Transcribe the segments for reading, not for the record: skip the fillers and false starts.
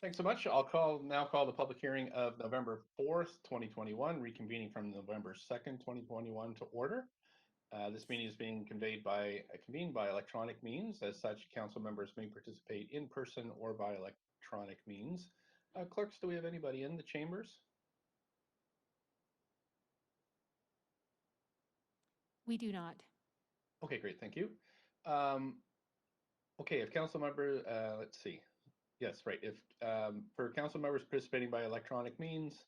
Thanks so much. I'll now call the public hearing of November 4th, 2021, reconvening from November 2nd, 2021 to order. This meeting is being convened by electronic means. As such, council members may participate in person or by electronic means. Clerks, do we have anybody in the chambers? We do not. Okay, great, thank you. Okay, if council member, let's see. Yes, right. If for council members participating by electronic means,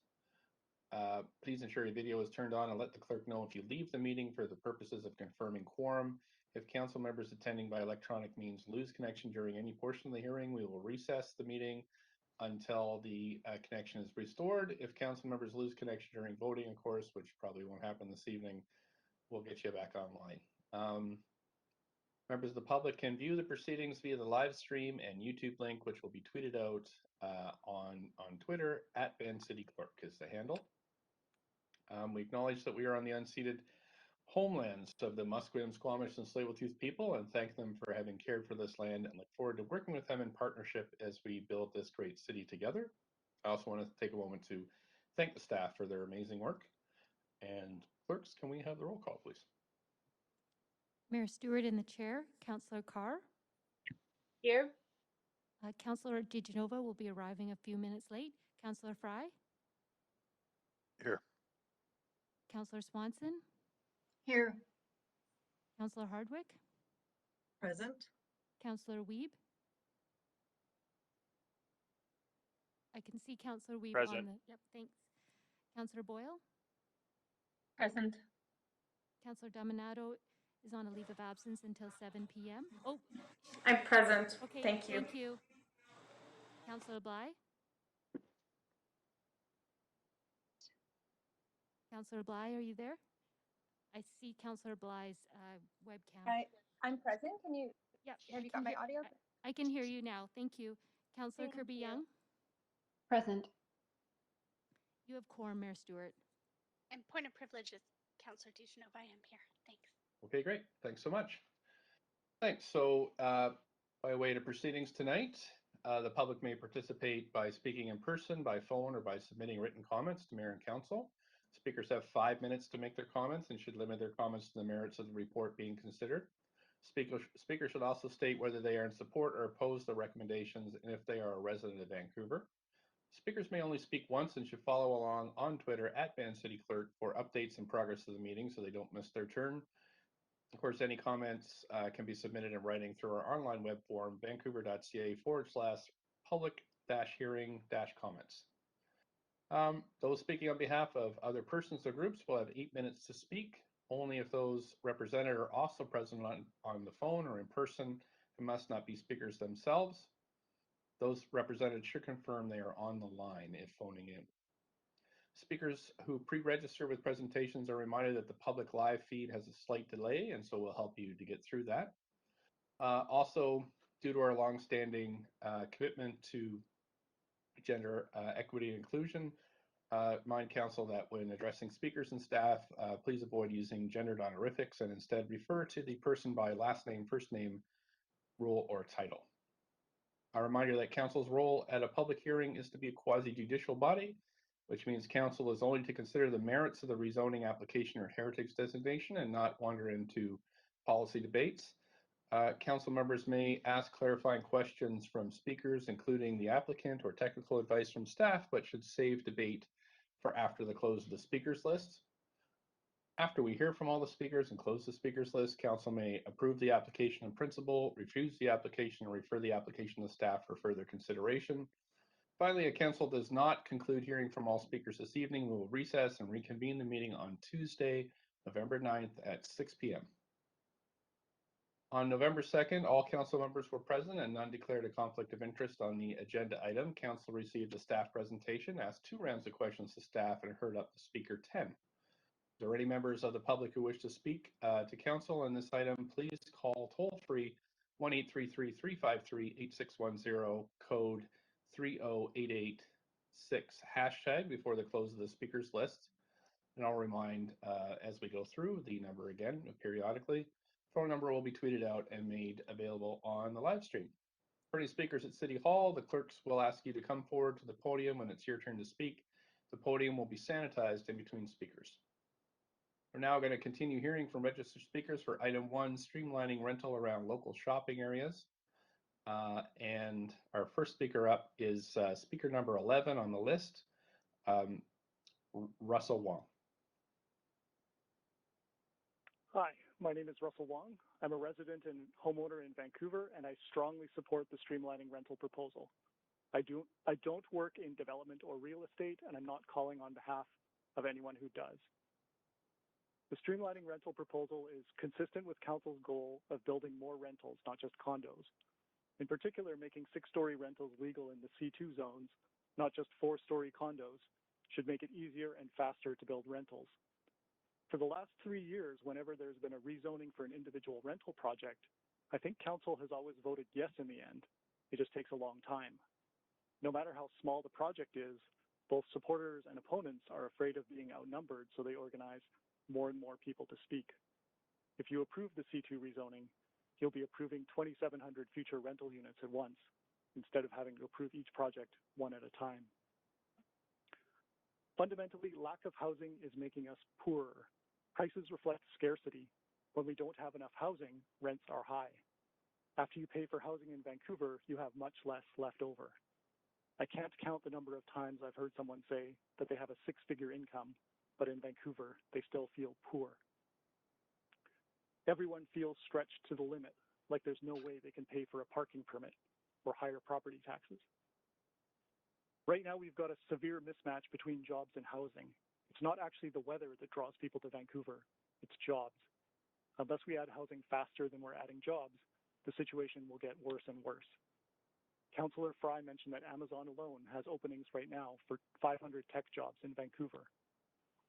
please ensure your video is turned on and let the clerk know if you leave the meeting for the purposes of confirming quorum. If council members attending by electronic means lose connection during any portion of the hearing, we will recess the meeting until the connection is restored. If council members lose connection during voting, of course, which probably won't happen this evening, we'll get you back online. Members of the public can view the proceedings via the live stream and YouTube link, which will be tweeted out on Twitter at VanCityClerk is the handle. We acknowledge that we are on the unceded homelands of the Musqueam, Squamish, and Tsleil-Waututh people, and thank them for having cared for this land, and look forward to working with them in partnership as we build this great city together. I also want to take a moment to thank the staff for their amazing work. And clerks, can we have the roll call, please? Mayor Stewart in the chair, Councillor Carr. Here. Councillor DiGenova will be arriving a few minutes late. Councillor Fry. Here. Councillor Swanson. Here. Councillor Hardwick. Present. Councillor Wiebe. I can see Councillor Wiebe Present. on the, yep, thanks. Councillor Boyle. Present. Councillor Dominato is on a leave of absence until 7 p.m. Oh, I'm present. okay, Thank you. Thank you. Councillor Bly. Councillor Bly, are you there? I see Councillor Bly's webcam. I'm present. Can you? Yeah, Have you got my audio? I can hear you now. Thank you. Councillor Kirby Young. Present. You have quorum, Mayor Stewart. And point of privilege is Councillor DiGenova. I am here. Thanks. Okay, great. Thanks so much. Thanks. So by way of proceedings tonight, the public may participate by speaking in person, by phone, or by submitting written comments to Mayor and Council. Speakers have 5 minutes to make their comments and should limit their comments to the merits of the report being considered. Speakers should also state whether they are in support or oppose the recommendations and if they are a resident of Vancouver. Speakers may only speak once and should follow along on Twitter at VanCityClerk for updates and progress of the meeting so they don't miss their turn. Of course, any comments can be submitted in writing through our online web form, vancouver.ca/public-hearing-comments. Those speaking on behalf of other persons or groups will have 8 minutes to speak. Only if those represented are also present on the phone or in person and must not be speakers themselves. Those represented should confirm they are on the line if phoning in. Speakers who pre-register with presentations are reminded that the public live feed has a slight delay, and so we'll help you to get through that. Also, due to our longstanding commitment to gender equity and inclusion, remind council that when addressing speakers and staff, please avoid using gendered honorifics and instead refer to the person by last name, first name, role, or title. A reminder that council's role at a public hearing is to be a quasi-judicial body, which means council is only to consider the merits of the rezoning application or heritage designation and not wander into policy debates. Council members may ask clarifying questions from speakers, including the applicant, or technical advice from staff, but should save debate for after the close of the speakers list. After we hear from all the speakers and close the speakers list, council may approve the application in principle, refuse the application, or refer the application to staff for further consideration. Finally, a council does not conclude hearing from all speakers this evening. We will recess and reconvene the meeting on Tuesday, November 9th at 6 p.m. On November 2nd, all council members were present and none declared a conflict of interest on the agenda item. Council received a staff presentation, asked 2 rounds of questions to staff, and heard up to speaker 10. If there are any members of the public who wish to speak to council on this item, please call toll-free 1-833-353-8610, code 30886 hashtag before the close of the speakers list. And I'll remind as we go through the number again periodically. Phone number will be tweeted out and made available on the live stream. For any speakers at City Hall, the clerks will ask you to come forward to the podium when it's your turn to speak. The podium will be sanitized in between speakers. We're now going to continue hearing from registered speakers for item 1, streamlining rental around local shopping areas. And our first speaker up is speaker number 11 on the list, Russell Wong. Hi, my name is Russell Wong. I'm a resident and homeowner in Vancouver, and I strongly support the streamlining rental proposal. I don't work in development or real estate, and I'm not calling on behalf of anyone who does. The streamlining rental proposal is consistent with Council's goal of building more rentals, not just condos. In particular, making 6-story rentals legal in the C2 zones, not just 4-story condos, should make it easier and faster to build rentals. For the last 3 years, whenever there's been a rezoning for an individual rental project, I think Council has always voted yes in the end. It just takes a long time. No matter how small the project is, both supporters and opponents are afraid of being outnumbered, so they organize more and more people to speak. If you approve the C2 rezoning, you'll be approving 2,700 future rental units at once, instead of having to approve each project one at a time. Fundamentally, lack of housing is making us poorer. Prices reflect scarcity. When we don't have enough housing, rents are high. After you pay for housing in Vancouver, you have much less left over. I can't count the number of times I've heard someone say that they have a 6-figure income, but in Vancouver, they still feel poor. Everyone feels stretched to the limit, like there's no way they can pay for a parking permit or higher property taxes. Right now, we've got a severe mismatch between jobs and housing. It's not actually the weather that draws people to Vancouver, it's jobs. Unless we add housing faster than we're adding jobs, the situation will get worse and worse. Councillor Fry mentioned that Amazon alone has openings right now for 500 tech jobs in Vancouver.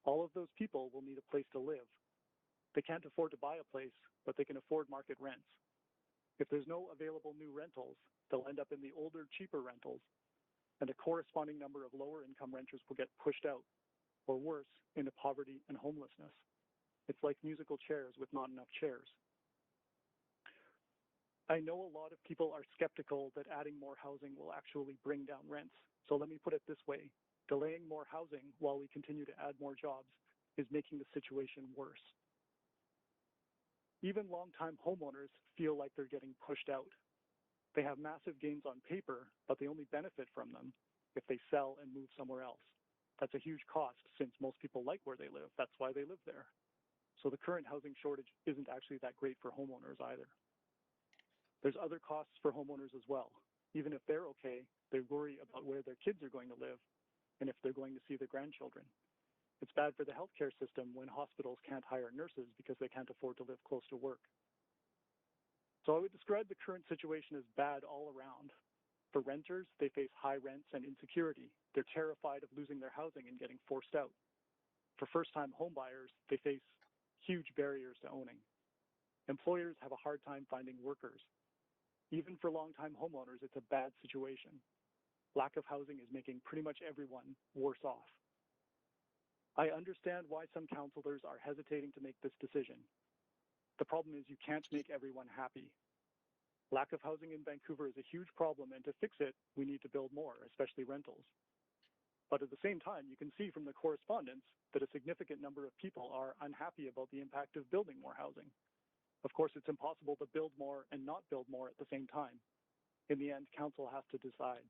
All of those people will need a place to live. They can't afford to buy a place, but they can afford market rents. If there's no available new rentals, they'll end up in the older, cheaper rentals, and a corresponding number of lower income renters will get pushed out, or worse, into poverty and homelessness. It's like musical chairs with not enough chairs. I know a lot of people are skeptical that adding more housing will actually bring down rents. So let me put it this way. Delaying more housing while we continue to add more jobs is making the situation worse. Even longtime homeowners feel like they're getting pushed out. They have massive gains on paper, but they only benefit from them if they sell and move somewhere else. That's a huge cost since most people like where they live. That's why they live there. So the current housing shortage isn't actually that great for homeowners either. There's other costs for homeowners as well. Even if they're okay, they worry about where their kids are going to live and if they're going to see their grandchildren. It's bad for the healthcare system when hospitals can't hire nurses because they can't afford to live close to work. So I would describe the current situation as bad all around. For renters, they face high rents and insecurity. They're terrified of losing their housing and getting forced out. For first-time homebuyers, they face huge barriers to owning. Employers have a hard time finding workers. Even for long-time homeowners, it's a bad situation. Lack of housing is making pretty much everyone worse off. I understand why some councillors are hesitating to make this decision. The problem is you can't make everyone happy. Lack of housing in Vancouver is a huge problem, and to fix it, we need to build more, especially rentals. But at the same time, you can see from the correspondence that a significant number of people are unhappy about the impact of building more housing. Of course, it's impossible to build more and not build more at the same time. In the end, council has to decide.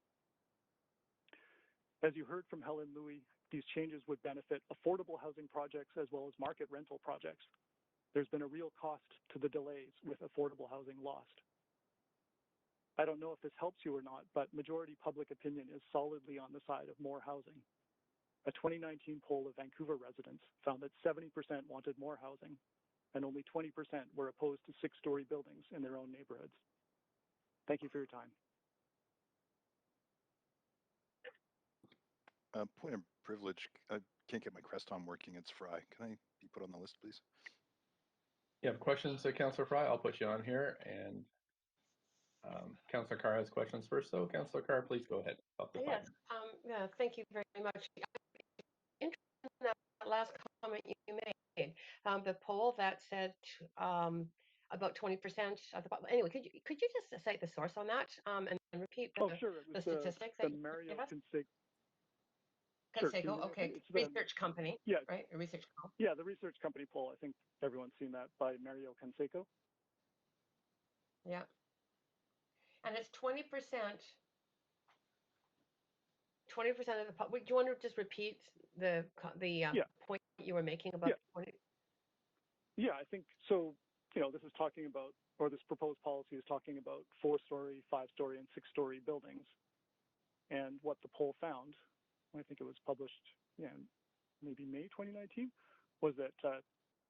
As you heard from Helen Louie, these changes would benefit affordable housing projects as well as market rental projects. There's been a real cost to the delays with affordable housing lost. I don't know if this helps you or not, but majority public opinion is solidly on the side of more housing. A 2019 poll of Vancouver residents found that 70% wanted more housing, and only 20% were opposed to 6-story buildings in their own neighborhoods. Thank you for your time. Point of privilege. I can't get my crest on working. It's Fry. Can I be put on the list, please? You have questions, Councillor Fry? I'll put you on here. And Councillor Carr has questions first, though. Councillor Carr, please go ahead. Yes, yeah, thank you very much. Interesting that last comment you made, the poll that said about 20% of the, anyway, could you just cite the source on that? And repeat Oh, the, sure. It the was statistics the that you Mario gave us? Sure, can you Conseco, hear me okay. It's the, Research company, yeah, right? A research company. yeah, the research company poll. I think everyone's seen that by Mario Conseco. Yeah. And it's 20%. 20% of the public. Do you want to just repeat the Yeah. point you were making about Yeah. 20? Yeah, I think so. This is talking about, or this proposed policy is talking about 4-story, 5-story, and 6-story buildings. And what the poll found, I think it was published, maybe May 2019, was that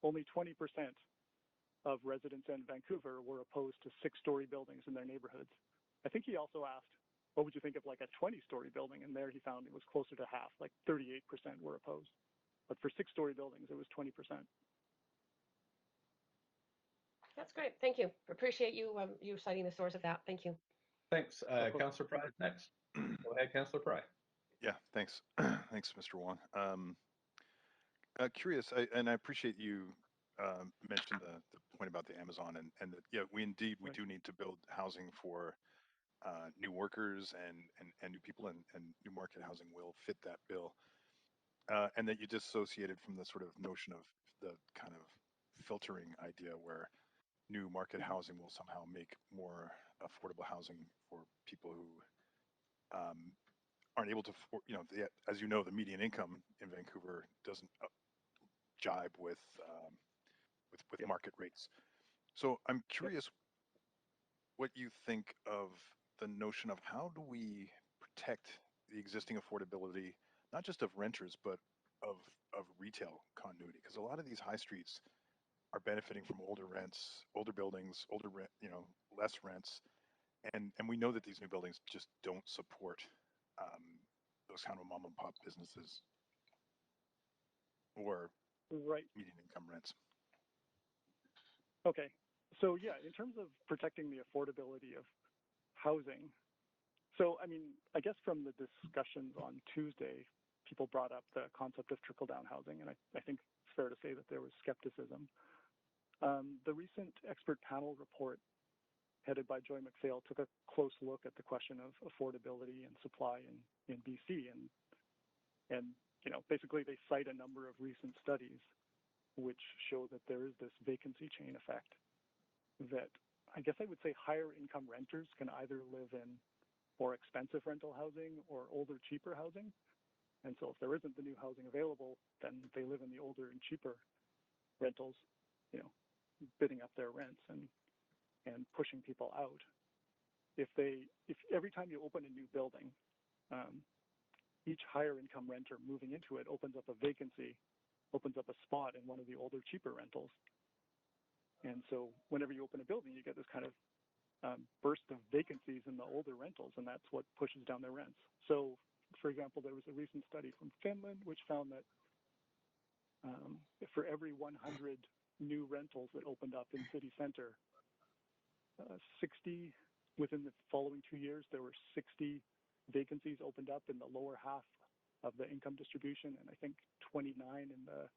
only 20% of residents in Vancouver were opposed to 6-story buildings in their neighborhoods. I think he also asked, what would you think of like a 20-story building? And there he found it was closer to half, like 38% were opposed. But for 6-story buildings, it was 20%. That's great. Thank you. Appreciate you you citing the source of that. Thank you. Thanks. Councillor Fry next. Go ahead, Councillor Fry. Yeah, thanks. Thanks, Mr. Wong. Curious, and I appreciate you mentioned the point about the Amazon and that, yeah, we Right. do need to build housing for new workers and new people, and new market housing will fit that bill. And that you dissociated from the sort of notion of the kind of filtering idea where new market housing will somehow make more affordable housing for people who aren't able to, as you know, the median income in Vancouver doesn't jibe with Yeah. market rates. So I'm curious what you think of the notion of how do we protect the existing affordability, not just of renters, but of retail continuity, because a lot of these high streets are benefiting from older rents, older buildings, less rents, and we know that these new buildings just don't support those kind of mom and pop businesses or Right. median income rents. Okay. So yeah, in terms of protecting the affordability of housing, so I mean, I guess from the discussions on Tuesday, people brought up the concept of trickle-down housing, and I think it's fair to say that there was skepticism. The recent expert panel report headed by Joy McPhail took a close look at the question of affordability and supply in BC, and basically they cite a number of recent studies which show that there is this vacancy chain effect, that I guess I would say higher income renters can either live in more expensive rental housing or older, cheaper housing. And so if there isn't the new housing available, then they live in the older and cheaper rentals, bidding up their rents and pushing people out. If every time you open a new building, each higher income renter moving into it opens up a vacancy, opens up a spot in one of the older, cheaper rentals. And so whenever you open a building, you get this kind of burst of vacancies in the older rentals, and that's what pushes down their rents. So, for example, there was a recent study from Finland which found that for every 100 new rentals that opened up in city center, 60 within the following 2 years, there were 60 vacancies opened up in the lower half of the income distribution, and I think 29 in the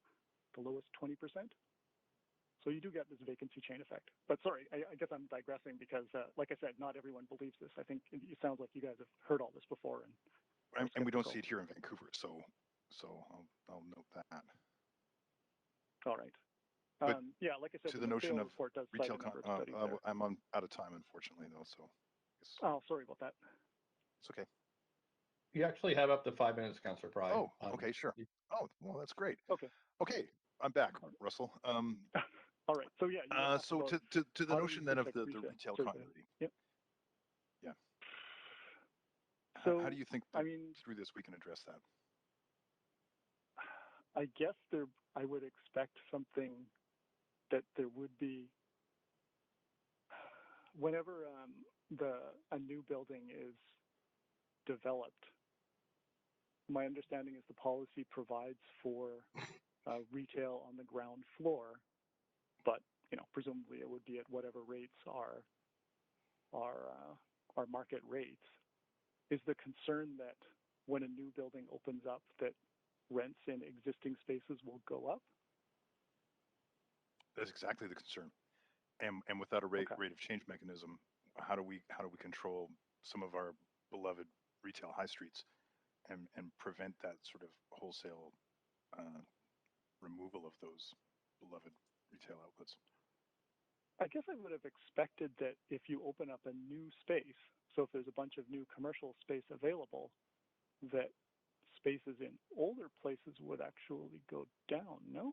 lowest 20%. So you do get this vacancy chain effect. But sorry, I guess I'm digressing because, like I said, not everyone believes this. I think it sounds like you guys have heard all this before. And we don't see it here in Vancouver, so I'll note that. All right. But yeah, like I said, to the notion of report does retail, cite a number of studies there. I'm out of time, unfortunately, though. So. Oh, sorry about that. It's okay. You actually have up to 5 minutes, Councillor Fry. Oh, okay, sure. Oh, well, that's great. Okay. Okay, I'm back, All right. Russell. All right. So yeah. So to the notion then of the retail Sorry, continuity. Yep. Yeah. So how do you think I mean, through this we can address that? I guess I would expect something that there would be whenever a new building is developed. My understanding is the policy provides for retail on the ground floor, but presumably it would be at whatever rates are market rates. Is the concern that when a new building opens up, that rents in existing spaces will go up? That's exactly the concern. And without a rate Okay. of change mechanism, how do we control some of our beloved retail high streets and prevent that sort of wholesale removal of those beloved retail outlets. I guess I would have expected that if you open up a new space, so if there's a bunch of new commercial space available, that spaces in older places would actually go down, no?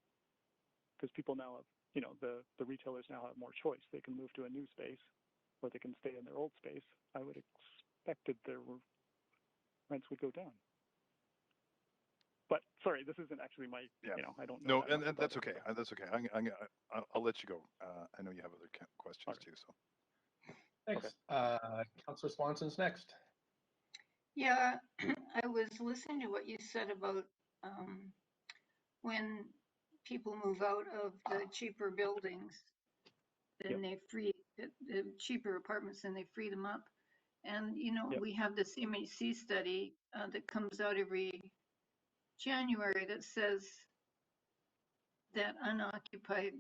Because people now have, you know, the retailers now have more choice. They can move to a new space or they can stay in their old space. I would expect that their rents would go down. But sorry, this isn't actually my, Yeah. you know, I don't know. No, and that's okay. That's okay. I'll let you go. I know you have other questions too. So Thanks. Councillor Swanson's next. Yeah, I was listening to what you said about when people move out of the cheaper buildings, then they free the cheaper apartments and they free them up. And, you know, we have this MHC study that comes out every January that says that unoccupied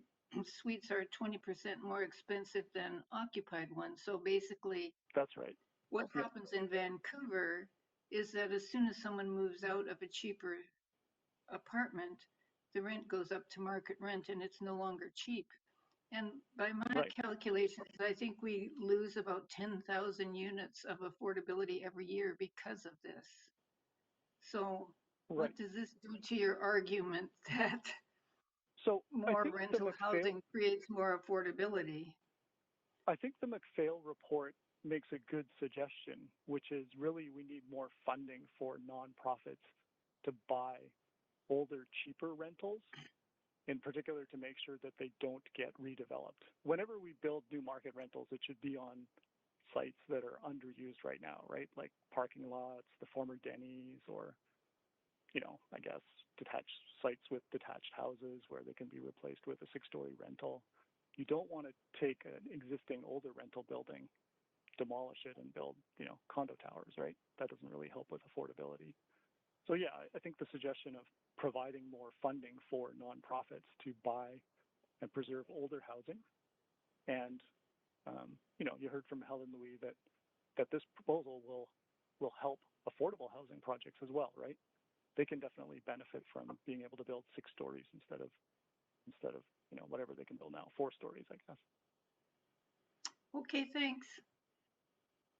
suites are 20% more expensive than occupied ones. So basically, that's right. What happens in Vancouver is that as soon as someone moves out of a cheaper apartment, the rent goes up to market rent and it's no longer cheap. And by my calculations, I think we lose about 10,000 units of affordability every year because of this. So what does this do to your argument that more rental housing creates more affordability? I think the McPhail report makes a good suggestion, which is really we need more funding for nonprofits to buy older, cheaper rentals, in particular to make sure that they don't get redeveloped. Whenever we build new market rentals, it should be on sites that are underused right now, right? Like parking lots, the former Denny's, or, you know, I guess detached sites with detached houses where they can be replaced with a 6-story rental. You don't want to take an existing older rental building, demolish it and build, you know, condo towers, right? That doesn't really help with affordability. So yeah, I think the suggestion of providing more funding for nonprofits to buy and preserve older housing, and you know, you heard from Helen Louis that this proposal will help affordable housing projects as well, right? They can definitely benefit from being able to build 6 stories instead of you know, whatever they can build now, 4 stories, I guess. Okay, thanks.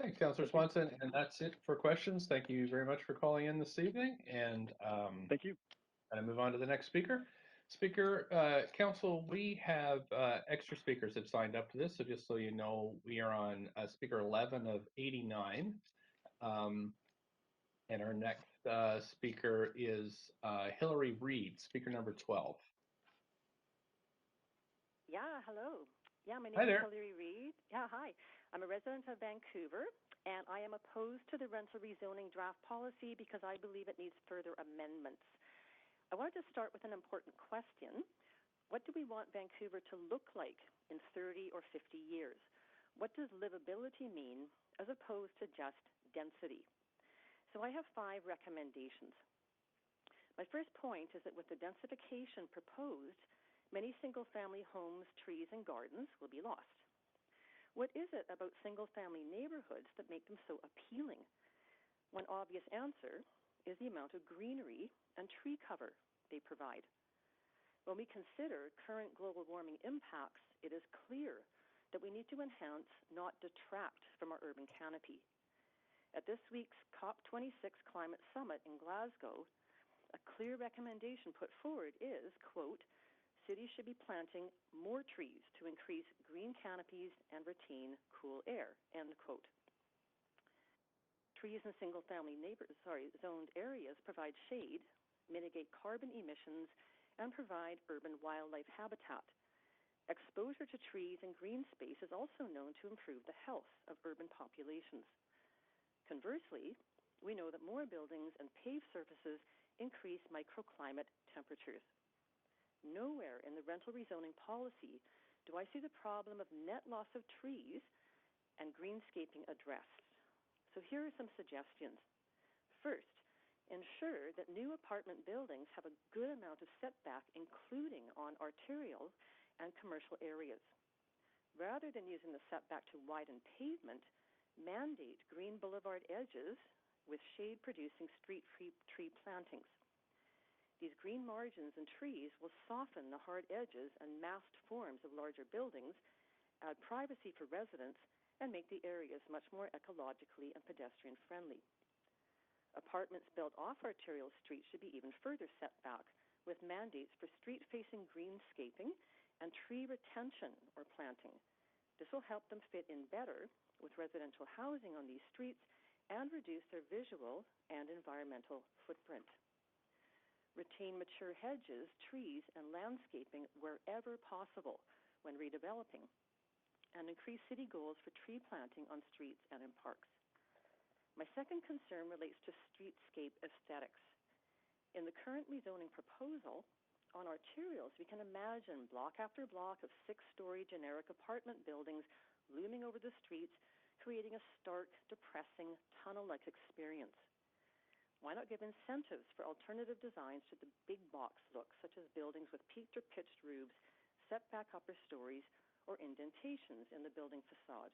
Thanks, Councillor Swanson. And that's it for questions. Thank you very much for calling in this evening. And thank you. And I move on to the next speaker. Council, we have extra speakers that signed up to this. So just so you know, we are on speaker 11 of 89. And our next speaker is Hillary Reed, speaker number 12. Yeah, hello. Yeah, my Hi name is there. Hillary Reed. Yeah, hi. I'm a resident of Vancouver, and I am opposed to the rental rezoning draft policy because I believe it needs further amendments. I wanted to start with an important question. What do we want Vancouver to look like in 30 or 50 years? What does livability mean as opposed to just density? So I have 5 recommendations. My first point is that with the densification proposed, many single-family homes, trees, and gardens will be lost. What is it about single-family neighborhoods that make them so appealing? One obvious answer is the amount of greenery and tree cover they provide. When we consider current global warming impacts, it is clear that we need to enhance, not detract from our urban canopy. At this week's COP26 Climate Summit in Glasgow, a clear recommendation put forward is, quote, cities should be planting more trees to increase green canopies and retain cool air, end quote. Trees in single-family zoned areas provide shade, mitigate carbon emissions, and provide urban wildlife habitat. Exposure to trees and green space is also known to improve the health of urban populations. Conversely, we know that more buildings and paved surfaces increase microclimate temperatures. Nowhere in the rental rezoning policy do I see the problem of net loss of trees and greenscaping addressed. So here are some suggestions. First, ensure that new apartment buildings have a good amount of setback, including on arterial and commercial areas. Rather than using the setback to widen pavement, mandate green boulevard edges with shade-producing street tree plantings. These green margins and trees will soften the hard edges and massed forms of larger buildings, add privacy for residents, and make the areas much more ecologically and pedestrian-friendly. Apartments built off arterial streets should be even further set back, with mandates for street-facing greenscaping and tree retention or planting. This will help them fit in better with residential housing on these streets and reduce their visual and environmental footprint. Retain mature hedges, trees, and landscaping wherever possible when redeveloping, and increase city goals for tree planting on streets and in parks. My second concern relates to streetscape aesthetics. In the current rezoning proposal, on arterials, we can imagine block after block of 6-story generic apartment buildings looming over the streets, creating a stark, depressing, tunnel-like experience. Why not give incentives for alternative designs to the big box look, such as buildings with peaked or pitched roofs, setback upper stories, or indentations in the building facade?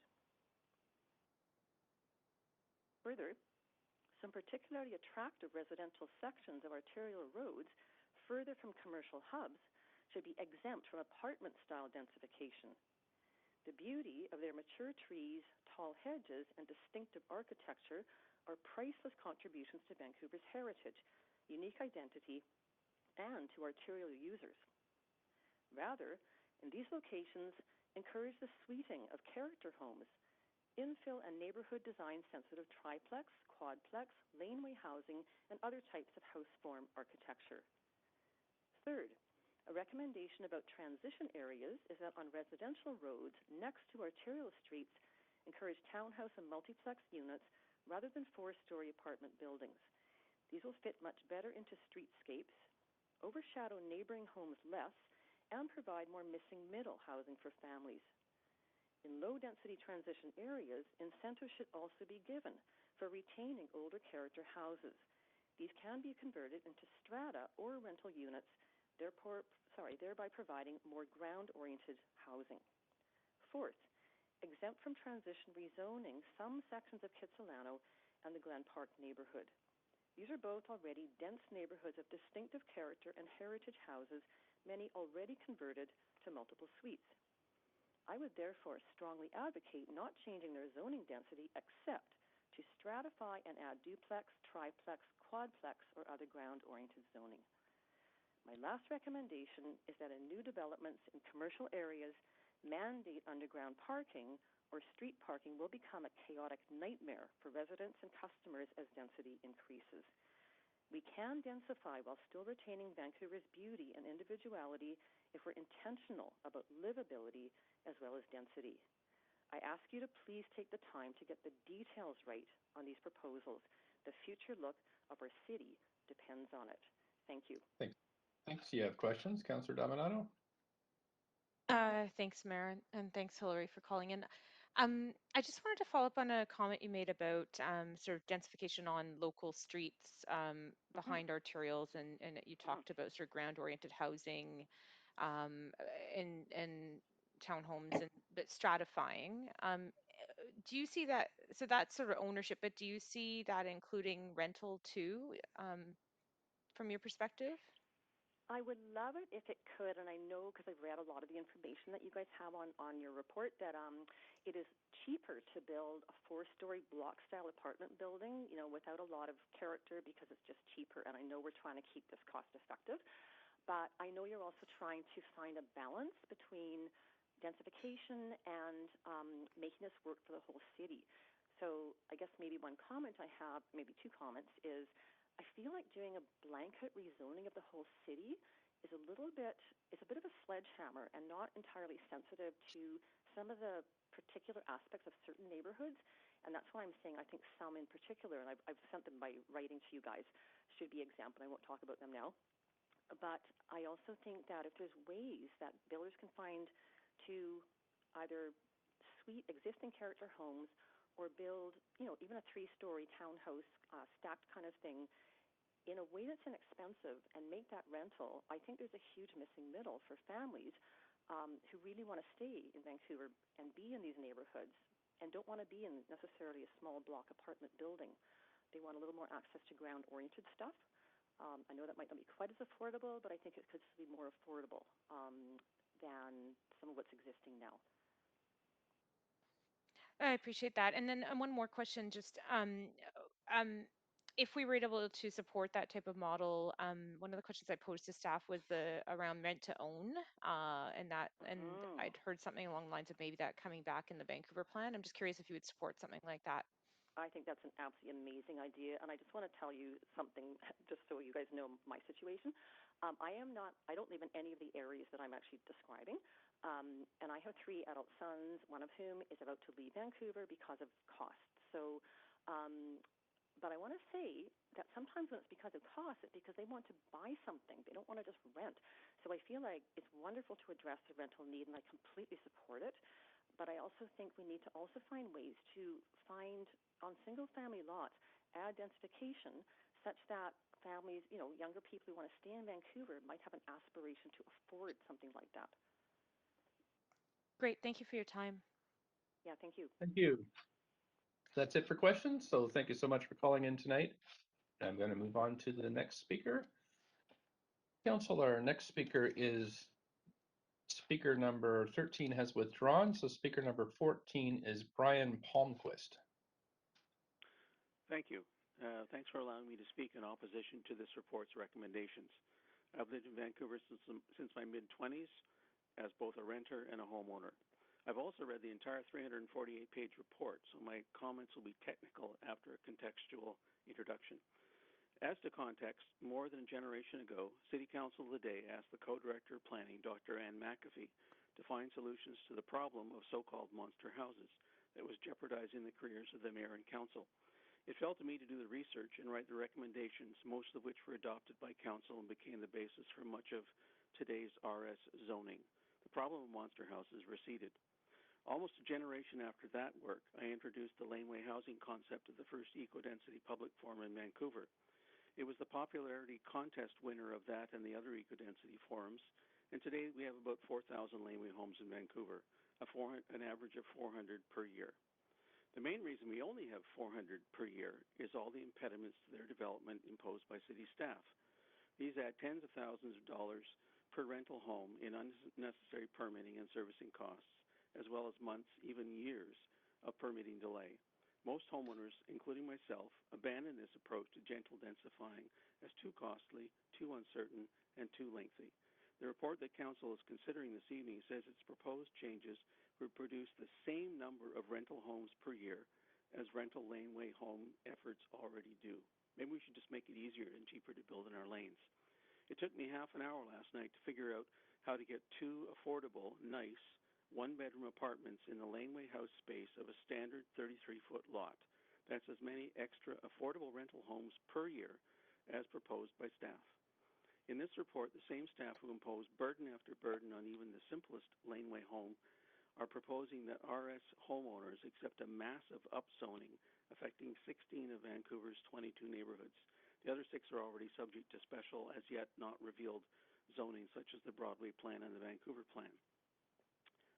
Further, some particularly attractive residential sections of arterial roads further from commercial hubs should be exempt from apartment-style densification. The beauty of their mature trees, tall hedges, and distinctive architecture are priceless contributions to Vancouver's heritage, unique identity, and to arterial users. Rather, in these locations, encourage the suiting of character homes, infill and neighborhood design-sensitive triplex, quadplex, laneway housing, and other types of house form architecture. Third, a recommendation about transition areas is that on residential roads next to arterial streets, encourage townhouse and multiplex units rather than 4-story apartment buildings. These will fit much better into streetscapes, overshadow neighboring homes less, and provide more missing middle housing for families. In low-density transition areas, incentives should also be given for retaining older character houses. These can be converted into strata or rental units, thereby providing more ground-oriented housing. Fourth, exempt from transition rezoning some sections of Kitsilano and the Glen Park neighborhood. These are both already dense neighborhoods of distinctive character and heritage houses, many already converted to multiple suites. I would therefore strongly advocate not changing their zoning density except to stratify and add duplex, triplex, quadplex, or other ground-oriented zoning. My last recommendation is that in new developments in commercial areas, mandate underground parking or street parking will become a chaotic nightmare for residents and customers as density increases. We can densify while still retaining Vancouver's beauty and individuality if we're intentional about livability as well as density. I ask you to please take the time to get the details right on these proposals. The future look of our city depends on it. Thank you. Thanks. You have questions, Councillor Dominato? Thanks, Mayor, and thanks, Hillary, for calling in. I just wanted to follow up on a comment you made about sort of densification on local streets behind arterials, and you talked about sort of ground-oriented housing and townhomes and but stratifying. Do you see that? So that's sort of ownership, but do you see that including rental too, from your perspective? I would love it if it could, and I know because I've read a lot of the information that you guys have on your report that it is cheaper to build a 4-story block-style apartment building, without a lot of character because it's just cheaper, and I know we're trying to keep this cost-effective, but I know you're also trying to find a balance between densification and making this work for the whole city. So I guess maybe one comment I have, maybe two comments, is I feel like doing a blanket rezoning of the whole city is a bit of a sledgehammer and not entirely sensitive to some of the particular aspects of certain neighborhoods. And that's why I'm saying I think some in particular, and I've sent them by writing to you guys, should be exempt, and I won't talk about them now. But I also think that if there's ways that builders can find to either suite existing character homes or build, even a 3-story townhouse stacked kind of thing in a way that's inexpensive and make that rental, I think there's a huge missing middle for families who really want to stay in Vancouver and be in these neighborhoods and don't want to be in necessarily a small block apartment building. They want a little more access to ground-oriented stuff. I know that might not be quite as affordable, but I think it could still be more affordable than some of what's existing now. I appreciate that. And then one more question, just if we were able to support that type of model, one of the questions I posed to staff was around rent to own, and I'd heard something along the lines of maybe that coming back in the Vancouver plan. I'm just curious if you would support something like that. I think that's an absolutely amazing idea, and I just want to tell you something, just so you guys know my situation. I don't live in any of the areas that I'm actually describing, and I have 3 adult sons, one of whom is about to leave Vancouver because of cost. So, but I want to say that sometimes when it's because of cost, it's because they want to buy something. They don't want to just rent. So I feel like it's wonderful to address the rental need, and I completely support it. But I also think we need to also find ways to find, on single-family lots, add densification such that families, younger people who want to stay in Vancouver might have an aspiration to afford something like that. Great. Thank you for your time. Yeah, thank you. Thank you. That's it for questions. So thank you so much for calling in tonight. I'm going to move on to the next speaker. Council, our next speaker is speaker number 13 has withdrawn. So speaker number 14 is Brian Palmquist. Thank you. Thanks for allowing me to speak in opposition to this report's recommendations. I've lived in Vancouver since my mid-20s as both a renter and a homeowner. I've also read the entire 348-page report, so my comments will be technical after a contextual introduction. As to context, more than a generation ago, City Council of the day asked the Co-Director of Planning, Dr. Ann McAfee, to find solutions to the problem of so-called monster houses that was jeopardizing the careers of the Mayor and Council. It fell to me to do the research and write the recommendations, most of which were adopted by Council and became the basis for much of today's RS zoning. The problem of monster houses receded. Almost a generation after that work, I introduced the laneway housing concept of the first eco-density public forum in Vancouver. It was the popularity contest winner of that and the other eco-density forums, and today we have about 4,000 laneway homes in Vancouver, an average of 400 per year. The main reason we only have 400 per year is all the impediments to their development imposed by city staff. These add tens of thousands of dollars per rental home in unnecessary permitting and servicing costs, as well as months, even years, of permitting delay. Most homeowners, including myself, abandon this approach to gentle densifying as too costly, too uncertain, and too lengthy. The report that Council is considering this evening says its proposed changes would produce the same number of rental homes per year as rental laneway home efforts already do. Maybe we should just make it easier and cheaper to build in our lanes. It took me half an hour last night to figure out how to get 2 affordable, nice, 1-bedroom apartments in the laneway house space of a standard 33-foot lot. That's as many extra affordable rental homes per year as proposed by staff. In this report, the same staff who impose burden after burden on even the simplest laneway home are proposing that RS homeowners accept a massive upzoning affecting 16 of Vancouver's 22 neighborhoods. The other 6 are already subject to special, as yet not revealed, zoning, such as the Broadway Plan and the Vancouver Plan.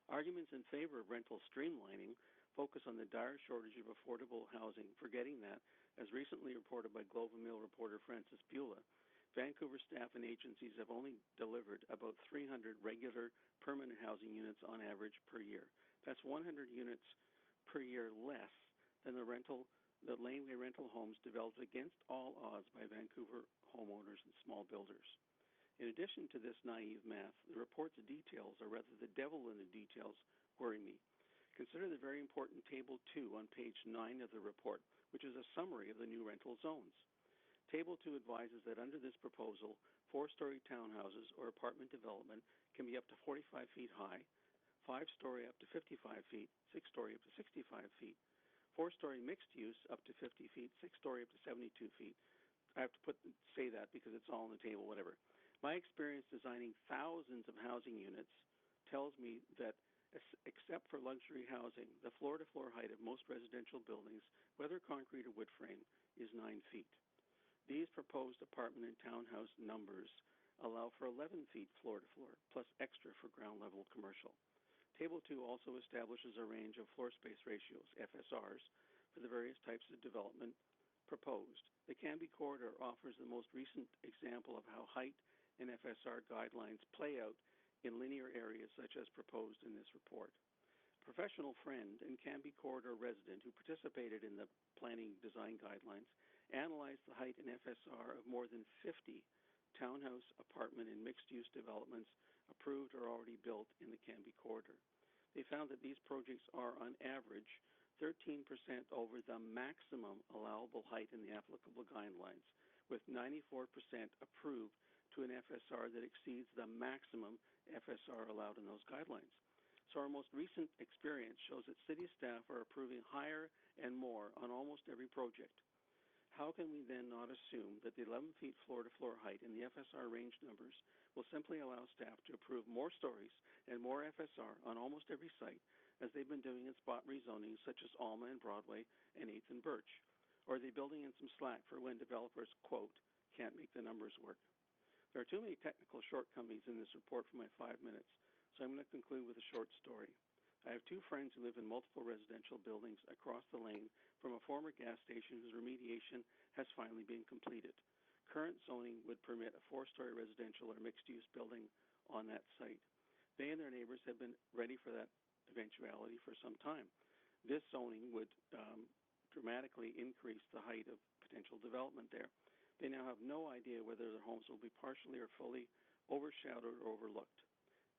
Arguments in favor of rental streamlining focus on the dire shortage of affordable housing, forgetting that, as recently reported by Globe and Mail reporter Francis Beulah, Vancouver staff and agencies have only delivered about 300 regular permanent housing units on average per year. That's 100 units per year less than the laneway rental homes developed against all odds by Vancouver homeowners and small builders. In addition to this naive math, the report's details, or rather the devil in the details, worry me. Consider the very important Table 2 on page 9 of the report, which is a summary of the new rental zones. Table 2 advises that under this proposal, 4-story townhouses or apartment development can be up to 45 feet high, 5-story up to 55 feet, 6-story up to 65 feet, 4-story mixed use up to 50 feet, 6-story up to 72 feet. I have to say that because it's all on the table, whatever. My experience designing thousands of housing units tells me that except for luxury housing, the floor-to-floor height of most residential buildings, whether concrete or wood frame, is 9 feet. These proposed apartment and townhouse numbers allow for 11 feet floor-to-floor, plus extra for ground-level commercial. Table 2 also establishes a range of floor space ratios, FSRs, for the various types of development proposed. The Canby Corridor offers the most recent example of how height and FSR guidelines play out in linear areas such as proposed in this report. A professional friend and Canby Corridor resident who participated in the planning design guidelines analyzed the height and FSR of more than 50 townhouse, apartment, and mixed-use developments approved or already built in the Canby Corridor. They found that these projects are, on average, 13% over the maximum allowable height in the applicable guidelines, with 94% approved to an FSR that exceeds the maximum FSR allowed in those guidelines. So our most recent experience shows that city staff are approving higher and more on almost every project. How can we then not assume that the 11 feet floor-to-floor height and the FSR range numbers will simply allow staff to approve more stories and more FSR on almost every site, as they've been doing in spot rezonings such as Alma and Broadway and 8th and Birch? Or are they building in some slack for when developers, quote, can't make the numbers work? There are too many technical shortcomings in this report for my 5 minutes, so I'm going to conclude with a short story. I have two friends who live in multiple residential buildings across the lane from a former gas station whose remediation has finally been completed. Current zoning would permit a 4-story residential or mixed-use building on that site. They and their neighbors have been ready for that eventuality for some time. This zoning would dramatically increase the height of potential development there. They now have no idea whether their homes will be partially or fully overshadowed or overlooked.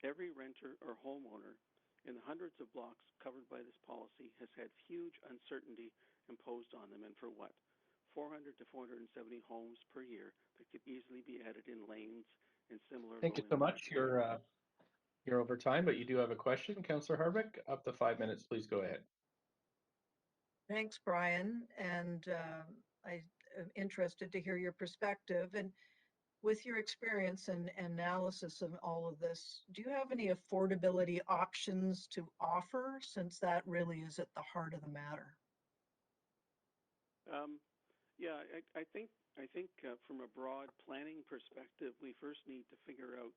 Every renter or homeowner in the hundreds of blocks covered by this policy has had huge uncertainty imposed on them, and for what? 400 to 470 homes per year that could easily be added in lanes and similar. Thank you so much. You're over time, but you do have a question, Councillor Harvick. Up to 5 minutes, please go ahead. Thanks, Brian, and I am interested to hear your perspective. And with your experience and analysis of all of this, do you have any affordability options to offer, since that really is at the heart of the matter? Yeah, I think from a broad planning perspective, we first need to figure out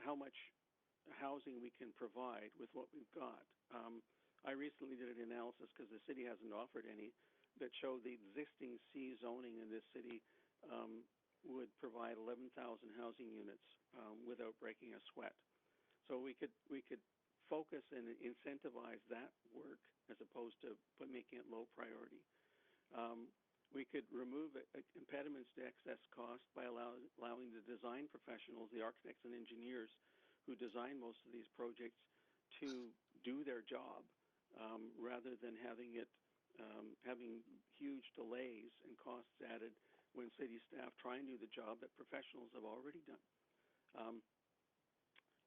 how much housing we can provide with what we've got. I recently did an analysis, because the city hasn't offered any, that showed the existing C zoning in this city would provide 11,000 housing units without breaking a sweat. So we could focus and incentivize that work as opposed to making it low priority. We could remove impediments to excess cost by allowing the design professionals, the architects and engineers who design most of these projects, to do their job rather than having huge delays and costs added when city staff try and do the job that professionals have already done.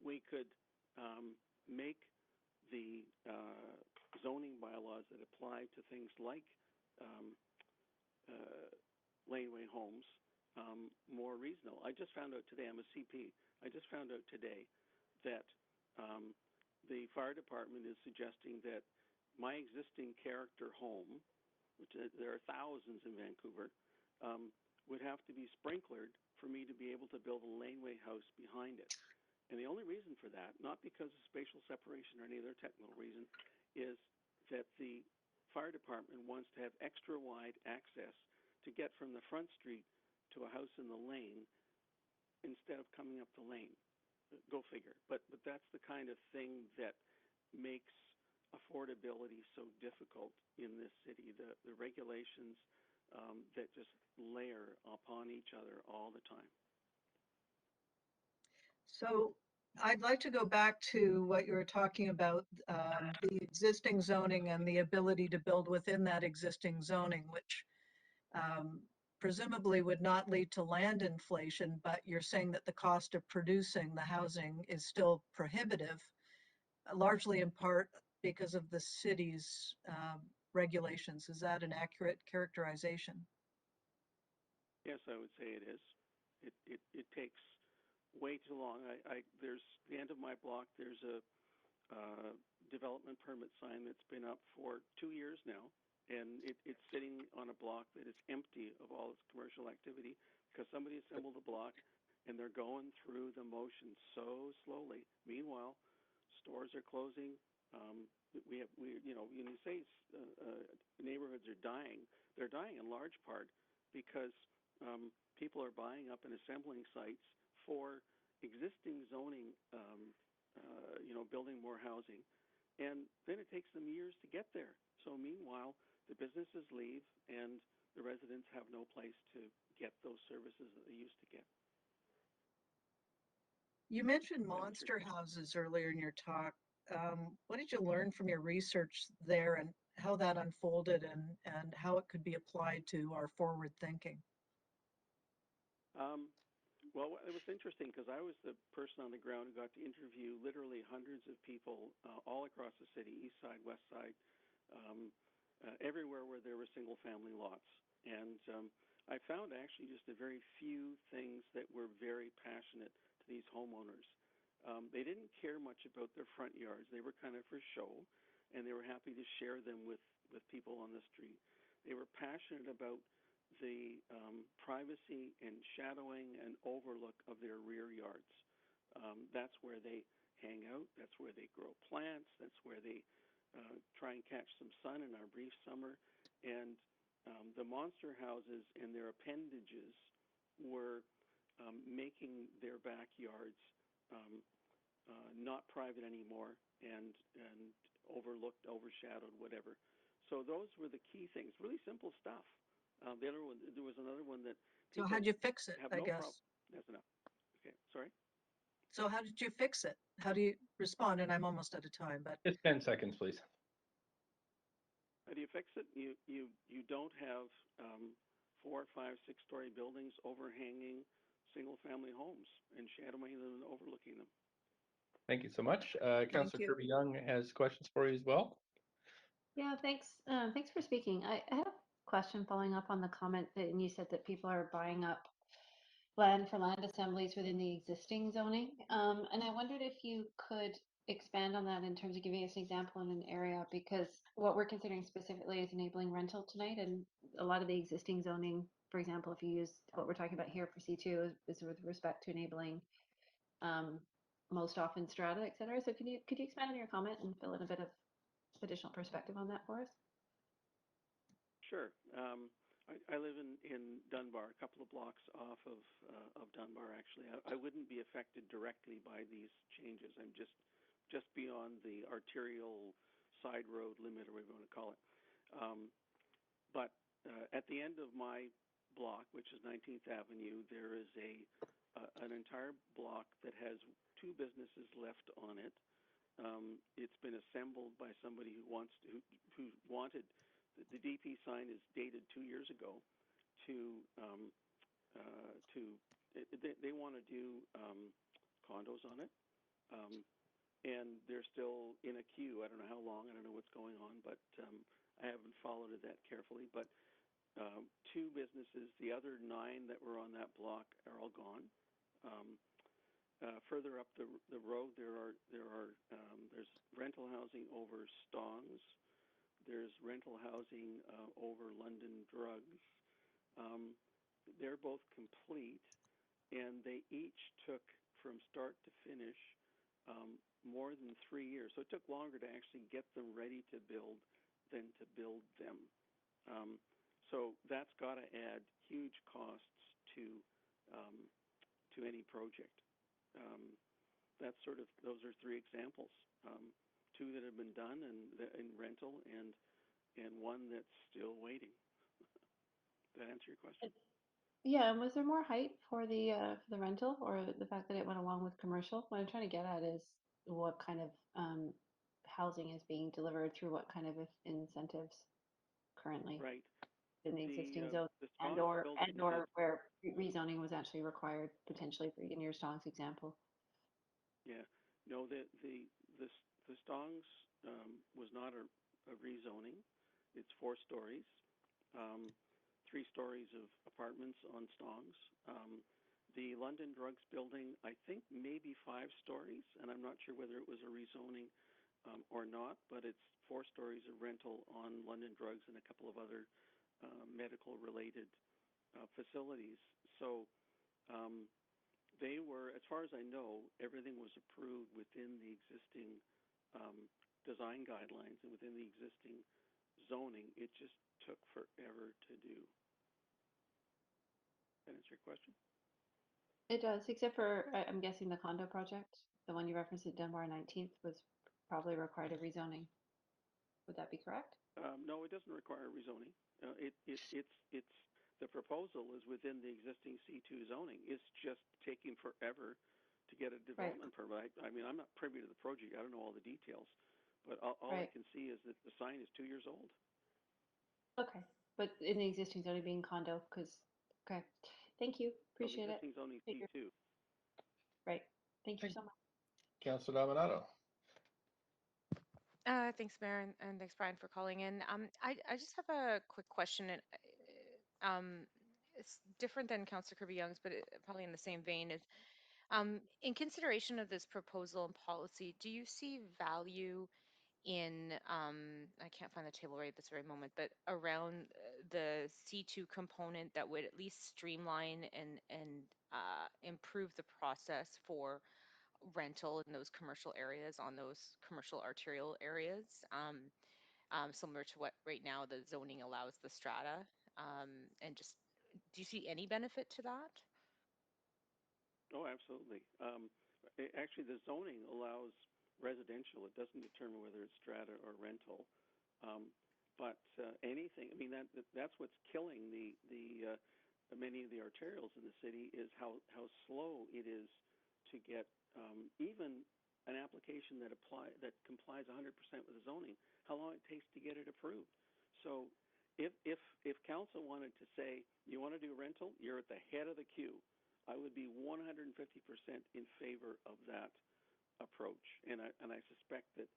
We could make the zoning bylaws that apply to things like laneway homes more reasonable. I just found out today, I'm a CP, I just found out today that the fire department is suggesting that my existing character home, which there are thousands in Vancouver, would have to be sprinklered for me to be able to build a laneway house behind it. And the only reason for that, not because of spatial separation or any other technical reason, is that the fire department wants to have extra wide access to get from the front street to a house in the lane instead of coming up the lane. Go figure. But that's the kind of thing that makes affordability so difficult in this city, the regulations that just layer upon each other all the time. So I'd like to go back to what you were talking about, the existing zoning and the ability to build within that existing zoning, which presumably would not lead to land inflation, but you're saying that the cost of producing the housing is still prohibitive, largely in part because of the city's regulations. Is that an accurate characterization? Yes, I would say it is. It takes way too long. There's the end of my block. There's a development permit sign that's been up for 2 years now, and it's sitting on a block that is empty of all its commercial activity because somebody assembled a block and they're going through the motions so slowly. Meanwhile, stores are closing. You say neighborhoods are dying. They're dying in large part because people are buying up and assembling sites for existing zoning, building more housing, and then it takes them years to get there. So meanwhile, the businesses leave and the residents have no place to get those services that they used to get. You mentioned monster houses earlier in your talk. What did you learn from your research there, and how that unfolded, and how it could be applied to our forward thinking? Well, it was interesting because I was the person on the ground who got to interview literally hundreds of people all across the city, east side, west side, everywhere where there were single-family lots. And I found actually just a very few things that were very passionate to these homeowners. They didn't care much about their front yards. They were kind of for show, and they were happy to share them with people on the street. They were passionate about the privacy and shadowing and overlook of their rear yards. That's where they hang out. That's where they grow plants. That's where they try and catch some sun in our brief summer. And the monster houses and their appendages were making their backyards not private anymore and overlooked, overshadowed, whatever. So those were the key things, really simple stuff. The other one, there was another one that. So how'd you fix it, I guess? Problem. That's enough. Okay, sorry. So how did you fix it? How do you respond? And I'm almost out of time, but. Just 10 seconds, please. How do you fix it? You don't have 4, 5, 6-story buildings overhanging single-family homes and shadowing them and overlooking them. Thank you so much. Councillor Kirby-Young has questions for you as well. Yeah, thanks. Thanks for speaking. I have a question following up on the comment that you said that people are buying up land for land assemblies within the existing zoning. And I wondered if you could expand on that in terms of giving us an example in an area, because what we're considering specifically is enabling rental tonight, and a lot of the existing zoning, for example, if you use what we're talking about here for C2 is with respect to enabling most often strata, et cetera. So could you expand on your comment and fill in a bit of additional perspective on that for us? Sure. I live in Dunbar, a couple of blocks off of Dunbar, actually. I wouldn't be affected directly by these changes. I'm just beyond the arterial side road limit, or whatever you want to call it. But at the end of my block, which is 19th Avenue, there is an entire block that has 2 businesses left on it. It's been assembled by somebody who wanted. The DP sign is dated 2 years ago. They want to do condos on it, and they're still in a queue. I don't know how long. I don't know what's going on, but I haven't followed it that carefully. But 2 businesses, the other 9 that were on that block, are all gone. Further up the road, there's rental housing over Stong's. There's rental housing over London Drugs. They're both complete, and they each took, from start to finish, more than 3 years. So it took longer to actually get them ready to build than to build them. So that's got to add huge costs to any project. Those are 3 examples. 2 that have been done in rental, and 1 that's still waiting. Does that answer your question? Yeah, and was there more height for the rental, or the fact that it went along with commercial? What I'm trying to get at is what kind of housing is being delivered through what kind of incentives currently right. in the existing zone, and or where rezoning was actually required potentially for in your Stong's example. Yeah, no, the Stong's was not a rezoning. It's 4 stories, 3 stories of apartments on Stong's. The London Drugs building, I think maybe 5 stories, and I'm not sure whether it was a rezoning or not, but it's 4 stories of rental on London Drugs and a couple of other medical-related facilities. So they were, as far as I know, everything was approved within the existing design guidelines and within the existing zoning. It just took forever to do. That answer your question? It does, except for, I'm guessing the condo project, the one you referenced at Dunbar 19th was probably required a rezoning. Would that be correct? No, it doesn't require rezoning. It's the proposal is within the existing C2 zoning. It's just taking forever to get a development permit. I mean, I'm not privy to the project. I don't know all the details, but all I can see is that the sign is 2 years old. Okay, but in the existing zoning being condo, because, okay. Thank you, appreciate it. Existing zoning C2. Right, thank you so much. Councillor Dominato. Thanks, Mayor, and thanks, Brian, for calling in. I just have a quick question, and it's different than Councillor Kirby-Young's, but probably in the same vein. Is in consideration of this proposal and policy, do you see value in, I can't find the table right at this very moment, but around the C2 component that would at least streamline and improve the process for rental in those commercial areas, on those commercial arterial areas, similar to what right now the zoning allows the strata, and just, do you see any benefit to that? Oh, absolutely. Actually, the zoning allows residential. It doesn't determine whether it's strata or rental. But anything, I mean, that's what's killing the many of the arterials in the city, is how slow it is to get even an application that complies 100% with the zoning, how long it takes to get it approved. So if council wanted to say, you want to do rental, you're at the head of the queue, I would be 150% in favor of that approach. And I suspect that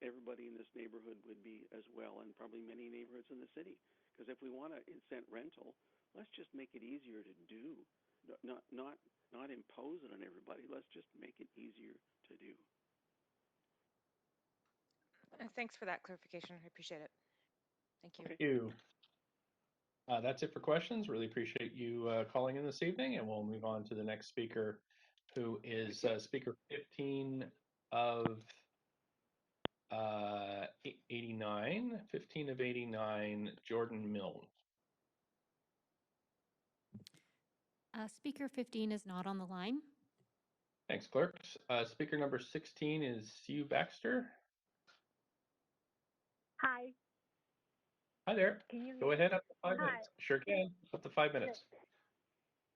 everybody in this neighborhood would be as well, and probably many neighborhoods in the city. Because if we want to incent rental, let's just make it easier to do, not impose it on everybody. Let's just make it easier to do. Thanks for that clarification. I appreciate it. Thank you. Thank you. That's it for questions. Really appreciate you calling in this evening, and we'll move on to the next speaker, who is speaker 15 of 89, Jordan Milne. Speaker 15 is not on the line. Thanks, Clerk. Speaker number 16 is Sue Baxter. Hi. Hi there. Can you Go ahead up to 5 Hi. minutes. Sure can. Up to 5 minutes.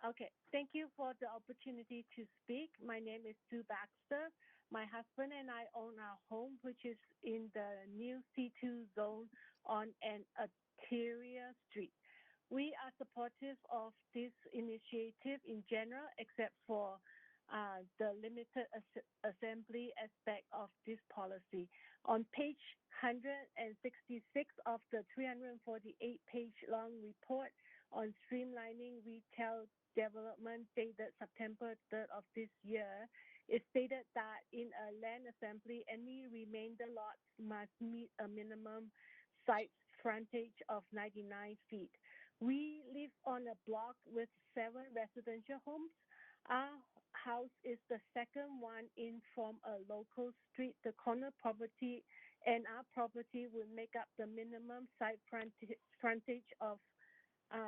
Okay. Thank you for the opportunity to speak. My name is Sue Baxter. My husband and I own our home, which is in the new C2 zone on an arterial street. We are supportive of this initiative in general, except for the limited assembly aspect of this policy. On page 166 of the 348-page long report on streamlining retail development dated September 3rd of this year, it stated that in a land assembly, any remainder lots must meet a minimum site frontage of 99 feet. We live on a block with 7 residential homes. Our house is the second one in from a local street. The corner property and our property will make up the minimum site frontage of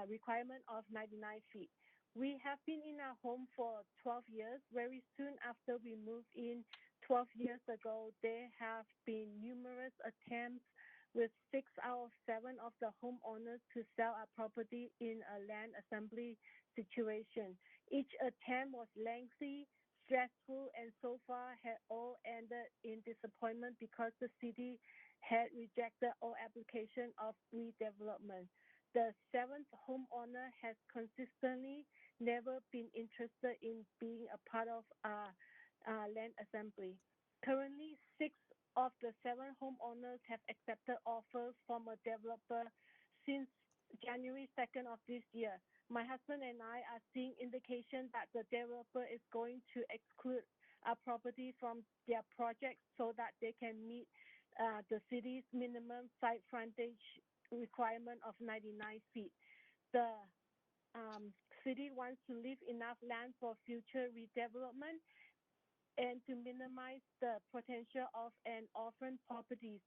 requirement of 99 feet. We have been in our home for 12 years. Very soon after we moved in 12 years ago, there have been numerous attempts with 6 out of 7 of the homeowners to sell our property in a land assembly situation. Each attempt was lengthy, stressful, and so far had all ended in disappointment because the city had rejected all application of redevelopment. The 7th homeowner has consistently never been interested in being a part of our land assembly. Currently, 6 of the 7 homeowners have accepted offers from a developer since January 2nd of this year. My husband and I are seeing indication that the developer is going to exclude our property from their project so that they can meet the city's minimum site frontage requirement of 99 feet. The city wants to leave enough land for future redevelopment and to minimize the potential of an orphan properties.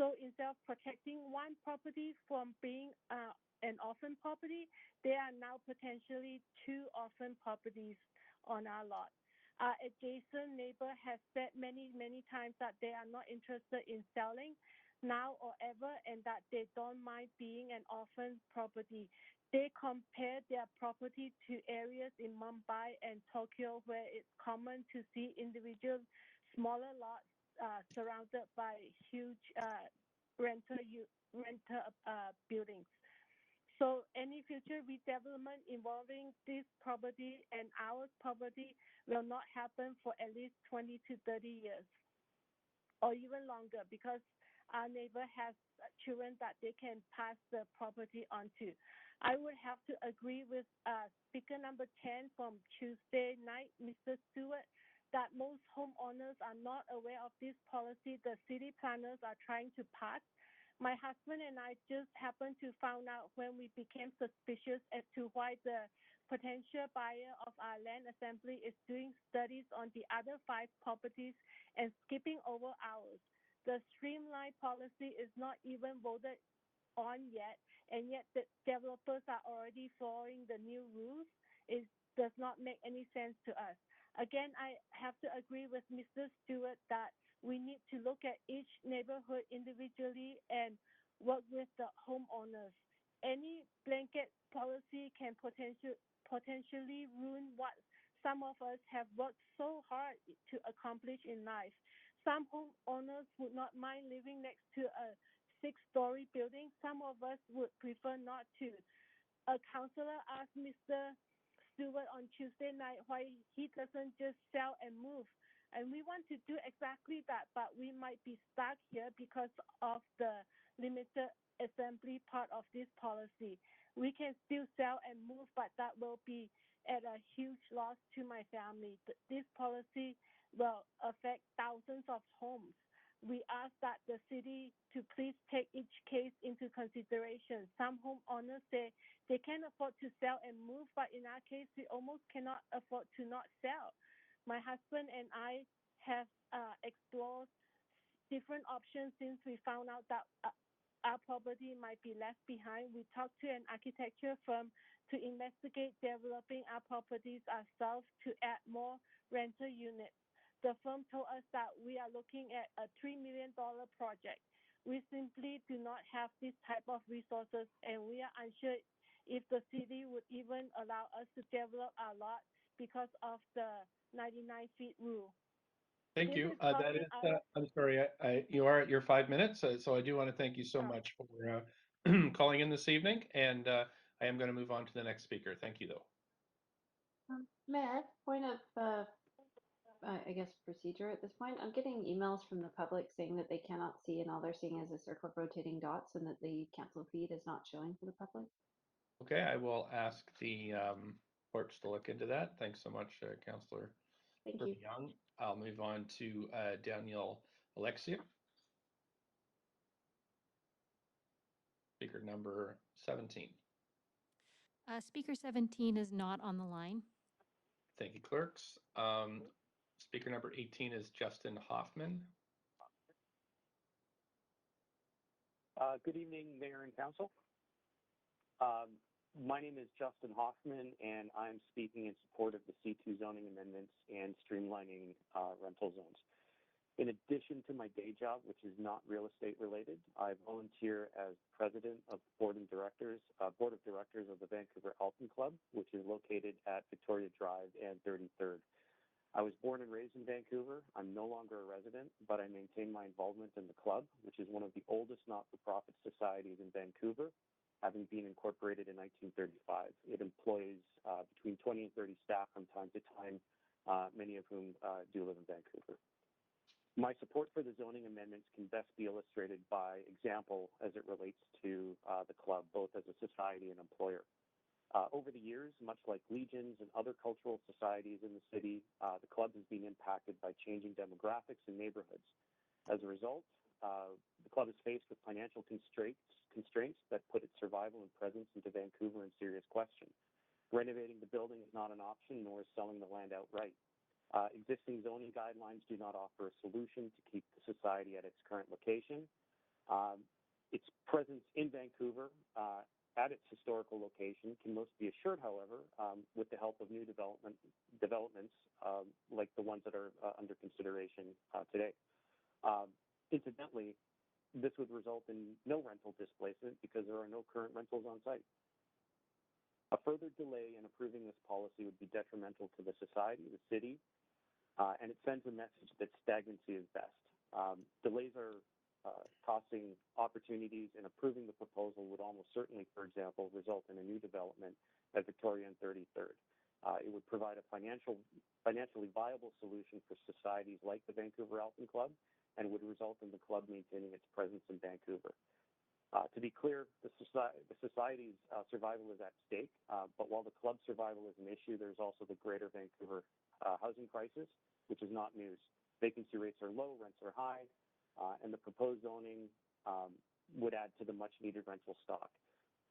So instead of protecting one property from being an orphan property, there are now potentially 2 orphan properties on our lot. Our adjacent neighbor has said many times that they are not interested in selling now or ever, and that they don't mind being an orphan property. They compare their property to areas in Mumbai and Tokyo where it's common to see individual smaller lots surrounded by huge renter buildings. So any future redevelopment involving this property and our property will not happen for at least 20 to 30 years or even longer, because our neighbor has children that they can pass the property on to. I would have to agree with speaker number 10 from Tuesday night, Mr. Stewart, that most homeowners are not aware of this policy the city planners are trying to pass. My husband and I just happened to find out when we became suspicious as to why the potential buyer of our land assembly is doing studies on the other 5 properties and skipping over ours. The streamlined policy is not even voted on yet, and yet the developers are already following the new rules. It does not make any sense to us. Again, I have to agree with Mr. Stewart that we need to look at each neighborhood individually and work with the homeowners. Any blanket policy can potentially ruin what some of us have worked so hard to accomplish in life. Some homeowners would not mind living next to a 6-story building. Some of us would prefer not to. A counselor asked Mr. Stewart on Tuesday night why he doesn't just sell and move. And we want to do exactly that, but we might be stuck here because of the limited assembly part of this policy. We can still sell and move, but that will be at a huge loss to my family. This policy will affect thousands of homes. We ask that the city to please take each case into consideration. Some homeowners say they can't afford to sell and move, but in our case, we almost cannot afford to not sell. My husband and I have explored different options since we found out that our property might be left behind. We talked to an architecture firm to investigate developing our properties ourselves to add more rental units. The firm told us that we are looking at a $3 million project. We simply do not have this type of resources, and we are unsure if the city would even allow us to develop our lot because of the 99 feet rule. Thank you. That is, I'm sorry, you are at your 5 minutes, so I do want to thank you so much for calling in this evening, and I am going to move on to the next speaker. Thank you, though. Mayor, point of, I guess, procedure at this point. I'm getting emails from the public saying that they cannot see, and all they're seeing is a circle of rotating dots, and that the council feed is not showing for the public. Okay, I will ask the clerks to look into that. Thanks so much, Councillor Young. I'll move on to Daniel Alexia. Speaker number 17. Speaker 17 is not on the line. Thank you, clerks. Speaker number 18 is Justin Hoffman. Good evening, Mayor and Council. My name is Justin Hoffman, and I'm speaking in support of the C2 zoning amendments and streamlining rental zones. In addition to my day job, which is not real estate related, I volunteer as president of board of directors of the Vancouver Alton Club, which is located at Victoria Drive and 33rd. I was born and raised in Vancouver. I'm no longer a resident, but I maintain my involvement in the club, which is one of the oldest not-for-profit societies in Vancouver, having been incorporated in 1935. It employs between 20 and 30 staff from time to time, many of whom do live in Vancouver. My support for the zoning amendments can best be illustrated by example as it relates to the club, both as a society and employer. Over the years, much like Legions and other cultural societies in the city, the club has been impacted by changing demographics and neighborhoods. As a result, the club is faced with financial constraints constraints that put its survival and presence into Vancouver in serious question. Renovating the building is not an option, nor is selling the land outright. Existing zoning guidelines do not offer a solution to keep the society at its current location. Its presence in Vancouver at its historical location can most be assured, however, with the help of new developments like the ones that are under consideration today. Incidentally, this would result in no rental displacement because there are no current rentals on site. A further delay in approving this policy would be detrimental to the society, the city, and it sends a message that stagnancy is best. Delays are costing opportunities, and approving the proposal would almost certainly, for example, result in a new development at Victoria and 33rd. It would provide a financially viable solution for societies like the Vancouver Alpine Club, and would result in the club maintaining its presence in Vancouver. To be clear, the society's survival is at stake, but while the club's survival is an issue, there's also the greater Vancouver housing crisis, which is not news. Vacancy rates are low, rents are high, and the proposed zoning would add to the much-needed rental stock.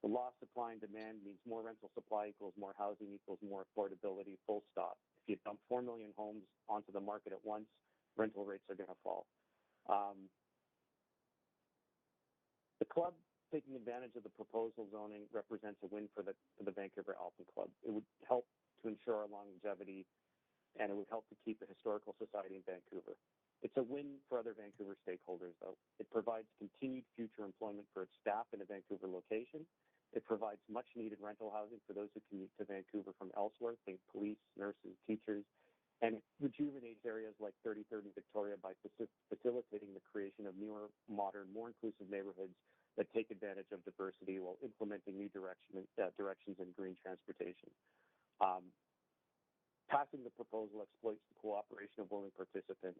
The law of supply and demand means more rental supply equals more housing equals more affordability, full stop. If you dump 4 million homes onto the market at once, rental rates are going to fall. The club taking advantage of the proposal zoning represents a win for the Vancouver Alpine Club. It would help to ensure our longevity, and it would help to keep a historical society in Vancouver. It's a win for other Vancouver stakeholders, though. It provides continued future employment for its staff in a Vancouver location. It provides much-needed rental housing for those who commute to Vancouver from elsewhere, think police, nurses, teachers, and it rejuvenates areas like 33rd and Victoria by facilitating the creation of newer, modern, more inclusive neighborhoods that take advantage of diversity while implementing new directions in green transportation. Passing the proposal exploits the cooperation of willing participants.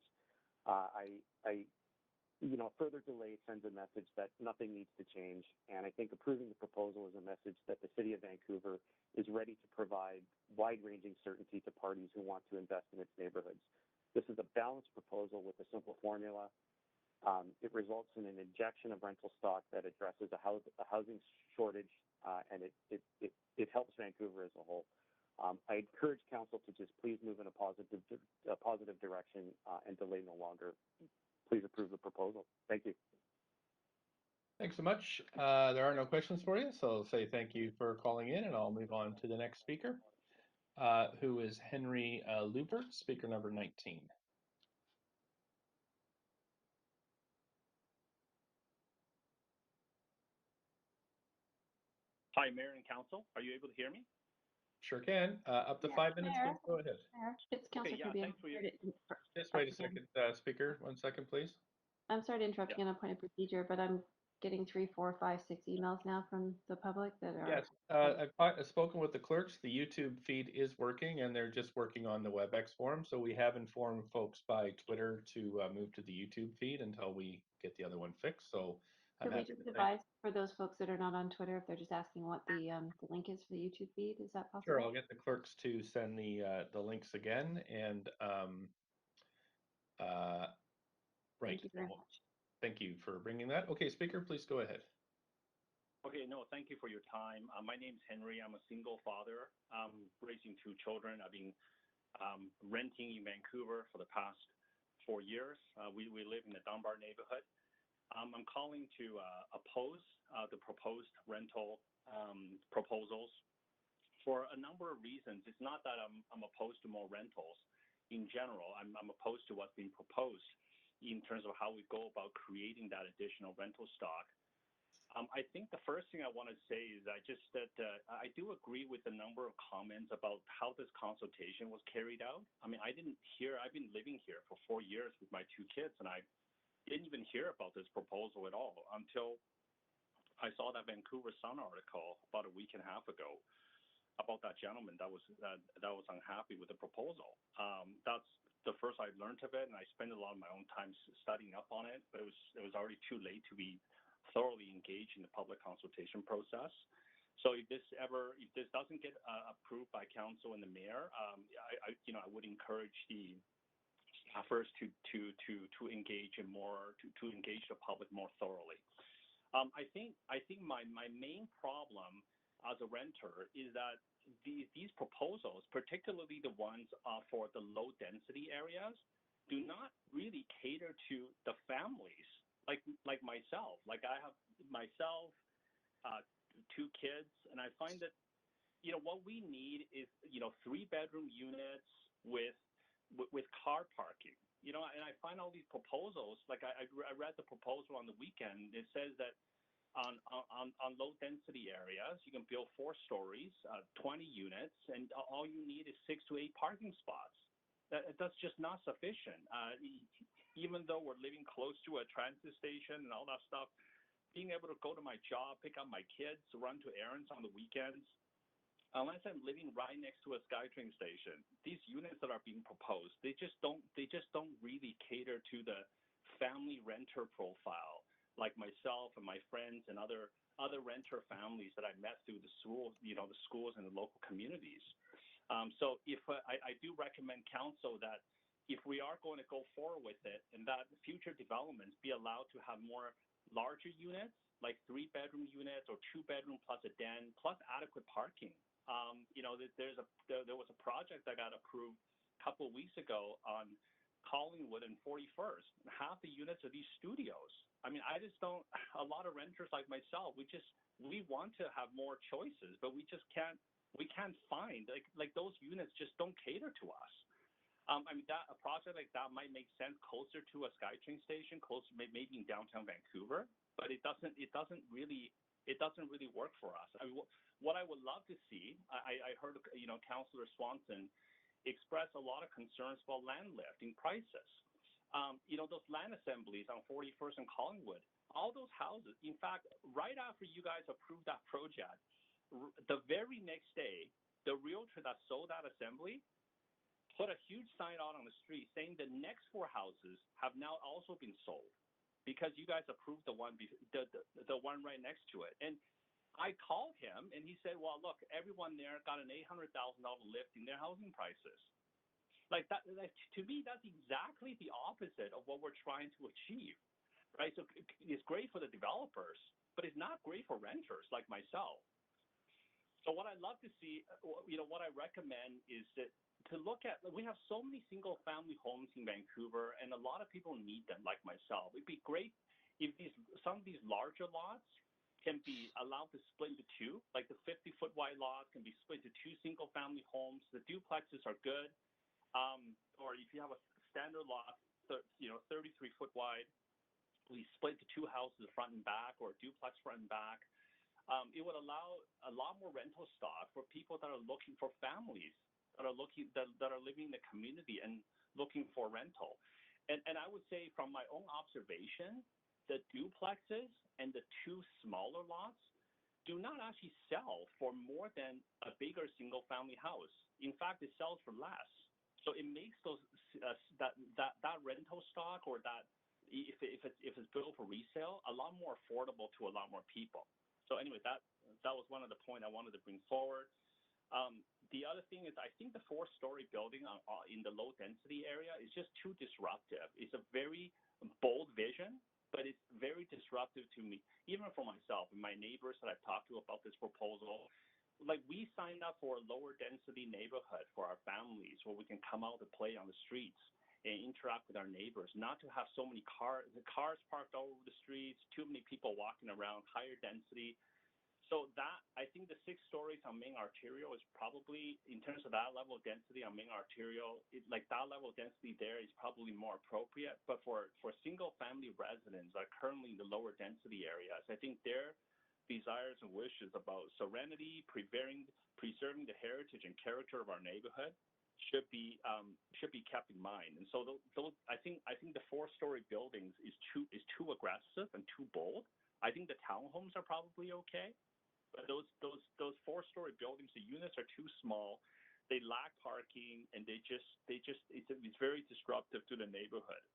Further delay sends a message that nothing needs to change, and I think approving the proposal is a message that the City of Vancouver is ready to provide wide-ranging certainty to parties who want to invest in its neighborhoods. This is a balanced proposal with a simple formula. It results in an injection of rental stock that addresses a housing shortage, and it helps Vancouver as a whole. I encourage Council to just please move in a positive direction and delay no longer. Please approve the proposal. Thank you. Thanks so much. There are no questions for you, so I'll say thank you for calling in, and I'll move on to the next speaker, who is Henry Lubert, speaker number 19. Hi, Mayor and Council. Are you able to hear me? Sure can. Up to 5 minutes, please go ahead. It's Councillor Kirby. Thanks for your... Just wait a second, speaker. 1 second, please. I'm sorry to interrupt you on a point of procedure, but I'm getting 3, 4, 5, 6 emails now from the public that are. Yes, I've spoken with the clerks. The YouTube feed is working, and they're just working on the WebEx form. So we have informed folks by Twitter to move to the YouTube feed until we get the other one fixed. So I'm Could we happy just to advise for those folks that are not on Twitter, if they're just asking what the link is for the YouTube feed? Is that possible? Sure, I'll get the clerks to send the links again, and right. Thank you very much. Thank you for bringing that. Okay, speaker, please go ahead. Okay, no, thank you for your time. My name's Henry. I'm a single father, raising 2 children. I've been renting in Vancouver for the past 4 years. We live in the Dunbar neighborhood. I'm calling to oppose the proposed rental proposals for a number of reasons. It's not that I'm opposed to more rentals in general. I'm opposed to what's being proposed in terms of how we go about creating that additional rental stock. I think the first thing I want to say is I do agree with a number of comments about how this consultation was carried out. I mean, I've been living here for 4 years with my 2 kids, and I didn't even hear about this proposal at all until I saw that Vancouver Sun article about a week and a half ago about that gentleman that was unhappy with the proposal. That's the first I learned of it, and I spent a lot of my own time studying up on it, but it was already too late to be thoroughly engaged in the public consultation process. So if this doesn't get approved by council and the mayor, I would encourage the staffers to engage the public more thoroughly. I think my main problem as a renter is that these proposals, particularly the ones for the low density areas, do not really cater to the families like myself. Like I have myself, 2 kids, and I find that, you know, what we need is, you know, 3-bedroom units with car parking. You know, and I find all these proposals, like I read the proposal on the weekend. It says that on low density areas, you can build 4 stories, 20 units, and all you need is 6 to 8 parking spots. That's just not sufficient. Even though we're living close to a transit station and all that stuff, being able to go to my job, pick up my kids, run to errands on the weekends, unless I'm living right next to a SkyTrain station, these units that are being proposed, they just don't really cater to the family renter profile, like myself and my friends and other renter families that I met through the schools, you know, the schools and the local communities. So if I do recommend council that if we are going to go forward with it, and that future developments be allowed to have more larger units, like 3-bedroom units or 2-bedroom plus a den plus adequate parking. You know, there was a project that got approved a couple of weeks ago on Collingwood and 41st. Half the units are these studios. I mean, I just don't. A lot of renters like myself, we want to have more choices, but we just can't. We can't find like those units just don't cater to us. I mean, a project like that might make sense closer to a SkyTrain station, closer maybe in downtown Vancouver, but it doesn't really work for us. I mean, what I would love to see, I heard, you know, Councillor Swanson express a lot of concerns about land lifting prices. You know, those land assemblies on 41st and Collingwood, all those houses, in fact, right after you guys approved that project, the very next day, the realtor that sold that assembly put a huge sign out on the street saying the next 4 houses have now also been sold because you guys approved the one right next to it. And I called him and he said, well, look, everyone there got an $800,000 lift in their housing prices. Like that, to me, that's exactly the opposite of what we're trying to achieve, right? So it's great for the developers, but it's not great for renters like myself. So what I'd love to see, you know, what I recommend is that to look at, we have so many single family homes in Vancouver and a lot of people need them like myself. It'd be great if some of these larger lots can be allowed to split into 2, like the 50-foot wide lots can be split into 2 single family homes. The duplexes are good. Or if you have a standard lot, you know, 33-foot wide, we split to 2 houses front and back or duplex front and back. It would allow a lot more rental stock for people that are looking for families that are living in the community and looking for rental. And I would say from my own observation, the duplexes and the 2 smaller lots do not actually sell for more than a bigger single family house. In fact, it sells for less. So it makes those that rental stock or that if it's built for resale a lot more affordable to a lot more people. So anyway, that was one of the points I wanted to bring forward. The other thing is I think the 4-story building in the low density area is just too disruptive. It's a very bold vision, but it's very disruptive to me, even for myself and my neighbors that I've talked to about this proposal. Like we signed up for a lower density neighborhood for our families where we can come out to play on the streets and interact with our neighbors, not to have so many cars parked all over the streets, too many people walking around, higher density. So that, I think the 6 stories on main arterial is probably, in terms of that level of density on main arterial, like that level of density there is probably more appropriate. But for single family residents that are currently in the lower density areas, I think their desires and wishes about serenity, preserving the heritage and character of our neighborhood should be kept in mind. And so those I think the 4-story buildings is too aggressive and too bold. I think the townhomes are probably okay, but those 4-story buildings, the units are too small. They lack parking, and it's very disruptive to the neighborhood.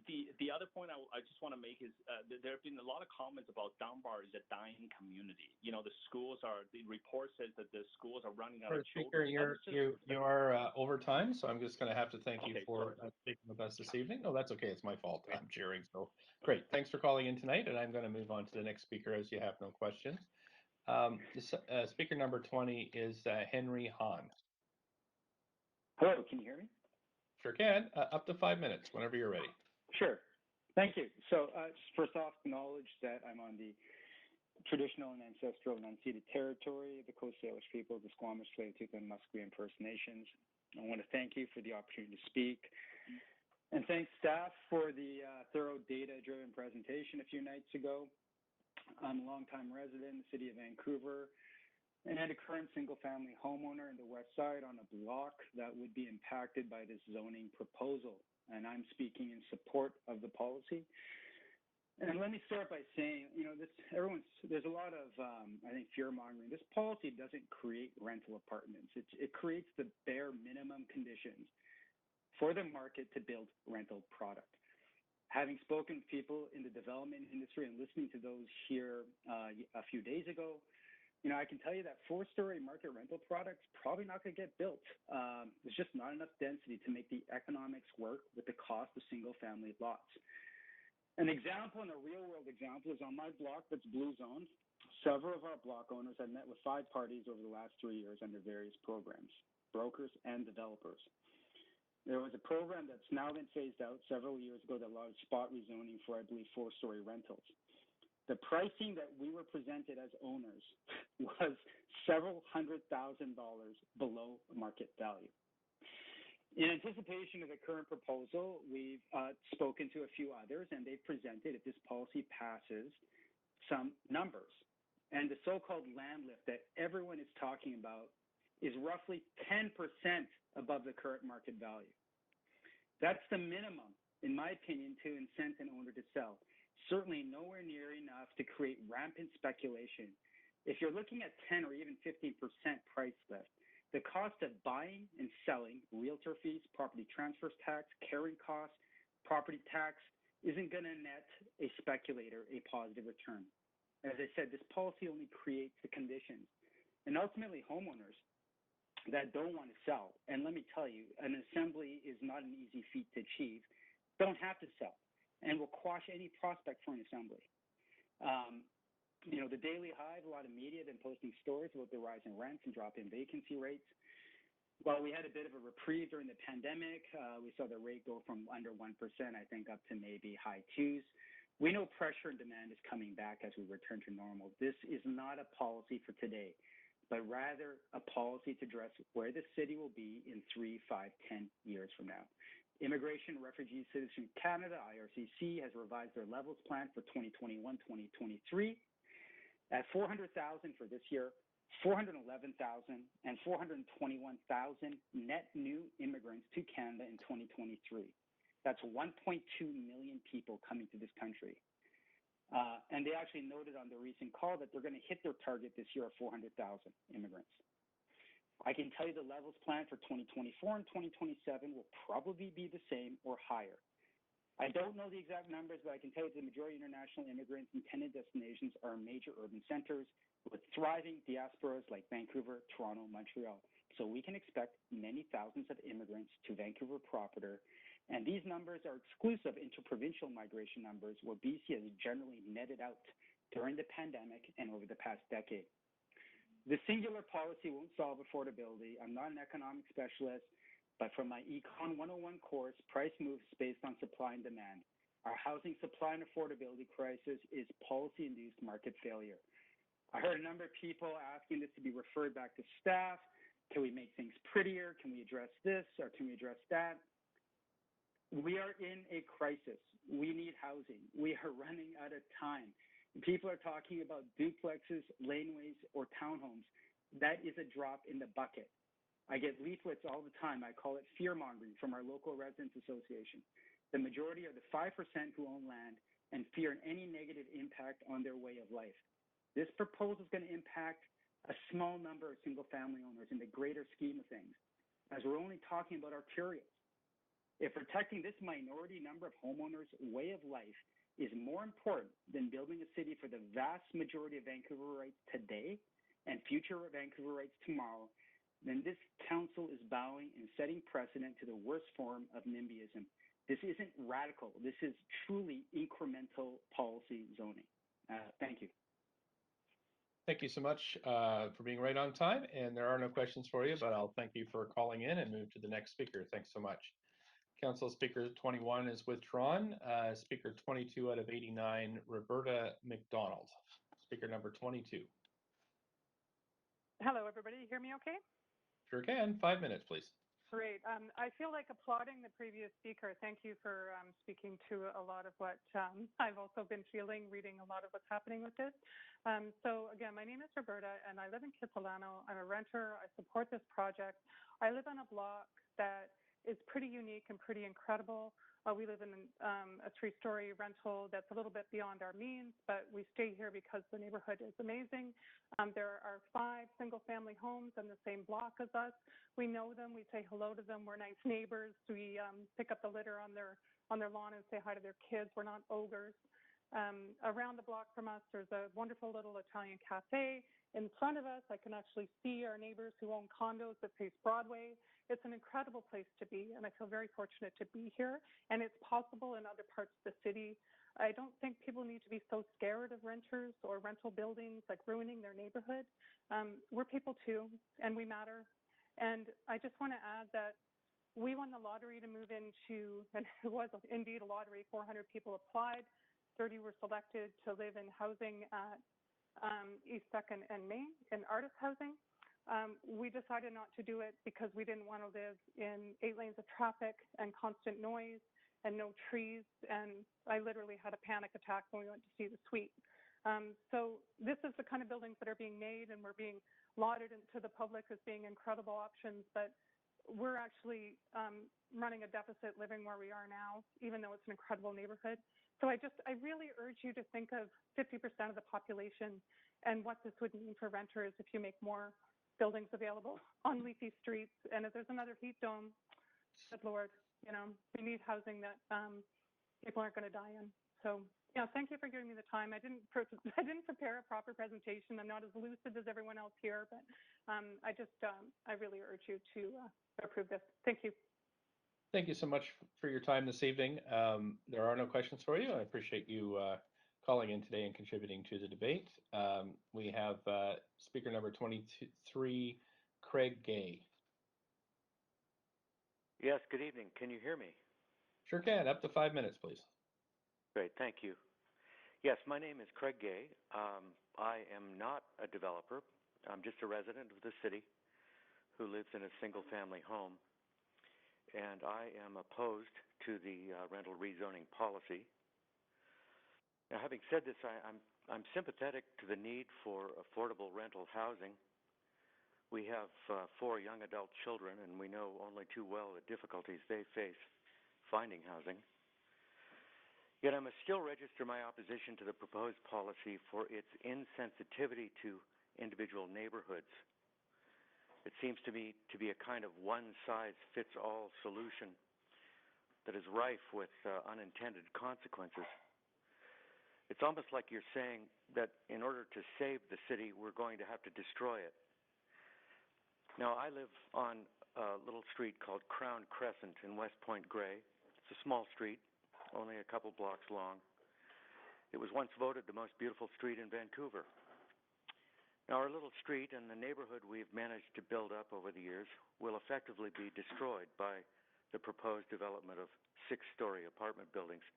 the other point I just want to make is there have been a lot of comments about Dunbar is a dying community. You know, the report says that the schools are running out of Speaker, children. you are over time, so I'm just going to have to thank you Okay, for sorry. speaking with us this evening. No, that's okay. It's my fault. I'm cheering. So great. Thanks for calling in tonight, and I'm going to move on to the next speaker as you have no questions. Speaker number 20 is Henry Hahn. Hello, can you hear me? Sure can. Up to 5 minutes, whenever you're ready. Sure. Thank you. So first off, acknowledge that I'm on the traditional and ancestral and unceded territory of the Coast Salish people, the Squamish, Tsleil-Waututh, and Musqueam First Nations. I want to thank you for the opportunity to speak. And thanks, staff, for the thorough data-driven presentation a few nights ago. I'm a longtime resident in the city of Vancouver and a current single-family homeowner in the west side on a block that would be impacted by this zoning proposal. And I'm speaking in support of the policy. And let me start by saying, you know, there's a lot of, I think, fear-mongering. This policy doesn't create rental apartments. It creates the bare minimum conditions for the market to build rental product. Having spoken to people in the development industry and listening to those here a few days ago, you know, I can tell you that 4-story market rental products probably not going to get built. There's just not enough density to make the economics work with the cost of single-family lots. An example, and a real-world example, is on my block that's blue zoned. Several of our block owners have met with 5 parties over the last 3 years under various programs, brokers and developers. There was a program that's now been phased out several years ago that allowed spot rezoning for, I believe, 4-story rentals. The pricing that we were presented as owners was several $100,000 below market value. In anticipation of the current proposal, we've spoken to a few others, and they've presented, if this policy passes, some numbers. And the so-called land lift that everyone is talking about is roughly 10% above the current market value. That's the minimum, in my opinion, to incent an owner to sell. Certainly nowhere near enough to create rampant speculation. If you're looking at 10 or even 15% price lift, the cost of buying and selling, realtor fees, property transfers tax, carrying costs, property tax, isn't going to net a speculator a positive return. As I said, this policy only creates the conditions. And ultimately, homeowners that don't want to sell, and let me tell you, an assembly is not an easy feat to achieve, don't have to sell, and will quash any prospect for an assembly. You know, the Daily Hive, a lot of media have been posting stories about the rise in rents and drop in vacancy rates. While we had a bit of a reprieve during the pandemic, we saw the rate go from under 1%, I think, up to maybe high 2s. We know pressure and demand is coming back as we return to normal. This is not a policy for today, but rather a policy to address where the city will be in 3, 5, 10 years from now. Immigration and Refugee Citizenship Canada, IRCC, has revised their levels plan for 2021-2023 at 400,000 for this year, 411,000 and 421,000 net new immigrants to Canada in 2023. That's 1.2 million people coming to this country. And they actually noted on the recent call that they're going to hit their target this year of 400,000 immigrants. I can tell you the levels plan for 2024 and 2027 will probably be the same or higher. I don't know the exact numbers, but I can tell you the majority of international immigrants' intended destinations are major urban centers with thriving diasporas like Vancouver, Toronto, Montreal. So we can expect many thousands of immigrants to Vancouver proper, and these numbers are exclusive interprovincial migration numbers where BC has generally netted out during the pandemic and over the past decade. The singular policy won't solve affordability. I'm not an economic specialist, but from my Econ 101 course, price moves based on supply and demand. Our housing supply and affordability crisis is policy-induced market failure. I heard a number of people asking this to be referred back to staff. Can we make things prettier? Can we address this or can we address that? We are in a crisis. We need housing. We are running out of time. People are talking about duplexes, laneways, or townhomes. That is a drop in the bucket. I get leaflets all the time. I call it fear-mongering from our local residents association. The majority are the 5% who own land and fear any negative impact on their way of life. This proposal is going to impact a small number of single-family owners in the greater scheme of things, as we're only talking about arterials. If protecting this minority number of homeowners' way of life is more important than building a city for the vast majority of Vancouverites today and future Vancouverites tomorrow, then this council is bowing and setting precedent to the worst form of NIMBYism. This isn't radical. This is truly incremental policy zoning. Thank you. Thank you so much for being right on time. And there are no questions for you, but I'll thank you for calling in and move to the next speaker. Thanks so much. Council Speaker 21 is withdrawn. Speaker 22 out of 89, Roberta McDonald. Speaker number 22. Hello, everybody. You hear me okay? Sure can. 5 minutes, please. Great. I feel like applauding the previous speaker. Thank you for speaking to a lot of what I've also been feeling, reading a lot of what's happening with this. So again, my name is Roberta, and I live in Kitsilano. I'm a renter. I support this project. I live on a block that is pretty unique and pretty incredible. We live in a 3-story rental that's a little bit beyond our means, but we stay here because the neighborhood is amazing. There are 5 single-family homes in the same block as us. We know them. We say hello to them. We're nice neighbors. We pick up the litter on their lawn and say hi to their kids. We're not ogres. Around the block from us, there's a wonderful little Italian cafe. In front of us, I can actually see our neighbors who own condos that face Broadway. It's an incredible place to be, and I feel very fortunate to be here. And it's possible in other parts of the city. I don't think people need to be so scared of renters or rental buildings like ruining their neighborhood. We're people too, and we matter. And I just want to add that we won the lottery to move into, and it was indeed a lottery, 400 people applied, 30 were selected to live in housing at East 2nd and Main in artist housing. We decided not to do it because we didn't want to live in 8 lanes of traffic and constant noise and no trees. And I literally had a panic attack when we went to see the suite. So this is the kind of buildings that are being made, and we're being lauded to the public as being incredible options. But we're actually running a deficit living where we are now, even though it's an incredible neighborhood. So I really urge you to think of 50% of the population and what this would mean for renters if you make more buildings available on leafy streets. And if there's another heat dome, good Lord, you know, we need housing that people aren't going to die in. So, yeah, thank you for giving me the time. I didn't prepare a proper presentation. I'm not as lucid as everyone else here, but I really urge you to approve this. Thank you. Thank you so much for your time this evening. There are no questions for you. I appreciate you calling in today and contributing to the debate. We have speaker number 23, Craig Gay. Yes, good evening. Can you hear me? Sure can. Up to 5 minutes, please. Great, thank you. Yes, my name is Craig Gay. I am not a developer. I'm just a resident of the city who lives in a single-family home. And I am opposed to the rental rezoning policy. Now, having said this, I'm sympathetic to the need for affordable rental housing. We have 4 young adult children, and we know only too well the difficulties they face finding housing. Yet I must still register my opposition to the proposed policy for its insensitivity to individual neighborhoods. It seems to me to be a kind of one-size-fits-all solution that is rife with unintended consequences. It's almost like you're saying that in order to save the city, we're going to have to destroy it. Now, I live on a little street called Crown Crescent in West Point Grey. It's a small street, only a couple blocks long. It was once voted the most beautiful street in Vancouver. Now, our little street and the neighborhood we've managed to build up over the years will effectively be destroyed by the proposed development of 6-story apartment buildings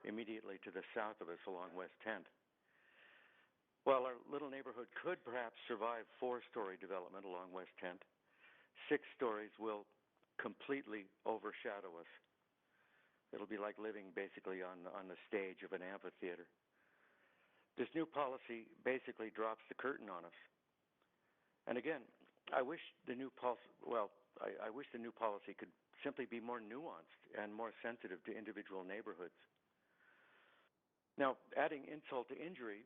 immediately to the south of us along West 10th. While our little neighborhood could perhaps survive 4-story development along West 10th, 6 stories will completely overshadow us. It'll be like living basically on the stage of an amphitheater. This new policy basically drops the curtain on us. And again, I wish the new policy could simply be more nuanced and more sensitive to individual neighborhoods. Now, adding insult to injury,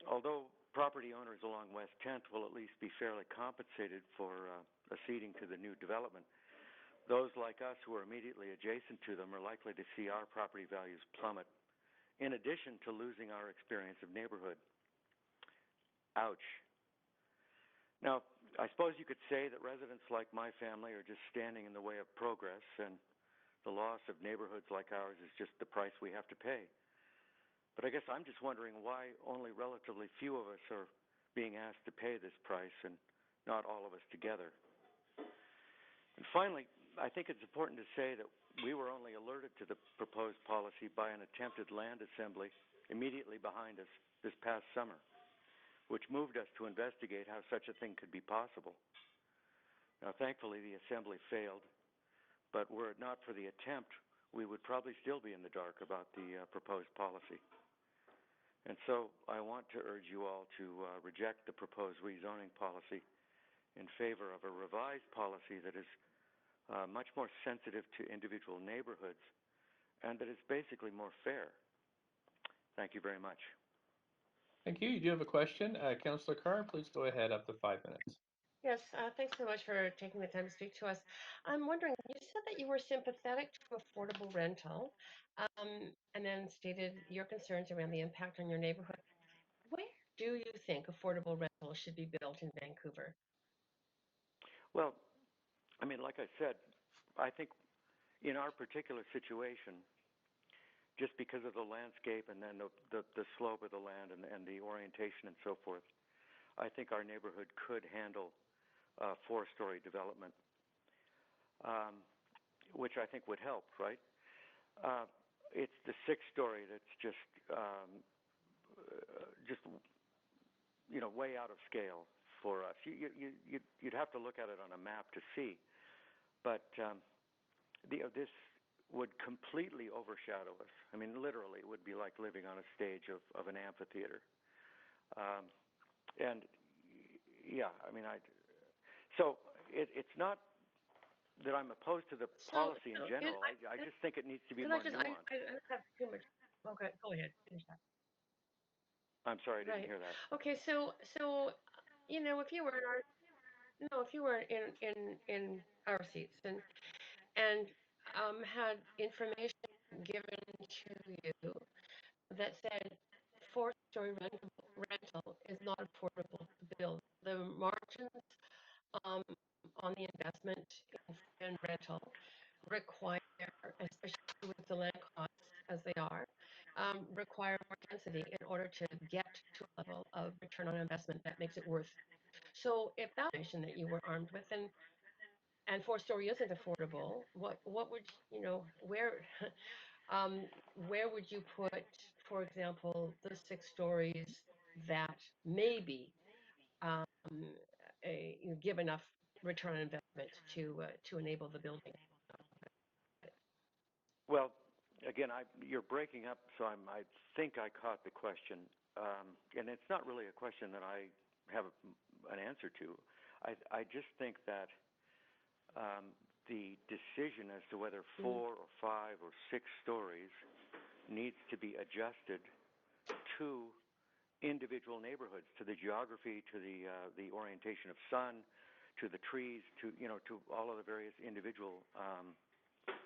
although property owners along West 10th will at least be fairly compensated for acceding to the new development, Those like us who are immediately adjacent to them are likely to see our property values plummet, in addition to losing our experience of neighborhood. Ouch. Now, I suppose you could say that residents like my family are just standing in the way of progress, and the loss of neighborhoods like ours is just the price we have to pay. But I guess I'm just wondering why only relatively few of us are being asked to pay this price and not all of us together. And finally, I think it's important to say that we were only alerted to the proposed policy by an attempted land assembly immediately behind us this past summer, which moved us to investigate how such a thing could be possible. Now, thankfully, the assembly failed, but were it not for the attempt, we would probably still be in the dark about the proposed policy. And so I want to urge you all to reject the proposed rezoning policy in favor of a revised policy that is much more sensitive to individual neighborhoods and that is basically more fair. Thank you very much. Thank you. You do have a question. Councillor Carr, please go ahead, up to 5 minutes. Yes, thanks so much for taking the time to speak to us. I'm wondering, you said that you were sympathetic to affordable rental, and then stated your concerns around the impact on your neighborhood. Where do you think affordable rental should be built in Vancouver? Well, I mean, like I said, I think in our particular situation, just because of the landscape and then the slope of the land and the orientation and so forth, I think our neighborhood could handle 4-story development, which I think would help, right? It's the 6-story that's just way out of scale for us. You'd have to look at it on a map to see, but this would completely overshadow us. I mean, literally, it would be like living on a stage of an amphitheater. And yeah, I mean, so it's not that I'm opposed to the policy in general. I just think it needs to be more nuanced. I have too much. Okay, go ahead. Finish that. I'm sorry, I didn't hear that. Okay, so if you were in our seats and had information given to you that said 4-story rental is not affordable to build, the margins on the investment in rental require, especially with the land costs as they are, require more density in order to get to a level of return on investment that makes it worth. So if that information that you were armed with and 4-story isn't affordable, what would where would you put, for example, the 6 stories that maybe give enough return on investment to enable the building? Well, again, you're breaking up, so I think I caught the question, and it's not really a question that I have an answer to. I just think that the decision as to whether 4 or 5 or 6 stories needs to be adjusted to individual neighborhoods, to the geography, to the orientation of sun, to the trees, to all of the various individual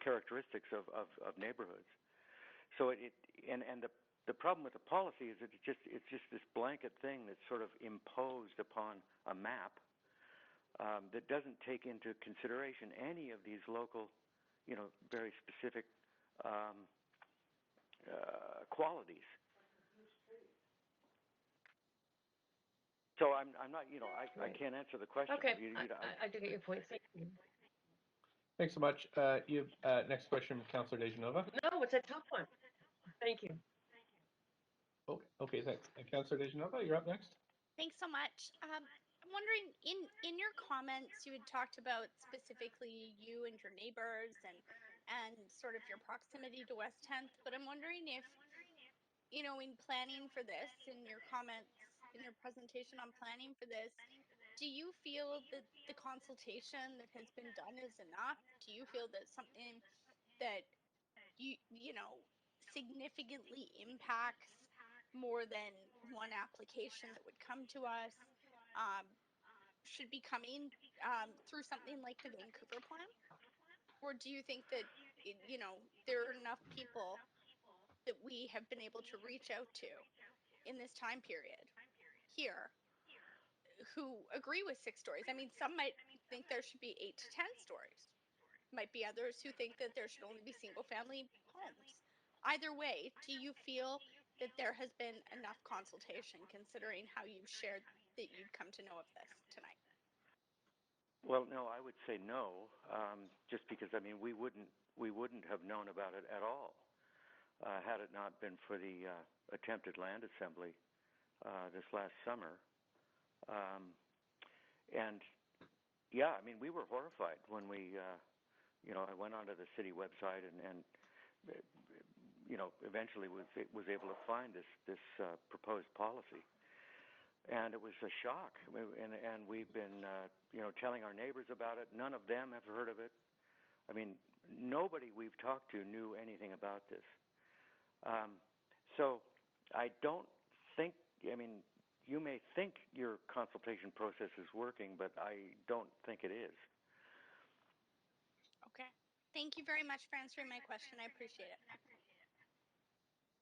characteristics of neighborhoods. So the problem with the policy is that it's just this blanket thing that's sort of imposed upon a map that doesn't take into consideration any of these local, very specific qualities. So I'm not, I can't answer the question. Okay, I do get your point. Thank you. Thanks so much. Next question from Councillor Dejanova. No, it's a tough one. Thank you. Okay, thanks. Councillor Dejanova, you're up next. Thanks so much. I'm wondering, in your comments, you had talked about specifically you and your neighbors and sort of your proximity to West 10th, but I'm wondering if, in planning for this, in your comments, in your presentation on planning for this, do you feel that the consultation that has been done is enough? Do you feel that something that significantly impacts more than one application that would come to us should be coming through something like the Vancouver plan? Or do you think that, there are enough people that we have been able to reach out to in this time period here who agree with 6 stories? I mean, some might think there should be 8 to 10 stories. Might be others who think that there should only be single family homes. Either way, do you feel that there has been enough consultation considering how you've shared that you'd come to know of this tonight? Well, no, I would say no, just because I mean we wouldn't have known about it at all had it not been for the attempted land assembly this last summer. And yeah, I mean we were horrified when we, I went onto the city website and eventually was able to find this proposed policy. And it was a shock, and we've been, telling our neighbors about it. None of them have heard of it. I mean, nobody we've talked to knew anything about this. So I don't think, I mean, you may think your consultation process is working, but I don't think it is. Okay. Thank you very much for answering my question. I appreciate it.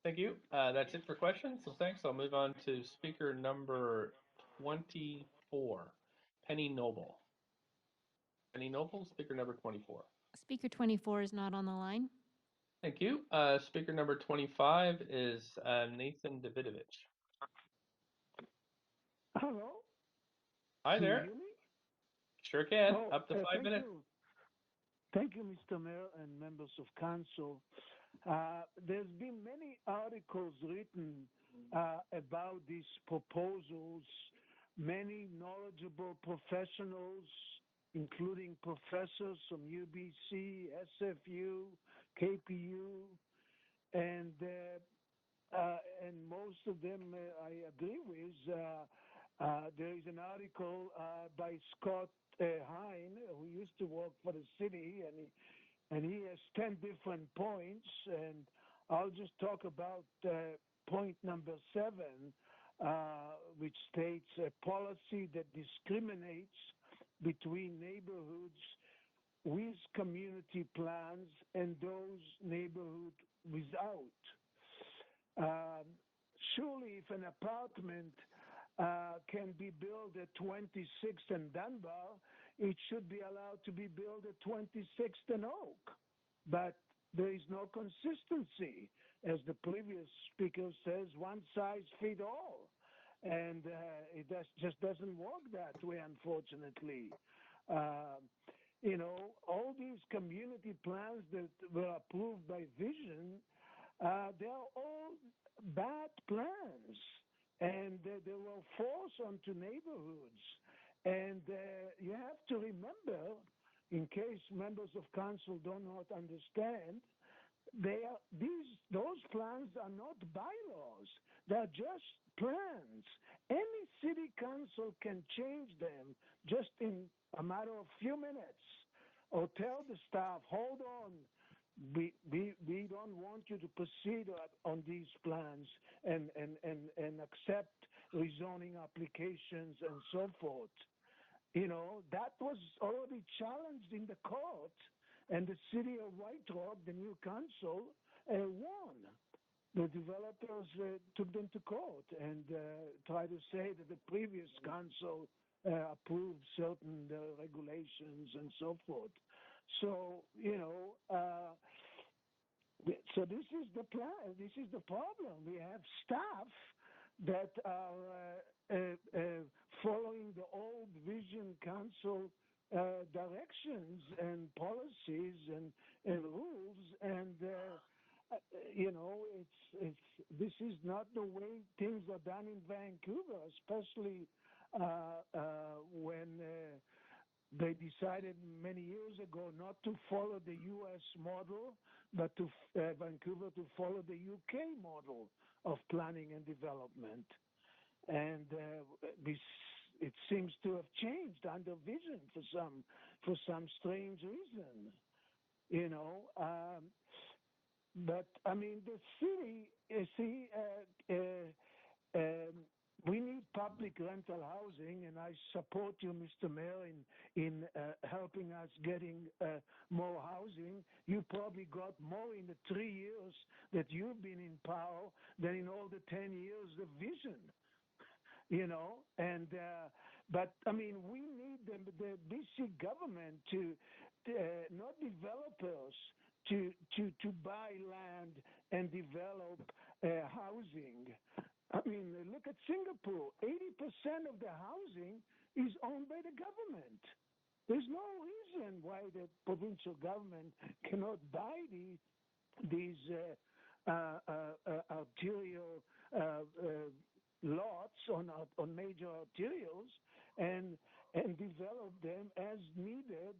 Thank you. That's it for questions. So thanks. I'll move on to speaker number 24, Penny Noble. Penny Noble, speaker number 24. Speaker 24 is not on the line. Thank you. Speaker number 25 is Nathan Davidovich. Hello. Hi Can there. you hear me? Sure can. Oh, Up to 5 thank minutes. you. Thank you, Mr. Mayor and members of council. There's been many articles written about these proposals. Many knowledgeable professionals, including professors from UBC, SFU, KPU, and most of them I agree with. There is an article by Scott Hine, who used to work for the city, and he has 10 different points, and I'll just talk about point number 7, which states a policy that discriminates between neighborhoods with community plans and those neighborhoods without. Surely if an apartment can be built at 26th and Dunbar, it should be allowed to be built at 26th and Oak. But there is no consistency. As the previous speaker says, one size fits all. And it just doesn't work that way, unfortunately. All these community plans that were approved by Vision, they're all bad plans. And they were forced onto neighborhoods. And you have to remember, in case members of council do not understand, those plans are not bylaws. They're just plans. Any city council can change them just in a matter of few minutes, or tell the staff, hold on, we don't want you to proceed on these plans and accept rezoning applications and so forth. That was already challenged in the court, and the city of White Rock, the new council, won. The developers took them to court and tried to say that the previous council approved certain regulations and so forth. So, so this is the plan. This is the problem. We have staff that are following the old Vision Council directions and policies and rules, and this is not the way things are done in Vancouver, especially when they decided many years ago not to follow the U.S. model, but to Vancouver to follow the U.K. model of planning and development. And it seems to have changed under Vision for some strange reason, But I mean, the city, we need public rental housing, and I support you, Mr. Mayor, in helping us getting more housing. You probably got more in the 3 years that you've been in power than in all the 10 years of vision. But I mean, we need the BC government to not developers to buy land and develop housing. I mean, look at Singapore. 80% of the housing is owned by the government. There's no reason why the provincial government cannot buy these arterial lots on major arterials and develop them as needed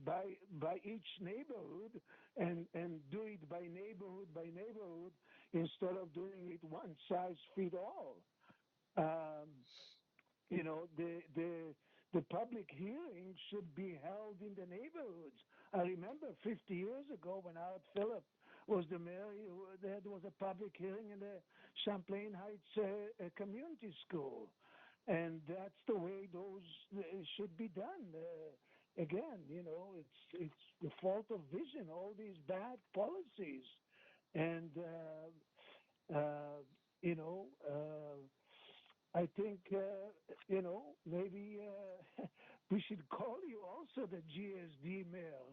by each neighborhood and do it by neighborhood instead of doing it one size fit all. The public hearings should be held in the neighborhoods. I remember 50 years ago when Howard Phillip was the mayor, there was a public hearing in the Champlain Heights Community School. And that's the way those should be done. Again, it's the fault of vision, all these bad policies. And, I think, maybe we should call you also the GSD mayor,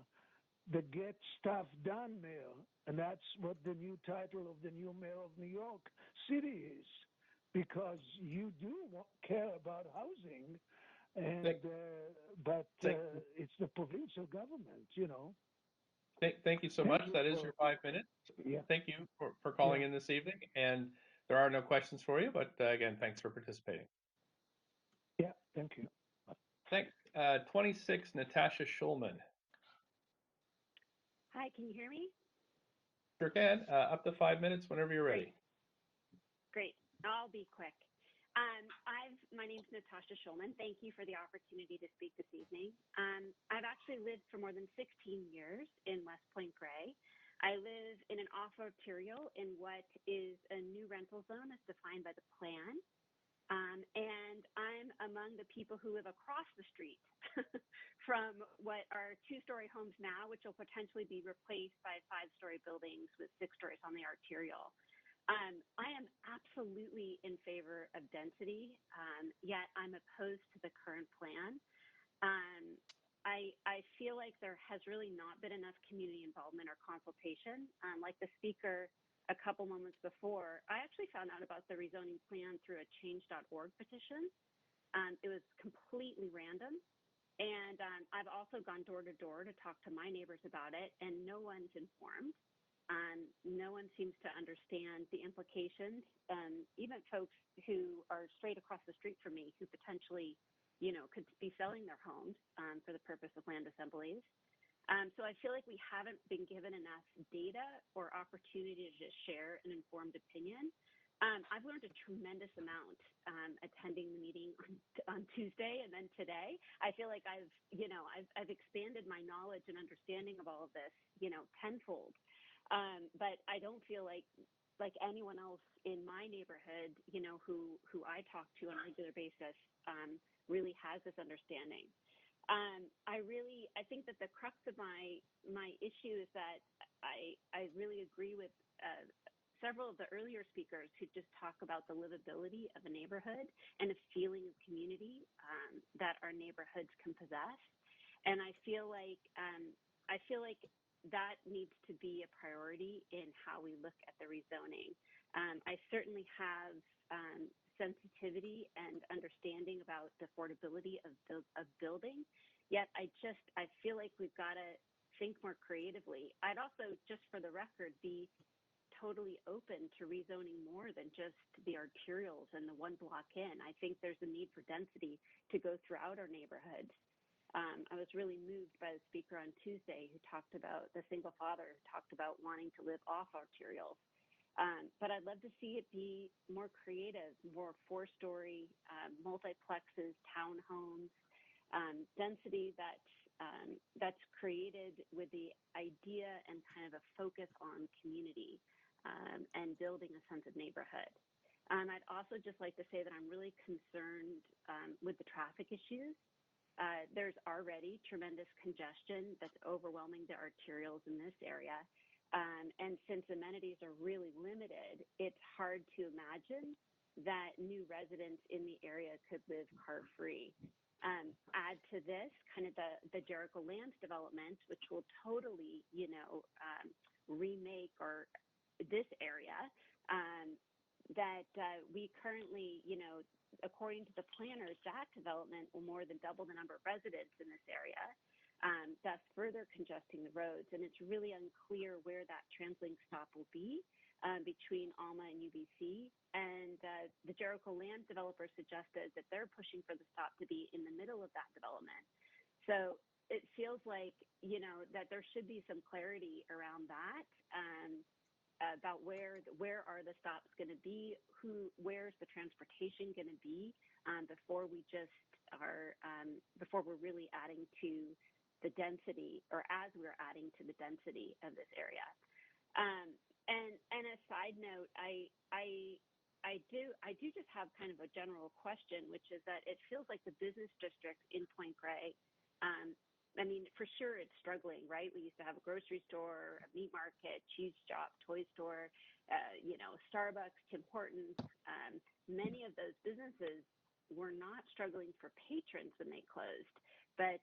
the Get Stuff Done mayor. And that's what the new title of the new mayor of New York City is, because you do care about housing, and but it's the provincial government, Thank you so much. That is your 5 minutes. Yeah. Thank you for calling in this evening. And there are no questions for you, but again, thanks for participating. Yeah, thank you. Thanks. 26, Natasha Schulman. Hi, can you hear me? Sure can. Up to 5 minutes whenever you're ready. Great. I'll be quick. My name's Natasha Schulman. Thank you for the opportunity to speak this evening. I've actually lived for more than 16 years in West Point Grey. I live in an off-arterial in what is a new rental zone as defined by the plan. And I'm among the people who live across the street from what are two-story homes now, which will potentially be replaced by five-story buildings with 6 stories on the arterial. I am absolutely in favor of density, yet I'm opposed to the current plan. I feel like there has really not been enough community involvement or consultation. Like the speaker a couple moments before, I actually found out about the rezoning plan through a change.org petition. It was completely random. And I've also gone door to door to talk to my neighbors about it, and no one's informed. No one seems to understand the implications. Even folks who are straight across the street from me who potentially, could be selling their homes for the purpose of land assemblies. So I feel like we haven't been given enough data or opportunity to share an informed opinion. I've learned a tremendous amount attending the meeting on Tuesday and then today. I feel like I've expanded my knowledge and understanding of all of this, tenfold. But I don't feel like anyone else in my neighborhood, who I talk to on a regular basis, really has this understanding. I think that the crux of my issue is that I really agree with several of the earlier speakers who just talk about the livability of a neighborhood and a feeling of community that our neighborhoods can possess. And I feel like that needs to be a priority in how we look at the rezoning. I certainly have sensitivity and understanding about the affordability of building, yet I feel like we've got to think more creatively. I'd also, just for the record, be totally open to rezoning more than just the arterials and the one block in. I think there's a need for density to go throughout our neighborhoods. I was really moved by the speaker on Tuesday who talked about the single father who talked about wanting to live off arterials. But I'd love to see it be more creative, more 4-story multiplexes, townhomes, density that's created with the idea and kind of a focus on community and building a sense of neighborhood. I'd also just like to say that I'm really concerned with the traffic issues. There's already tremendous congestion that's overwhelming the arterials in this area. And since amenities are really limited, it's hard to imagine that new residents in the area could live car-free. Add to this kind of the Jericho Lands development, which will totally, remake this area, that we currently, according to the planners, that development will more than double the number of residents in this area, thus further congesting the roads. And it's really unclear where that TransLink stop will be between Alma and UBC. And the Jericho Land developer suggested that they're pushing for the stop to be in the middle of that development. So it feels like, that there should be some clarity around that, about where are the stops going to be, where's the transportation going to be, before we're really adding to the density, or as we're adding to the density of this area. And a side note, I do just have kind of a general question, which is that it feels like the business district in Point Grey, I mean, for sure it's struggling, right? We used to have a grocery store, a meat market, cheese shop, toy store, Starbucks, Tim Hortons. Many of those businesses were not struggling for patrons when they closed, but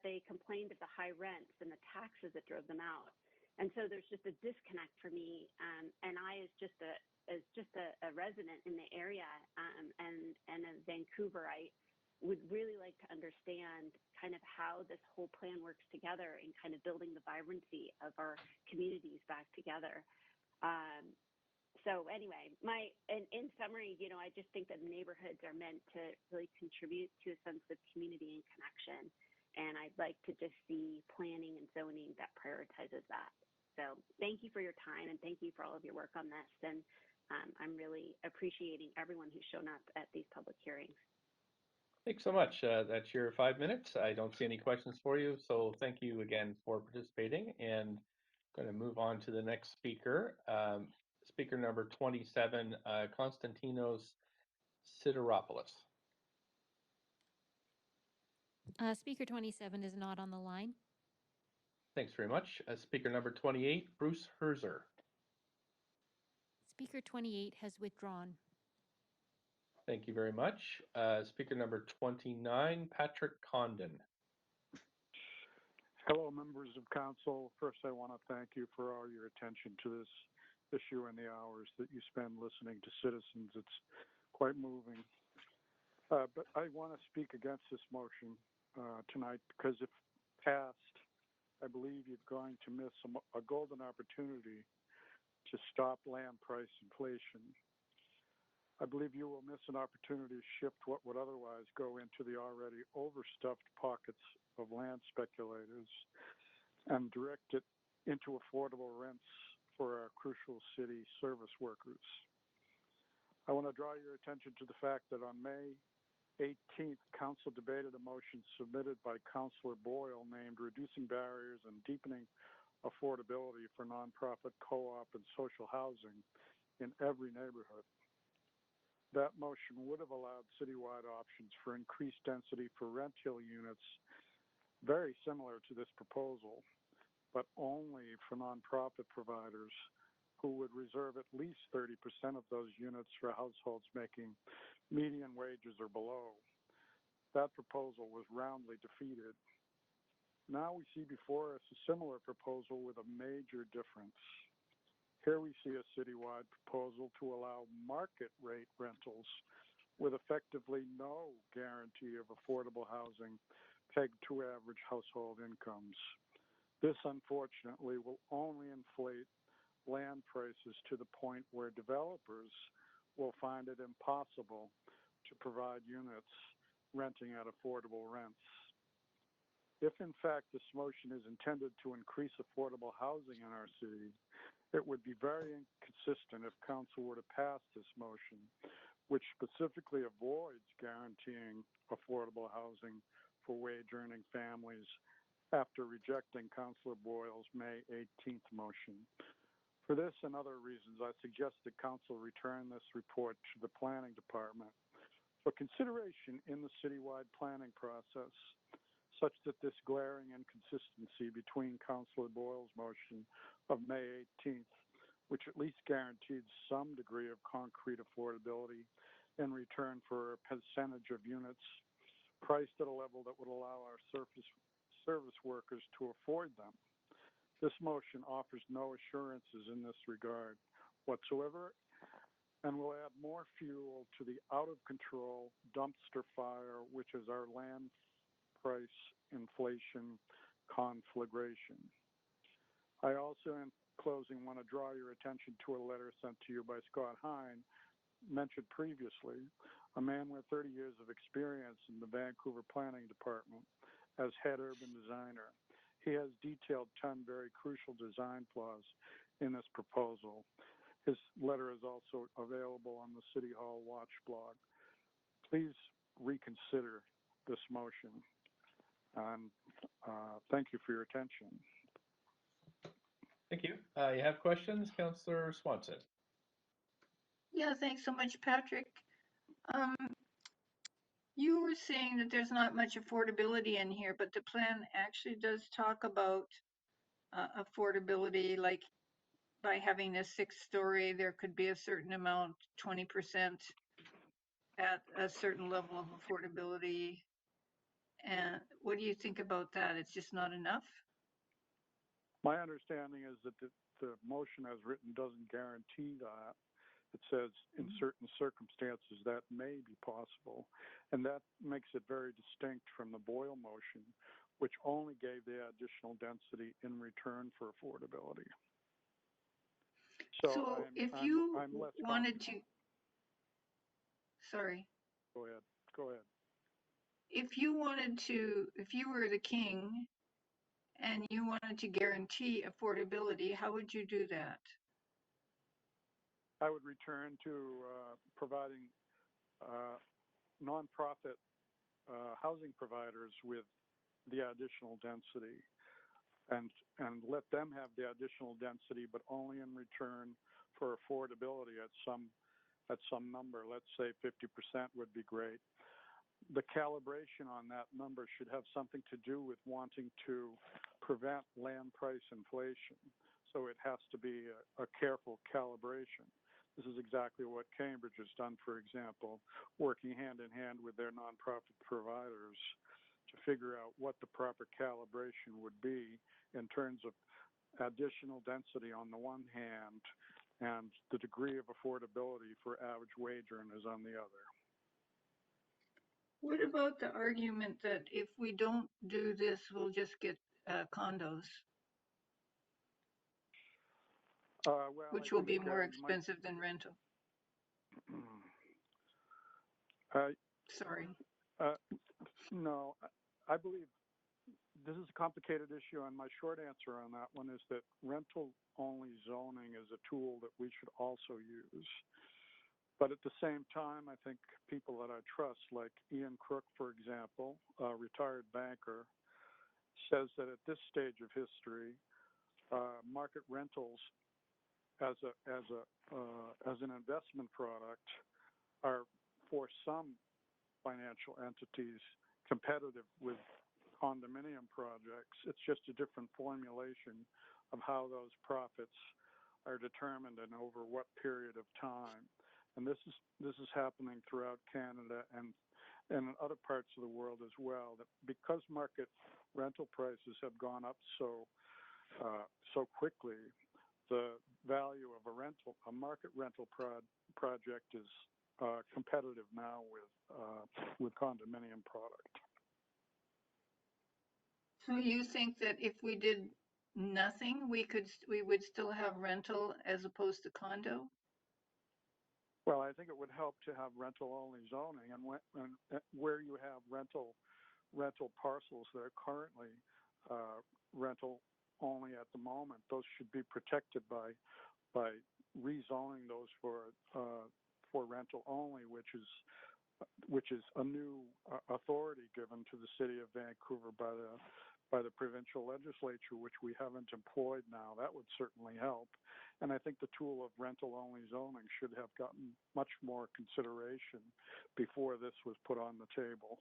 they complained of the high rents and the taxes that drove them out. And so there's just a disconnect for me. And I, as just a resident in the area, and a Vancouver, I would really like to understand kind of how this whole plan works together in kind of building the vibrancy of our communities back together. So anyway, in summary, I just think that neighborhoods are meant to really contribute to a sense of community and connection. And I'd like to just see planning and zoning that prioritizes that. So thank you for your time, and thank you for all of your work on this. And I'm really appreciating everyone who's shown up at these public hearings. Thanks so much. That's your 5 minutes. I don't see any questions for you, so thank you again for participating. And going to move on to the next speaker. Speaker number 27, Konstantinos Sideropoulos. Speaker 27 is not on the line. Thanks very much. Speaker number 28, Bruce Herzer. Speaker 28 has withdrawn. Thank you very much. Speaker number 29, Patrick Condon. Hello, members of council. First, I want to thank you for all your attention to this issue and the hours that you spend listening to citizens. It's quite moving. But I want to speak against this motion tonight because if passed, I believe you're going to miss a golden opportunity to stop land price inflation. I believe you will miss an opportunity to shift what would otherwise go into the already overstuffed pockets of land speculators and direct it into affordable rents for our crucial city service workers. I want to draw your attention to the fact that on May 18th, Council debated a motion submitted by Councillor Boyle named Reducing Barriers and Deepening Affordability for Nonprofit Co-op and Social Housing in Every Neighborhood. That motion would have allowed citywide options for increased density for rental units very similar to this proposal, but only for nonprofit providers who would reserve at least 30% of those units for households making median wages or below. That proposal was roundly defeated. Now we see before us a similar proposal with a major difference. Here we see a citywide proposal to allow market rate rentals with effectively no guarantee of affordable housing pegged to average household incomes. This, unfortunately, will only inflate land prices to the point where developers will find it impossible to provide units renting at affordable rents. If, in fact, this motion is intended to increase affordable housing in our city, it would be very inconsistent if council were to pass this motion, which specifically avoids guaranteeing affordable housing for wage-earning families after rejecting Councillor Boyle's May 18th motion. For this and other reasons, I suggest that Council return this report to the Planning Department for consideration in the citywide planning process, such that this glaring inconsistency between Councillor Boyle's motion of May 18th, which at least guaranteed some degree of concrete affordability in return for a percentage of units priced at a level that would allow our service workers to afford them. This motion offers no assurances in this regard whatsoever and will add more fuel to the out-of-control dumpster fire, which is our land price inflation conflagration. I also, in closing, want to draw your attention to a letter sent to you by Scott Hine, mentioned previously, a man with 30 years of experience in the Vancouver Planning Department as head urban designer. He has detailed 10 very crucial design flaws in this proposal. His letter is also available on the City Hall Watch blog. Please reconsider this motion. And thank you for your attention. Thank you. You have questions, Councillor Swanson? Yeah, thanks so much, Patrick. You were saying that there's not much affordability in here, but the plan actually does talk about affordability, like by having a 6-story, there could be a certain amount, 20% at a certain level of affordability. And what do you think about that? It's just not enough? My understanding is that the motion as written doesn't guarantee that. It says in certain circumstances that may be possible. And that makes it very distinct from the Boyle motion, which only gave the additional density in return for affordability. So if you I'm less wanted confident. sorry. Go ahead. If you were the king and you wanted to guarantee affordability, how would you do that? I would return to providing nonprofit housing providers with the additional density and let them have the additional density, but only in return for affordability at some number. Let's say 50% would be great. The calibration on that number should have something to do with wanting to prevent land price inflation. So it has to be a careful calibration. This is exactly what Cambridge has done, for example, working hand in hand with their nonprofit providers to figure out what the proper calibration would be in terms of additional density on the one hand and the degree of affordability for average wage earners on the other. What about the argument that if we don't do this, we'll just get condos? Which will be more expensive than rental. Sorry. No, I believe this is a complicated issue, and my short answer on that one is that rental-only zoning is a tool that we should also use. But at the same time, I think people that I trust, like Ian Crook, for example, a retired banker, says that at this stage of history, market rentals as an investment product are, for some financial entities, competitive with condominium projects. It's just a different formulation of how those profits are determined and over what period of time. And this is happening throughout Canada and in other parts of the world as well. That because market rental prices have gone up so quickly, the value of a market rental project is competitive now with condominium product. So you think that if we did nothing, we would still have rental as opposed to condo? Well, I think it would help to have rental-only zoning, and where you have rental parcels that are currently rental only at the moment, those should be protected by rezoning those for rental only, which is a new authority given to the city of Vancouver by the provincial legislature, which we haven't employed now. That would certainly help. And I think the tool of rental-only zoning should have gotten much more consideration before this was put on the table.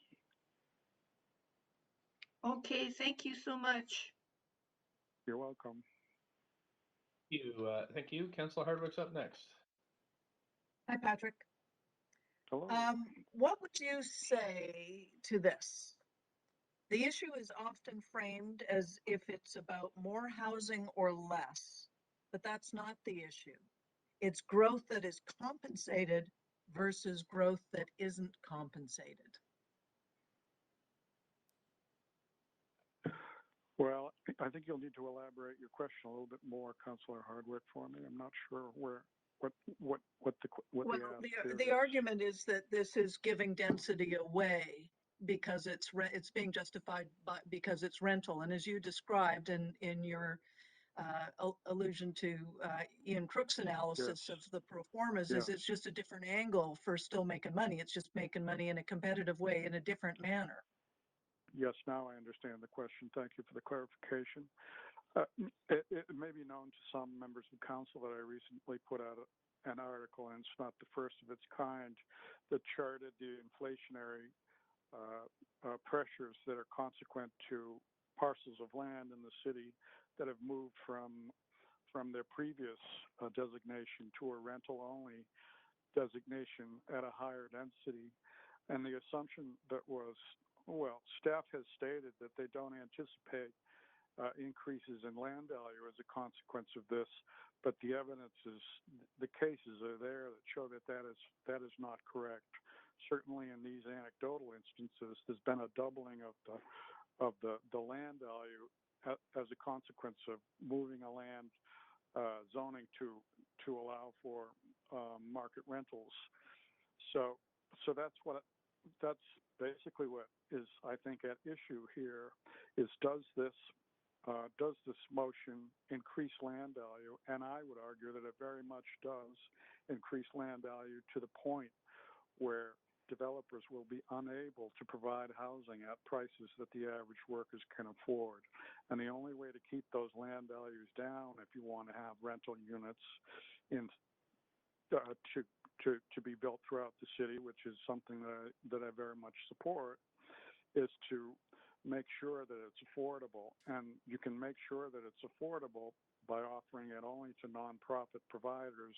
Okay, thank you so much. You're welcome. Thank you. Councillor Hardwick's up next. Hi, Patrick. Hello. What would you say to this? The issue is often framed as if it's about more housing or less, but that's not the issue. It's growth that is compensated versus growth that isn't compensated. Well, I think you'll need to elaborate your question a little bit more, Councillor Hardwick, for me. I'm not sure what the argument is that this is giving density away because it's being justified because it's rental. And as you described in your allusion to Ian Crook's analysis of the pro formas, is it's just a different angle for still making money. It's just making money in a competitive way in a different manner. Yes, now I understand the question. Thank you for the clarification. It may be known to some members of council that I recently put out an article, and it's not the first of its kind, that charted the inflationary pressures that are consequent to parcels of land in the city that have moved from their previous designation to a rental-only designation at a higher density. And the assumption that was, well, staff has stated that they don't anticipate increases in land value as a consequence of this, but the evidence is, the cases are there that show that that is not correct. Certainly in these anecdotal instances, there's been a doubling of the land value as a consequence of moving a land zoning to allow for market rentals. So that's basically what is, I think, at issue here is does this motion increase land value? And I would argue that it very much does increase land value to the point where developers will be unable to provide housing at prices that the average workers can afford. And the only way to keep those land values down, if you want to have rental units in to be built throughout the city, which is something that I very much support, is to make sure that it's affordable. And you can make sure that it's affordable by offering it only to nonprofit providers,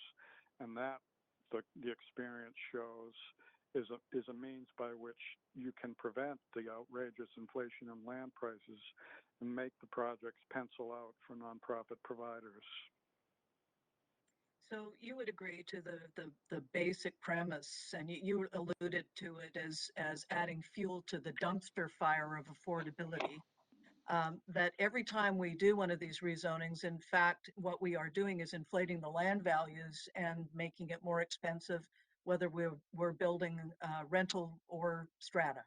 and that the experience shows is a means by which you can prevent the outrageous inflation in land prices and make the projects pencil out for nonprofit providers. So you would agree to the basic premise, and you alluded to it as adding fuel to the dumpster fire of affordability, that every time we do one of these rezonings, in fact, what we are doing is inflating the land values and making it more expensive, whether we're building rental or strata.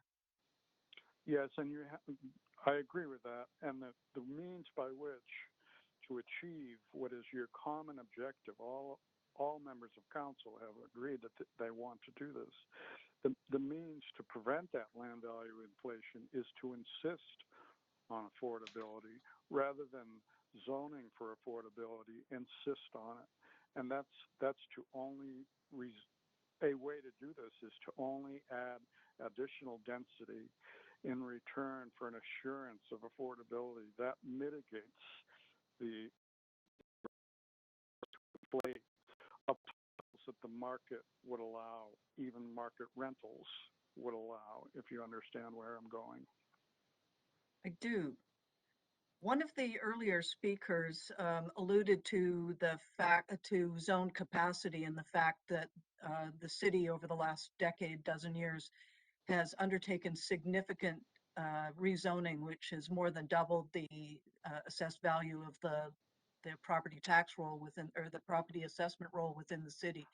Yes, and I agree with that. And the means by which to achieve what is your common objective, all members of council have agreed that they want to do this. The means to prevent that land value inflation is to insist on affordability rather than zoning for affordability, insist on it. And that's to only a way to do this is to only add additional density in return for an assurance of affordability. That mitigates the inflate up that the market would allow, even market rentals would allow, if you understand where I'm going. I do. One of the earlier speakers alluded to the fact to zone capacity and the fact that the city over the last dozen years has undertaken significant rezoning, which has more than doubled the assessed value of the property tax roll within, or the property assessment roll within the city.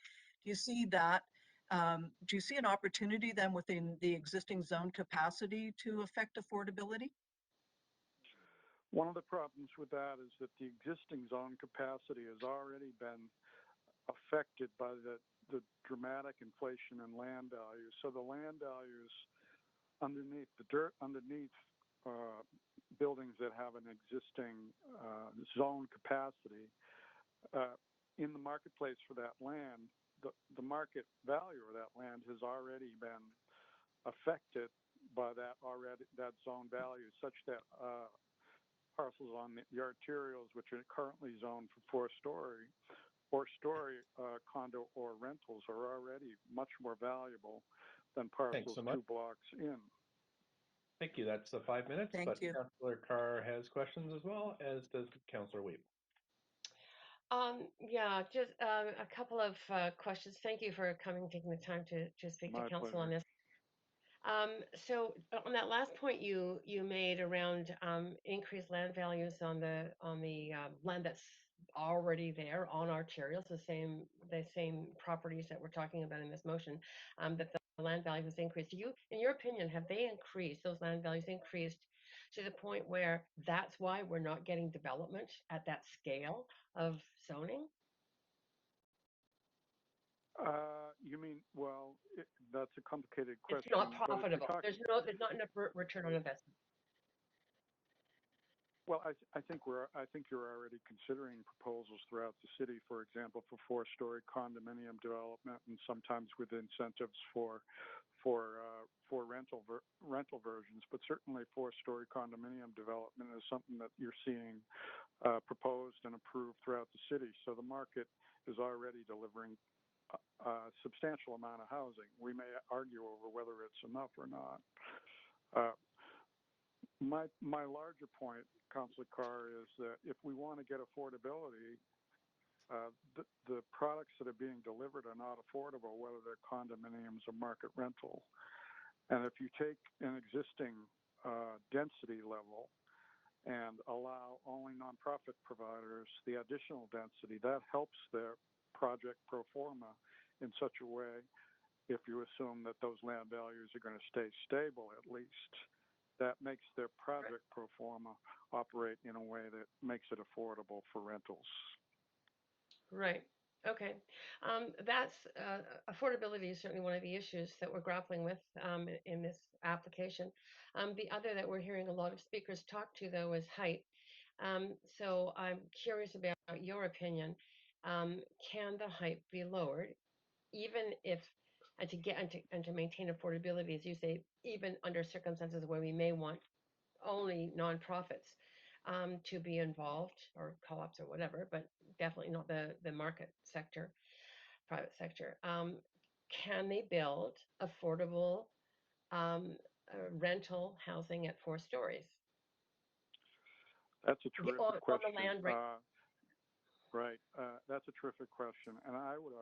Do you see that? Do you see an opportunity then within the existing zone capacity to affect affordability? One of the problems with that is that the existing zone capacity has already been affected by the dramatic inflation in land values. So the land values underneath the dirt, underneath buildings that have an existing zone capacity in the marketplace for that land, the market value of that land has already been affected by that zone value, such that parcels on the arterials, which are currently zoned for four-story condo or rentals, are already much more valuable than parcels so much. 2 blocks in. Thank you. That's the 5 minutes. Thank but you. Councillor Carr has questions as well, as does Councillor Weep. Yeah, just a couple of questions. Thank you for taking the time to speak My to council pleasure. on this. So on that last point you made around increased land values on the land that's already there on arterials, the same properties that we're talking about in this motion, that the land value has increased. In your opinion, have they increased? Those land values increased to the point where that's why we're not getting development at that scale of zoning? You mean, well, that's a complicated question. It's not but if you're profitable. talking- There's not enough return on investment. Well, I think you're already considering proposals throughout the city, for example, for four-story condominium development, and sometimes with incentives for rental versions. But certainly, four-story condominium development is something that you're seeing proposed and approved throughout the city. So the market is already delivering a substantial amount of housing. We may argue over whether it's enough or not. My larger point, Councillor Carr, is that if we want to get affordability, the products that are being delivered are not affordable, whether they're condominiums or market rental. And if you take an existing density level and allow only nonprofit providers the additional density, that helps their project pro forma in such a way, if you assume that those land values are going to stay stable at least, that makes their project pro forma operate in a way that makes it affordable for rentals. Right. Okay. That's affordability is certainly one of the issues that we're grappling with in this application. The other that we're hearing a lot of speakers talk to, though, is height. So I'm curious about your opinion. Can the height be lowered, even if, and to maintain affordability, as you say, even under circumstances where we may want only nonprofits to be involved, or co-ops or whatever, but definitely not the market sector, private sector. Can they build affordable rental housing at 4 stories? That's a terrific question. On the land rate. Right. That's a terrific question, and I would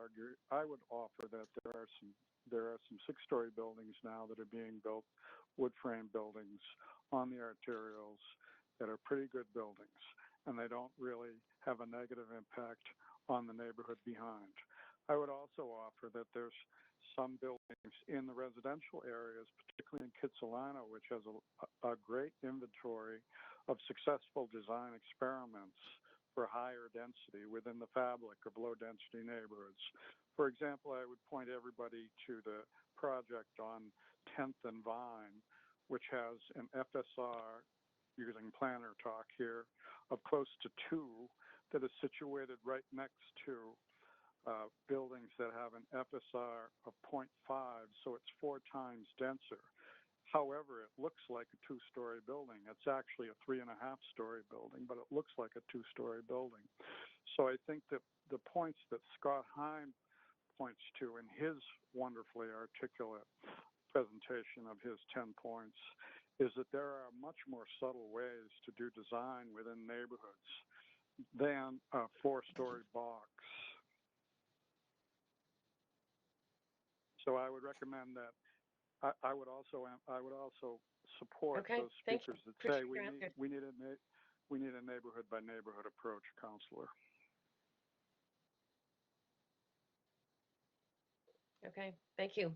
offer that there are some 6-story buildings now that are being built, wood frame buildings on the arterials that are pretty good buildings, and they don't really have a negative impact on the neighborhood behind. I would also offer that there's some buildings in the residential areas, particularly in Kitsilano, which has a great inventory of successful design experiments for higher density within the fabric of low-density neighborhoods. For example, I would point everybody to the project on 10th and Vine, which has an FSR, using planner talk here, of close to 2 that is situated right next to buildings that have an FSR of 0.5, so it's 4 times denser. However, it looks like a 2-story building. It's actually a 3.5-story building, but it looks like a 2-story building. So I think that the points that Scott Heim points to in his wonderfully articulate presentation of his 10 points is that there are much more subtle ways to do design within neighborhoods than a 4-story box. So I would recommend that. I would also support those speakers that say we need a neighborhood by neighborhood approach, Councillor. Okay, thank you.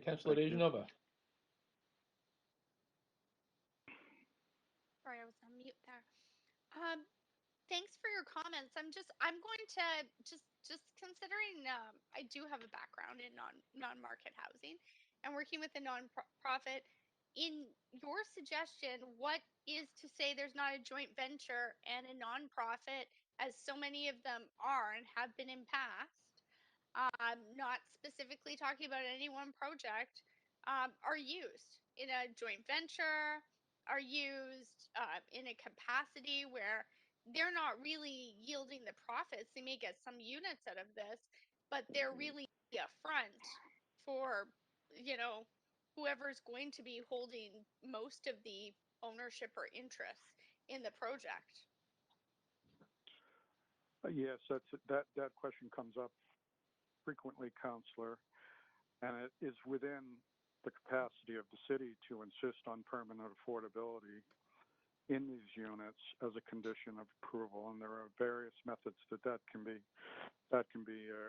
Councillor Dejanova. Sorry, I was on mute there. Thanks for your comments. I'm going to just considering I do have a background in non-market housing and working with a non-profit. In your suggestion, what is to say there's not a joint venture and a non-profit as so many of them are and have been in past, not specifically talking about any one project, are used in a joint venture, are used in a capacity where they're not really yielding the profits. They may get some units out of this, but they're really a front for, you know, whoever's going to be holding most of the ownership or interest in the project. Yes, that question comes up frequently, Councillor, and it is within the capacity of the city to insist on permanent affordability in these units as a condition of approval, and there are various methods that can be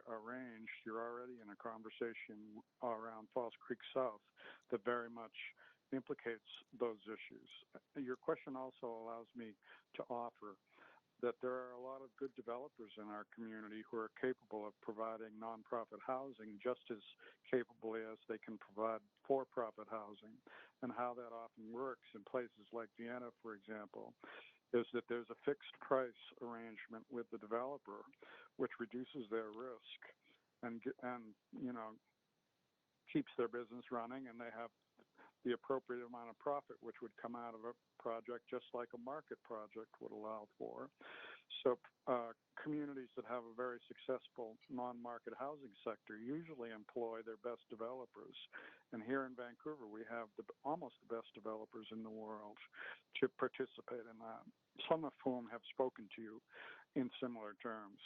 arranged. You're already in a conversation around Falls Creek South that very much implicates those issues. Your question also allows me to offer that there are a lot of good developers in our community who are capable of providing nonprofit housing just as capably as they can provide for-profit housing. And how that often works in places like Vienna, for example, is that there's a fixed price arrangement with the developer, which reduces their risk and keeps their business running, and they have the appropriate amount of profit, which would come out of a project just like a market project would allow for. So communities that have a very successful non-market housing sector usually employ their best developers. And here in Vancouver, we have almost the best developers in the world to participate in that, some of whom have spoken to you in similar terms.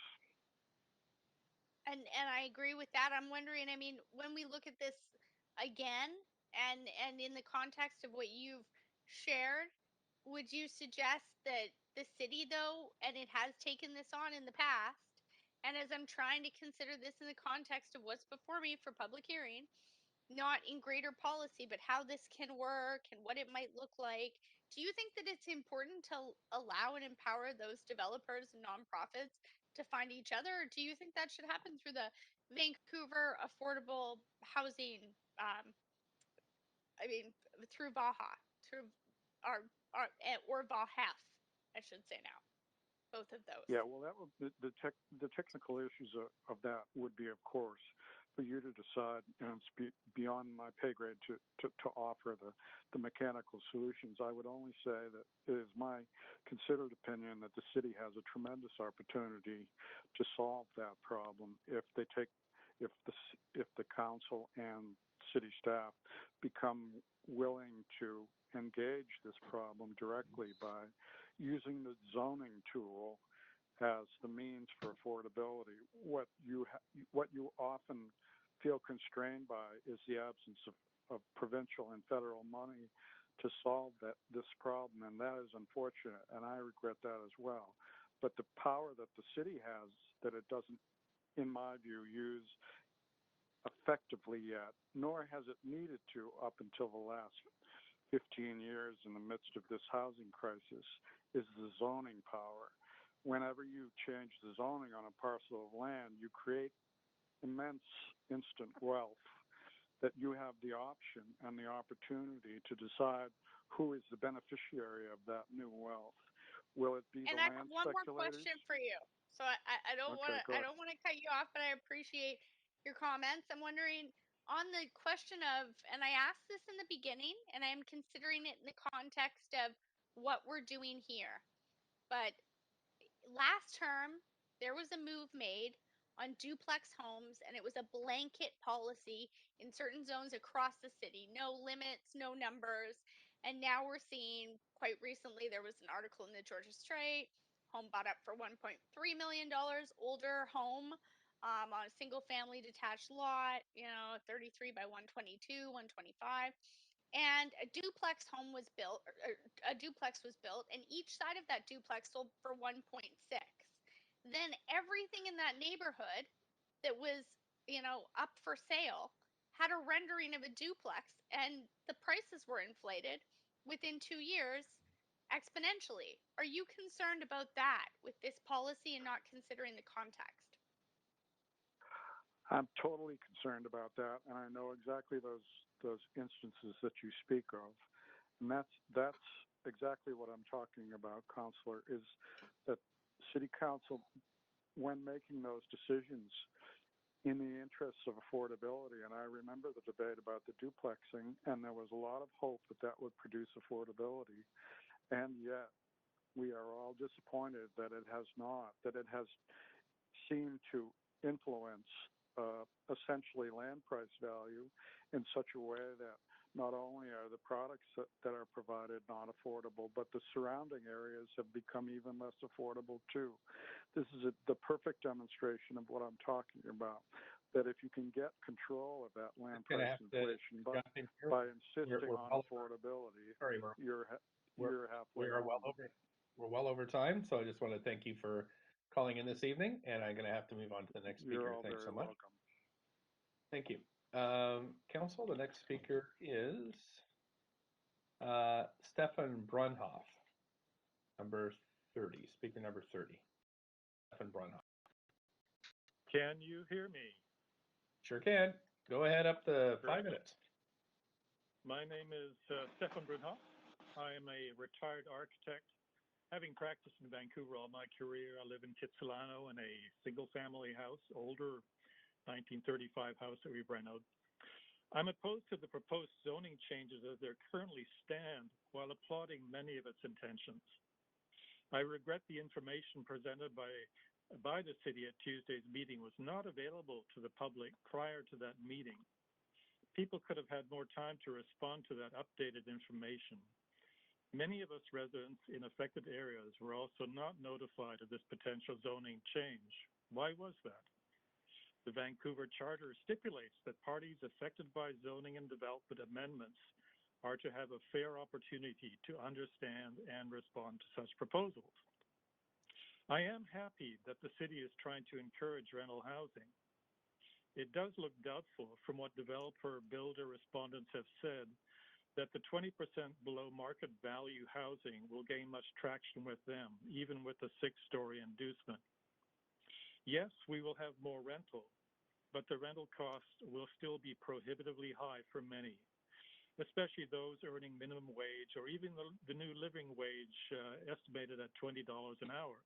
And I agree with that. I'm wondering, I mean, when we look at this again, and in the context of what you've shared, would you suggest that the city, though, and it has taken this on in the past, and as I'm trying to consider this in the context of what's before me for public hearing, not in greater policy, but how this can work and what it might look like, do you think that it's important to allow and empower those developers and nonprofits to find each other? Or do you think that should happen through the Vancouver Affordable Housing, through VAHA, through or VAHF, I should say now, both of those? Yeah, well, that would, the technical issues of that would be, of course, for you to decide, and it's beyond my pay grade to offer the mechanical solutions. I would only say that it is my considered opinion that the city has a tremendous opportunity to solve that problem if the council and city staff become willing to engage this problem directly by using the zoning tool as the means for affordability. What you often feel constrained by is the absence of provincial and federal money to solve this problem, and that is unfortunate, and I regret that as well. But the power that the city has that it doesn't, in my view, use effectively yet, nor has it needed to up until the last 15 years in the midst of this housing crisis, is the zoning power. Whenever you change the zoning on a parcel of land, you create immense instant wealth that you have the option and the opportunity to decide who is the beneficiary of that new wealth. Will it be and the I land have one more speculators? question for you. So I don't want to cut you off, but I appreciate your comments. I'm wondering on the question of, and I asked this in the beginning, and I'm considering it in the context of what we're doing here. But last term, there was a move made on duplex homes, and it was a blanket policy in certain zones across the city. No limits, no numbers. And now we're seeing, quite recently, there was an article in the Georgia Straight, home bought up for $1.3 million, older home on a single family detached lot, 33 by 122, 125. And a duplex home was built, a duplex was built, and each side of that duplex sold for 1.6. Then everything in that neighborhood that was, up for sale had a rendering of a duplex, and the prices were inflated within 2 years exponentially. Are you concerned about that with this policy and not considering the context? I'm totally concerned about that, and I know exactly those instances that you speak of, and that's exactly what I'm talking about, Councillor, is that City Council, when making those decisions, in the interests of affordability, and I remember the debate about the duplexing, and there was a lot of hope that that would produce affordability, and yet we are all disappointed that it has not, that it has seemed to influence essentially land price value in such a way that not only are the products that are provided not affordable, but the surrounding areas have become even less affordable too. This is the perfect demonstration of what I'm talking about, that if you can get control of that land price inflation by insisting on affordability, you're halfway home. We're well over time, so I just want to thank you for calling in this evening, and I'm going to have to move on to the next speaker. Thanks so much. Welcome. Thank you. Council, the next speaker is Stefan Brunhoff, number 30, speaker number 30. Stefan Brunhoff. Can you hear me? Sure can. Go ahead, up to 5 minutes. My name is Stefan Brunhoff. I am a retired architect. Having practiced in Vancouver all my career, I live in Kitsilano in a single-family house, older 1935 house that we've renovated. I'm opposed to the proposed zoning changes as they currently stand, while applauding many of its intentions. I regret the information presented by the city at Tuesday's meeting was not available to the public prior to that meeting. People could have had more time to respond to that updated information. Many of us residents in affected areas were also not notified of this potential zoning change. Why was that? The Vancouver Charter stipulates that parties affected by zoning and development amendments are to have a fair opportunity to understand and respond to such proposals. I am happy that the city is trying to encourage rental housing. It does look doubtful from what developer builder respondents have said that the 20% below market value housing will gain much traction with them, even with the 6-story inducement. Yes, we will have more rental, but the rental cost will still be prohibitively high for many, especially those earning minimum wage or even the new living wage estimated at $20 an hour.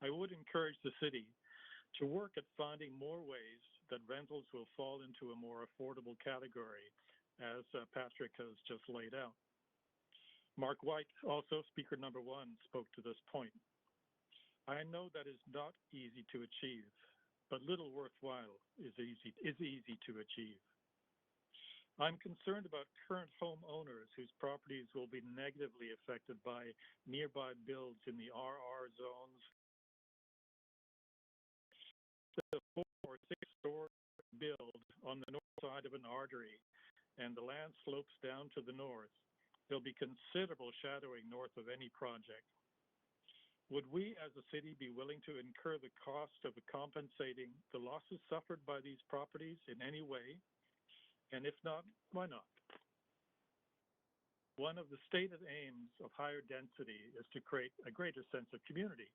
I would encourage the city to work at finding more ways that rentals will fall into a more affordable category, as Patrick has just laid out. Mark White, also speaker number 1, spoke to this point. I know that is not easy to achieve, but little worthwhile is easy to achieve. I'm concerned about current homeowners whose properties will be negatively affected by nearby builds in the RR zones. The 4 or 6-story build on the north side of an artery and the land slopes down to the north, there'll be considerable shadowing north of any project. Would we as a city be willing to incur the cost of compensating the losses suffered by these properties in any way? And if not, why not? One of the stated aims of higher density is to create a greater sense of community.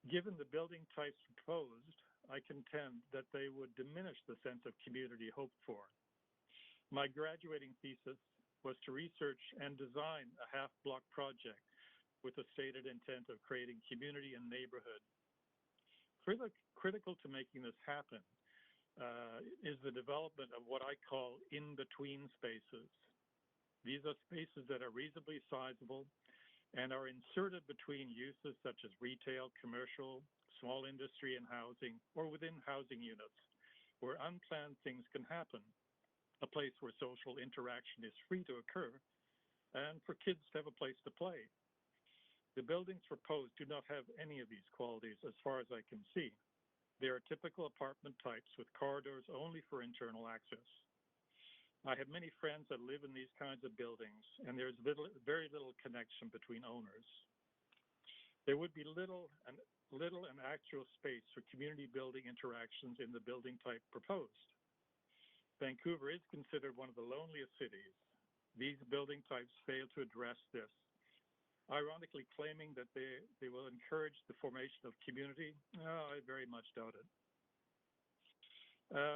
Given the building types proposed, I contend that they would diminish the sense of community hoped for. My graduating thesis was to research and design a half-block project with the stated intent of creating community and neighborhood. Critical to making this happen is the development of what I call in-between spaces. These are spaces that are reasonably sizable and are inserted between uses such as retail, commercial, small industry and housing, or within housing units, where unplanned things can happen. A place where social interaction is free to occur, and for kids to have a place to play. The buildings proposed do not have any of these qualities as far as I can see. They are typical apartment types with corridors only for internal access. I have many friends that live in these kinds of buildings, and there's very little connection between owners. There would be little and actual space for community building interactions in the building type proposed. Vancouver is considered one of the loneliest cities. These building types fail to address this, ironically claiming that they will encourage the formation of community. I very much doubt it.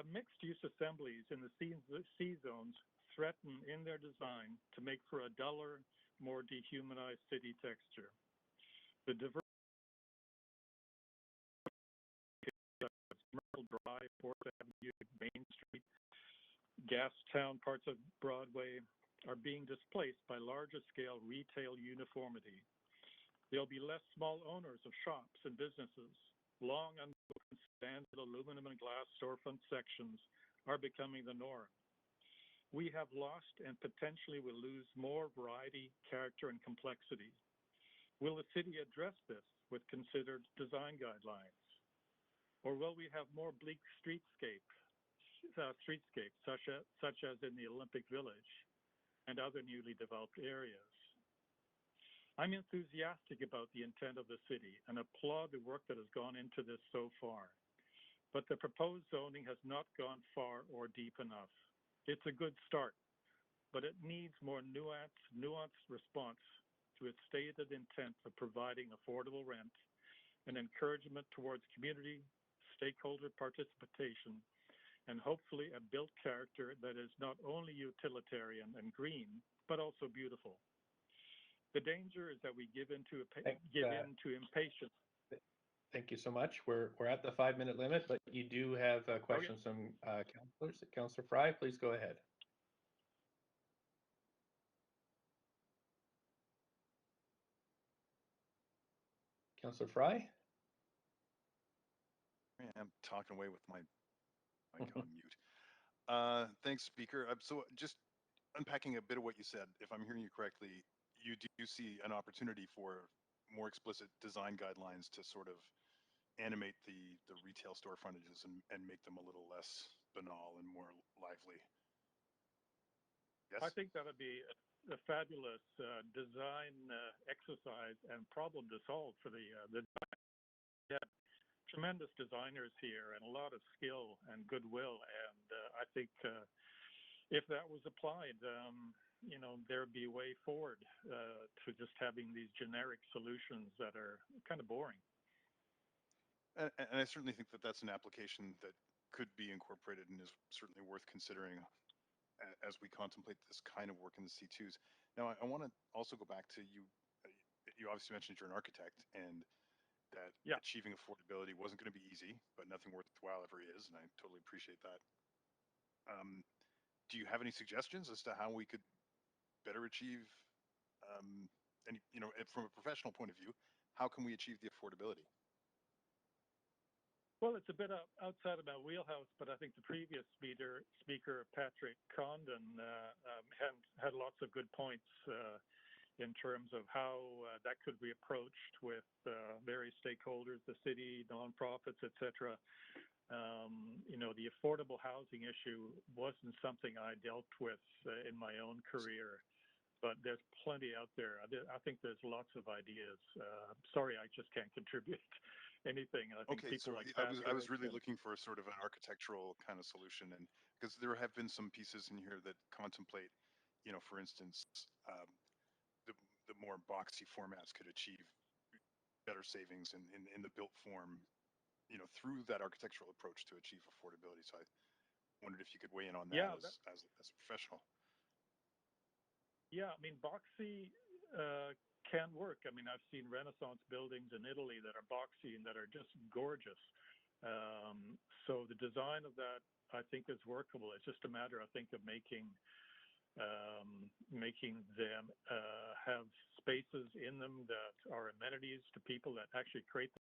Mixed-use assemblies in the C zones threaten in their design to make for a duller, more dehumanized city texture. The Drive, 4th Avenue, Main Street, Gastown, parts of Broadway are being displaced by larger scale retail uniformity. There'll be less small owners of shops and businesses. Long unbroken standard aluminum and glass storefront sections are becoming the norm. We have lost and potentially will lose more variety, character, and complexity. Will the city address this with considered design guidelines? Or will we have more bleak streetscapes such as in the Olympic Village and other newly developed areas? I'm enthusiastic about the intent of the city and applaud the work that has gone into this so far. But the proposed zoning has not gone far or deep enough. It's a good start, but it needs more nuanced response to its stated intent of providing affordable rent and encouragement towards community, stakeholder participation, and hopefully a built character that is not only utilitarian and green, but also beautiful. The danger is that we give in to impatience. Thank you so much. We're at the 5-minute limit, but you do have questions from councilors. Councillor Fry, please go ahead. Councillor Fry? I'm talking away with my mic on mute. Thanks, Speaker. So just unpacking a bit of what you said, if I'm hearing you correctly, you do see an opportunity for more explicit design guidelines to sort of animate the retail store frontages and make them a little less banal and more lively. Yes? I think that would be a fabulous design exercise and problem to solve for the tremendous designers here and a lot of skill and goodwill. And I think if that was applied, there'd be a way forward to just having these generic solutions that are kind of boring. And I certainly think that that's an application that could be incorporated and is certainly worth considering as we contemplate this kind of work in the C2s. Now, I want to also go back to you. You obviously mentioned you're an architect and that achieving affordability wasn't going to be easy, but nothing worthwhile ever is, and I totally appreciate that. Do you have any suggestions as to how we could better achieve, from a professional point of view, how can we achieve the affordability? Well, it's a bit outside of my wheelhouse, but I think the previous speaker Patrick Condon, had lots of good points in terms of how that could be approached with various stakeholders, the city, nonprofits, etc. The affordable housing issue wasn't something I dealt with in my own career, but there's plenty out there. I think there's lots of ideas. Sorry, I just can't contribute anything. I think people like I was really looking for sort of an architectural kind of solution, and because there have been some pieces in here that contemplate, for instance, the more boxy formats could achieve better savings in the built form, through that architectural approach to achieve affordability. So I wondered if you could weigh in on that as a professional. Yeah, I mean, boxy can work. I mean, I've seen Renaissance buildings in Italy that are boxy and that are just gorgeous. So the design of that, I think, is workable. It's just a matter, I think, of making them have spaces in them that are amenities to people that actually create them.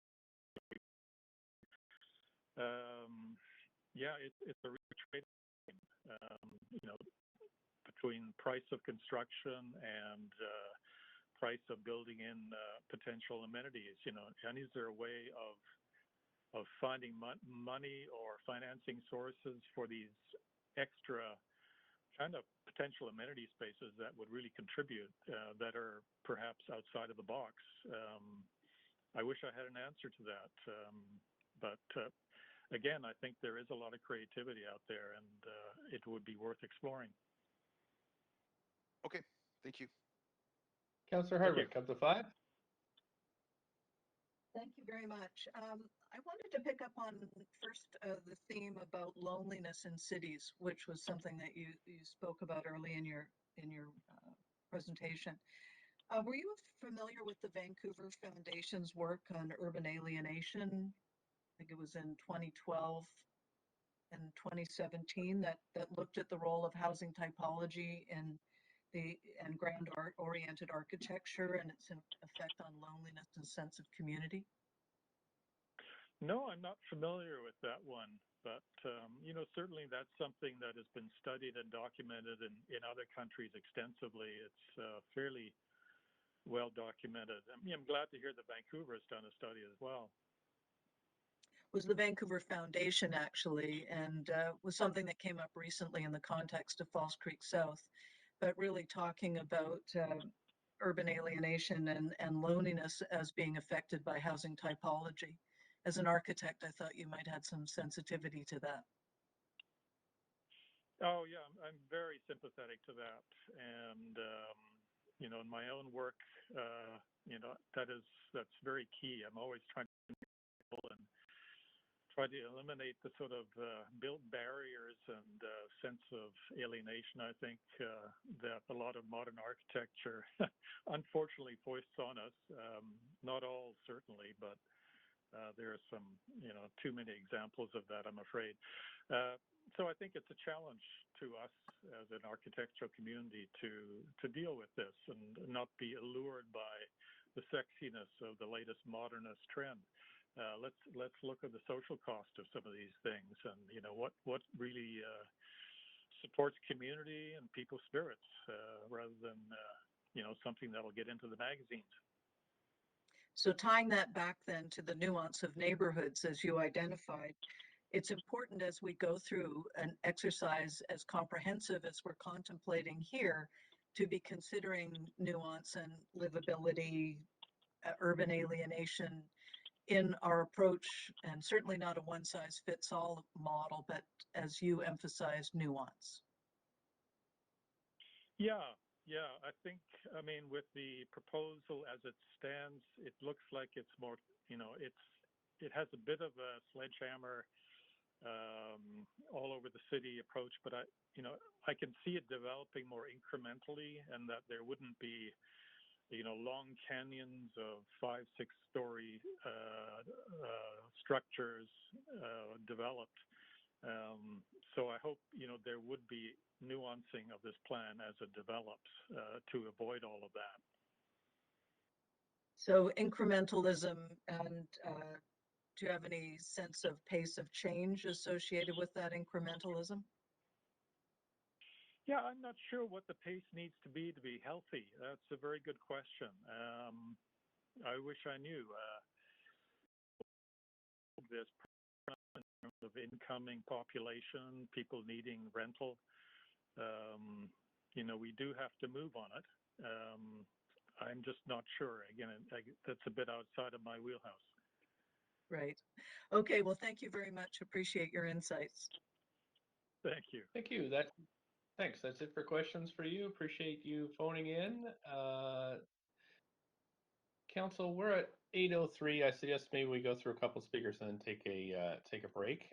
It's a real trade, between price of construction and price of building in potential amenities. And is there a way of finding money or financing sources for these extra kind of potential amenity spaces that would really contribute, that are perhaps outside of the box? I wish I had an answer to that. But again, I think there is a lot of creativity out there, and it would be worth exploring. Okay, thank you. Councillor Hardwick, up to 5. Thank you very much. I wanted to pick up on first the theme about loneliness in cities, which was something that you spoke about early in your presentation. Were you familiar with the Vancouver Foundation's work on urban alienation? I think it was in 2012. in 2017 that looked at the role of housing typology and oriented architecture and its effect on loneliness and sense of community? No, I'm not familiar with that one, but certainly that's something that has been studied and documented in other countries extensively. It's fairly well documented. I mean, I'm glad to hear that Vancouver has done a study as well. Was the Vancouver Foundation actually, and was something that came up recently in the context of False Creek South, but really talking about urban alienation and loneliness as being affected by housing typology. As an architect, I thought you might have some sensitivity to that. Oh yeah, I'm very sympathetic to that, and in my own work, that's very key. I'm always trying to try to eliminate the sort of built barriers and sense of alienation. I think that a lot of modern architecture, unfortunately, foists on us. Not all, certainly, but there are some, too many examples of that, I'm afraid. So I think it's a challenge to us as an architectural community to deal with this and not be allured by the sexiness of the latest modernist trend. Let's look at the social cost of some of these things, and what really supports community and people's spirits, rather than something that'll get into the magazines. So tying that back then to the nuance of neighborhoods, as you identified, it's important as we go through an exercise as comprehensive as we're contemplating here to be considering nuance and livability, urban alienation in our approach, and certainly not a one-size-fits-all model, but as you emphasized, nuance. Yeah, I think, with the proposal as it stands, it looks like it's more, it has a bit of a sledgehammer all over the city approach, but I can see it developing more incrementally, and that there wouldn't be long canyons of 5-6-story structures developed. So I hope there would be nuancing of this plan as it develops to avoid all of that. So incrementalism, and do you have any sense of pace of change associated with that incrementalism? Yeah, I'm not sure what the pace needs to be healthy. That's a very good question. I wish I knew. This in terms of incoming population, people needing rental, we do have to move on it. I'm just not sure. Again, that's a bit outside of my wheelhouse. Right. Okay, well, thank you very much. Appreciate your insights. Thank you. Thank you. Thanks. That's it for questions for you. Appreciate you phoning in. Council, we're at 8:03. I suggest maybe we go through a couple speakers and then take a break.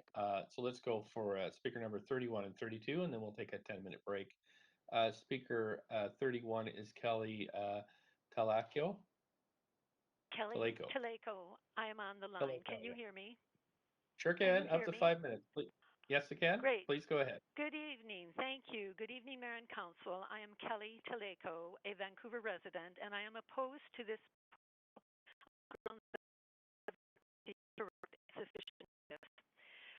So let's go for speaker number 31 and 32, and then we'll take a 10-minute break. Speaker 31 is Kelly Talakio. Kelly Taleko. I am on the line. Can you hear me? Sure can. Up to 5 minutes. Please. Yes, it can. Great. Please go ahead. Good evening. Thank you. Good evening, Mayor and Council. I am Kelly Taleko, a Vancouver resident, and I am opposed to this sufficient.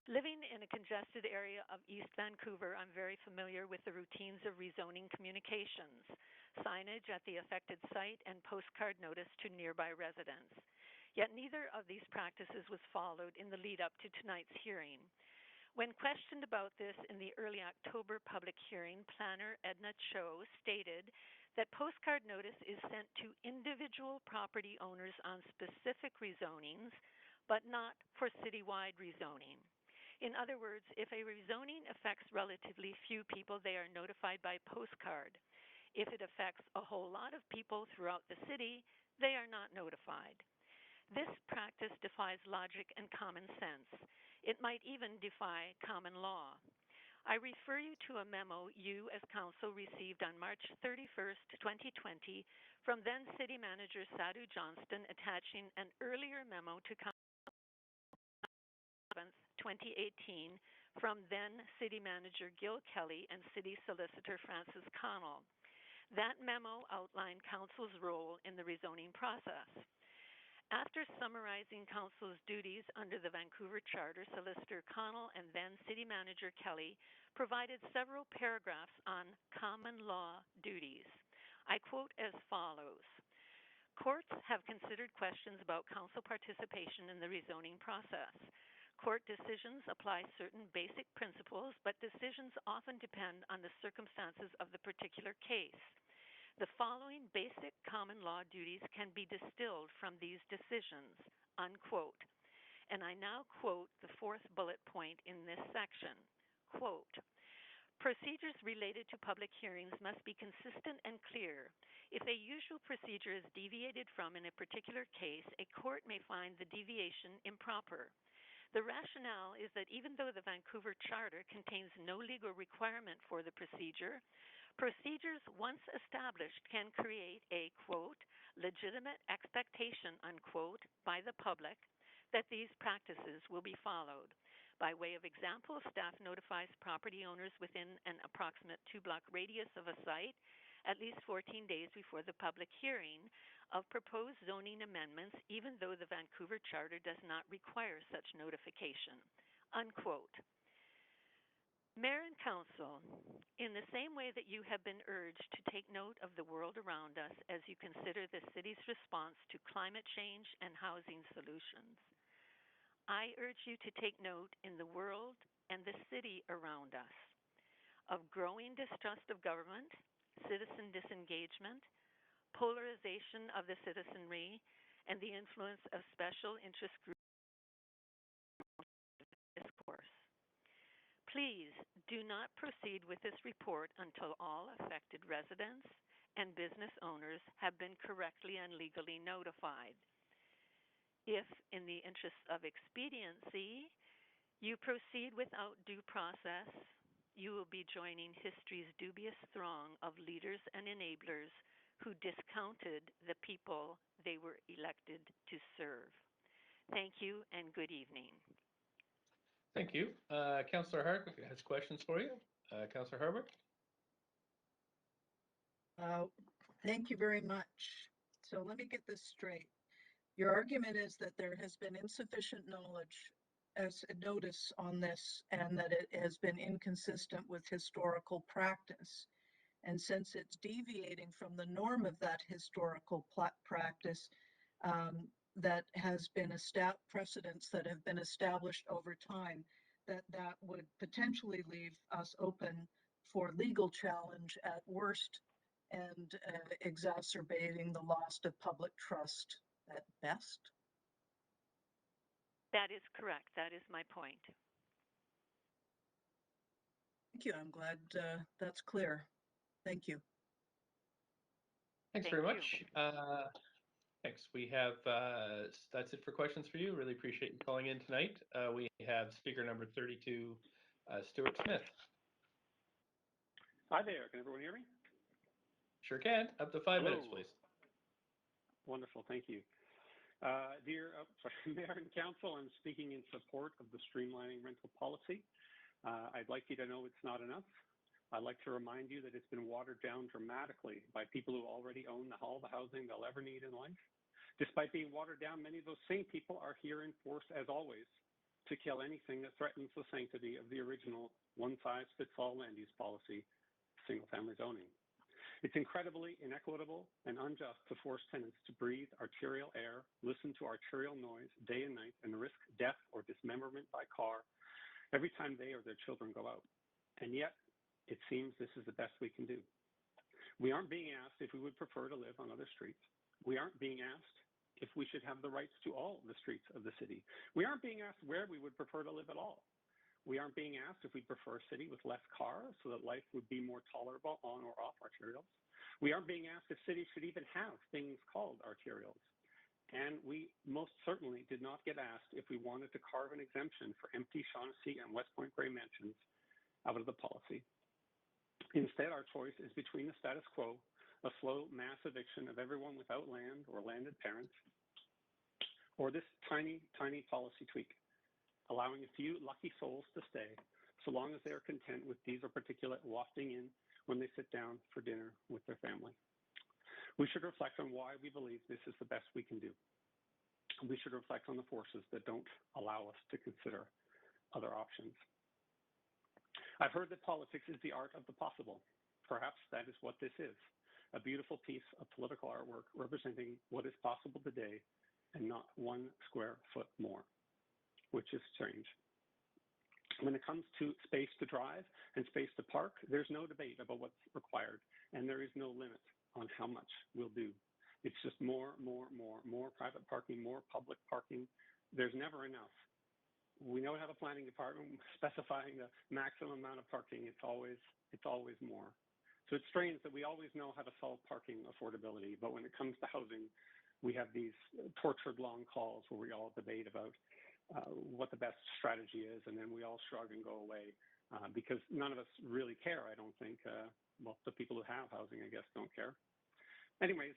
Living in a congested area of East Vancouver, I'm very familiar with the routines of rezoning communications, signage at the affected site, and postcard notice to nearby residents. Yet neither of these practices was followed in the lead up to tonight's hearing. When questioned about this in the early October public hearing, planner Edna Cho stated that postcard notice is sent to individual property owners on specific rezonings, but not for citywide rezoning. In other words, if a rezoning affects relatively few people, they are notified by postcard. If it affects a whole lot of people throughout the city, they are not notified. This practice defies logic and common sense. It might even defy common law. I refer you to a memo you as council received on March 31st, 2020 from then City Manager Sadhu Johnston attaching an earlier memo to 2018 from then City Manager Gil Kelly and City Solicitor Francis Connell. That memo outlined Council's role in the rezoning process. After summarizing Council's duties under the Vancouver Charter, Solicitor Connell and then City Manager Kelly provided several paragraphs on common law duties. I quote as follows. Courts have considered questions about Council participation in the rezoning process. Court decisions apply certain basic principles, but decisions often depend on the circumstances of the particular case. The following basic common law duties can be distilled from these decisions, unquote. And I now quote the fourth bullet point in this section, quote, procedures related to public hearings must be consistent and clear. If a usual procedure is deviated from in a particular case, a court may find the deviation improper. The rationale is that even though the Vancouver Charter contains no legal requirement for the procedure, procedures once established can create a, quote, legitimate expectation, unquote, by the public that these practices will be followed. By way of example, staff notifies property owners within an approximate 2-block radius of a site at least 14 days before the public hearing of proposed zoning amendments, even though the Vancouver Charter does not require such notification, unquote. Mayor and Council, in the same way that you have been urged to take note of the world around us as you consider the city's response to climate change and housing solutions, I urge you to take note in the world and the city around us of growing distrust of government, citizen disengagement, polarization of the citizenry, and the influence of special interest groups discourse. Please do not proceed with this report until all affected residents and business owners have been correctly and legally notified. If, in the interest of expediency, you proceed without due process, you will be joining history's dubious throng of leaders and enablers who discounted the people they were elected to serve. Thank you and good evening. Thank you. Councillor Hardwick has questions for you. Councillor Hardwick? Thank you very much. So let me get this straight. Your argument is that there has been insufficient knowledge as a notice on this and that it has been inconsistent with historical practice. And since it's deviating from the norm of that historical practice, that has been precedents that have been established over time, that would potentially leave us open for legal challenge at worst and exacerbating the loss of public trust at best? That is correct. That is my point. Thank you. I'm glad that's clear. Thank you. Thanks very much. Thanks. We have, that's it for questions for you. Really appreciate you calling in tonight. We have speaker number 32, Stuart Smith. Hi there. Can everyone hear me? Sure can. Up to 5 minutes, please. Wonderful. Thank you. Dear Mayor and Council, I'm speaking in support of the streamlining rental policy. I'd like you to know it's not enough. I'd like to remind you that it's been watered down dramatically by people who already own all the housing they'll ever need in life. Despite being watered down, many of those same people are here in force, as always, to kill anything that threatens the sanctity of the original one-size-fits-all land use policy, single-family zoning. It's incredibly inequitable and unjust to force tenants to breathe arterial air, listen to arterial noise day and night, and risk death or dismemberment by car every time they or their children go out. And yet, it seems this is the best we can do. We aren't being asked if we would prefer to live on other streets. We aren't being asked if we should have the rights to all the streets of the city. We aren't being asked where we would prefer to live at all. We aren't being asked if we prefer a city with less cars so that life would be more tolerable on or off arterials. We aren't being asked if cities should even have things called arterials. And we most certainly did not get asked if we wanted to carve an exemption for empty Shaughnessy and West Point Grey mansions out of the policy. Instead, our choice is between the status quo, a slow mass eviction of everyone without land or landed parents, or this tiny, tiny policy tweak, allowing a few lucky souls to stay so long as they are content with diesel particulate wafting in when they sit down for dinner with their family. We should reflect on why we believe this is the best we can do. We should reflect on the forces that don't allow us to consider other options. I've heard that politics is the art of the possible. Perhaps that is what this is, a beautiful piece of political artwork representing what is possible today and not 1 square foot more, which is strange. When it comes to space to drive and space to park, there's no debate about what's required, and there is no limit on how much we'll do. It's just more private parking, more public parking. There's never enough. We know how the planning department specifying the maximum amount of parking. It's always more. So it's strange that we always know how to solve parking affordability, but when it comes to housing, we have these tortured long calls where we all debate about what the best strategy is, and then we all shrug and go away because none of us really care, I don't think. Well, the people who have housing, I guess, don't care. Anyways,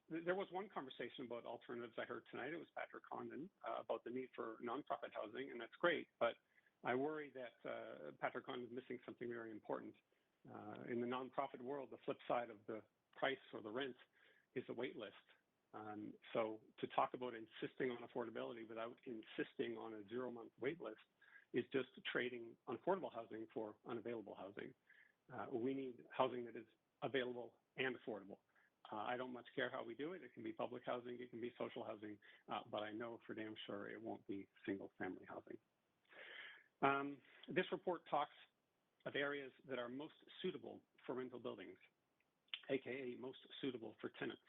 there was one conversation about alternatives I heard tonight. It was Patrick Condon about the need for nonprofit housing, and that's great, but I worry that Patrick Condon is missing something very important. In the nonprofit world, the flip side of the price or the rent is a wait list. So to talk about insisting on affordability without insisting on a 0-month wait list is just trading unaffordable housing for unavailable housing. We need housing that is available and affordable. I don't much care how we do it. It can be public housing, it can be social housing, but I know for damn sure it won't be single family housing. This report talks of areas that are most suitable for rental buildings, AKA most suitable for tenants.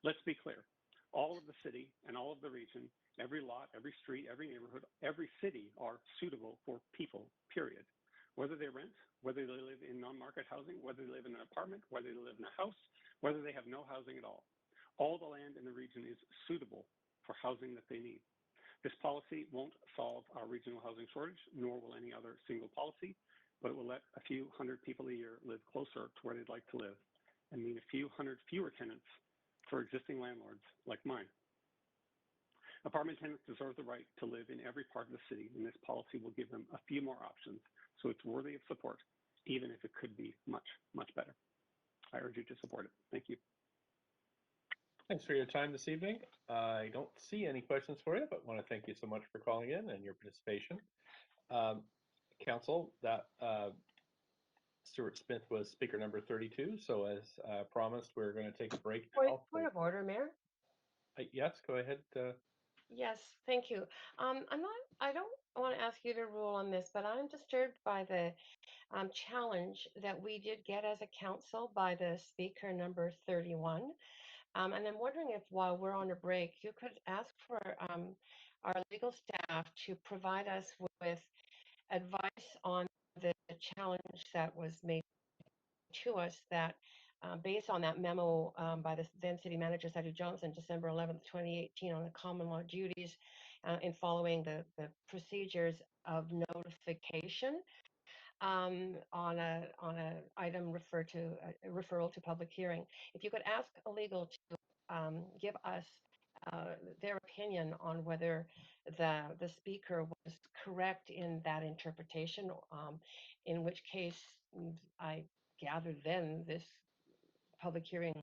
Let's be clear, all of the city and all of the region, every lot, every street, every neighborhood, every city are suitable for people, period. Whether they rent, whether they live in non-market housing, whether they live in an apartment, whether they live in a house, whether they have no housing at all. All the land in the region is suitable for housing that they need. This policy won't solve our regional housing shortage, nor will any other single policy, but it will let a few hundred people a year live closer to where they'd like to live and mean a few hundred fewer tenants for existing landlords like mine. Apartment tenants deserve the right to live in every part of the city, and this policy will give them a few more options, so it's worthy of support, even if it could be much, much better. I urge you to support it. Thank you. Thanks for your time this evening. I don't see any questions for you, but want to thank you so much for calling in and your participation. Council, that Stuart Smith was speaker number 32. So as promised, we're going to take a break now. Point of order, Mayor. Yes, go ahead. Yes, thank you. I don't want to ask you to rule on this, but I'm disturbed by the challenge that we did get as a council by the speaker number 31. And I'm wondering if while we're on a break, you could ask for our legal staff to provide us with advice on the challenge that was made to us that based on that memo by the then city manager, Sadie Johnson, December 11th, 2018, on the common law duties in following the procedures of notification on a item referral to public hearing. If you could ask a legal to give us their opinion on whether the speaker was correct in that interpretation, in which case I gather then this public hearing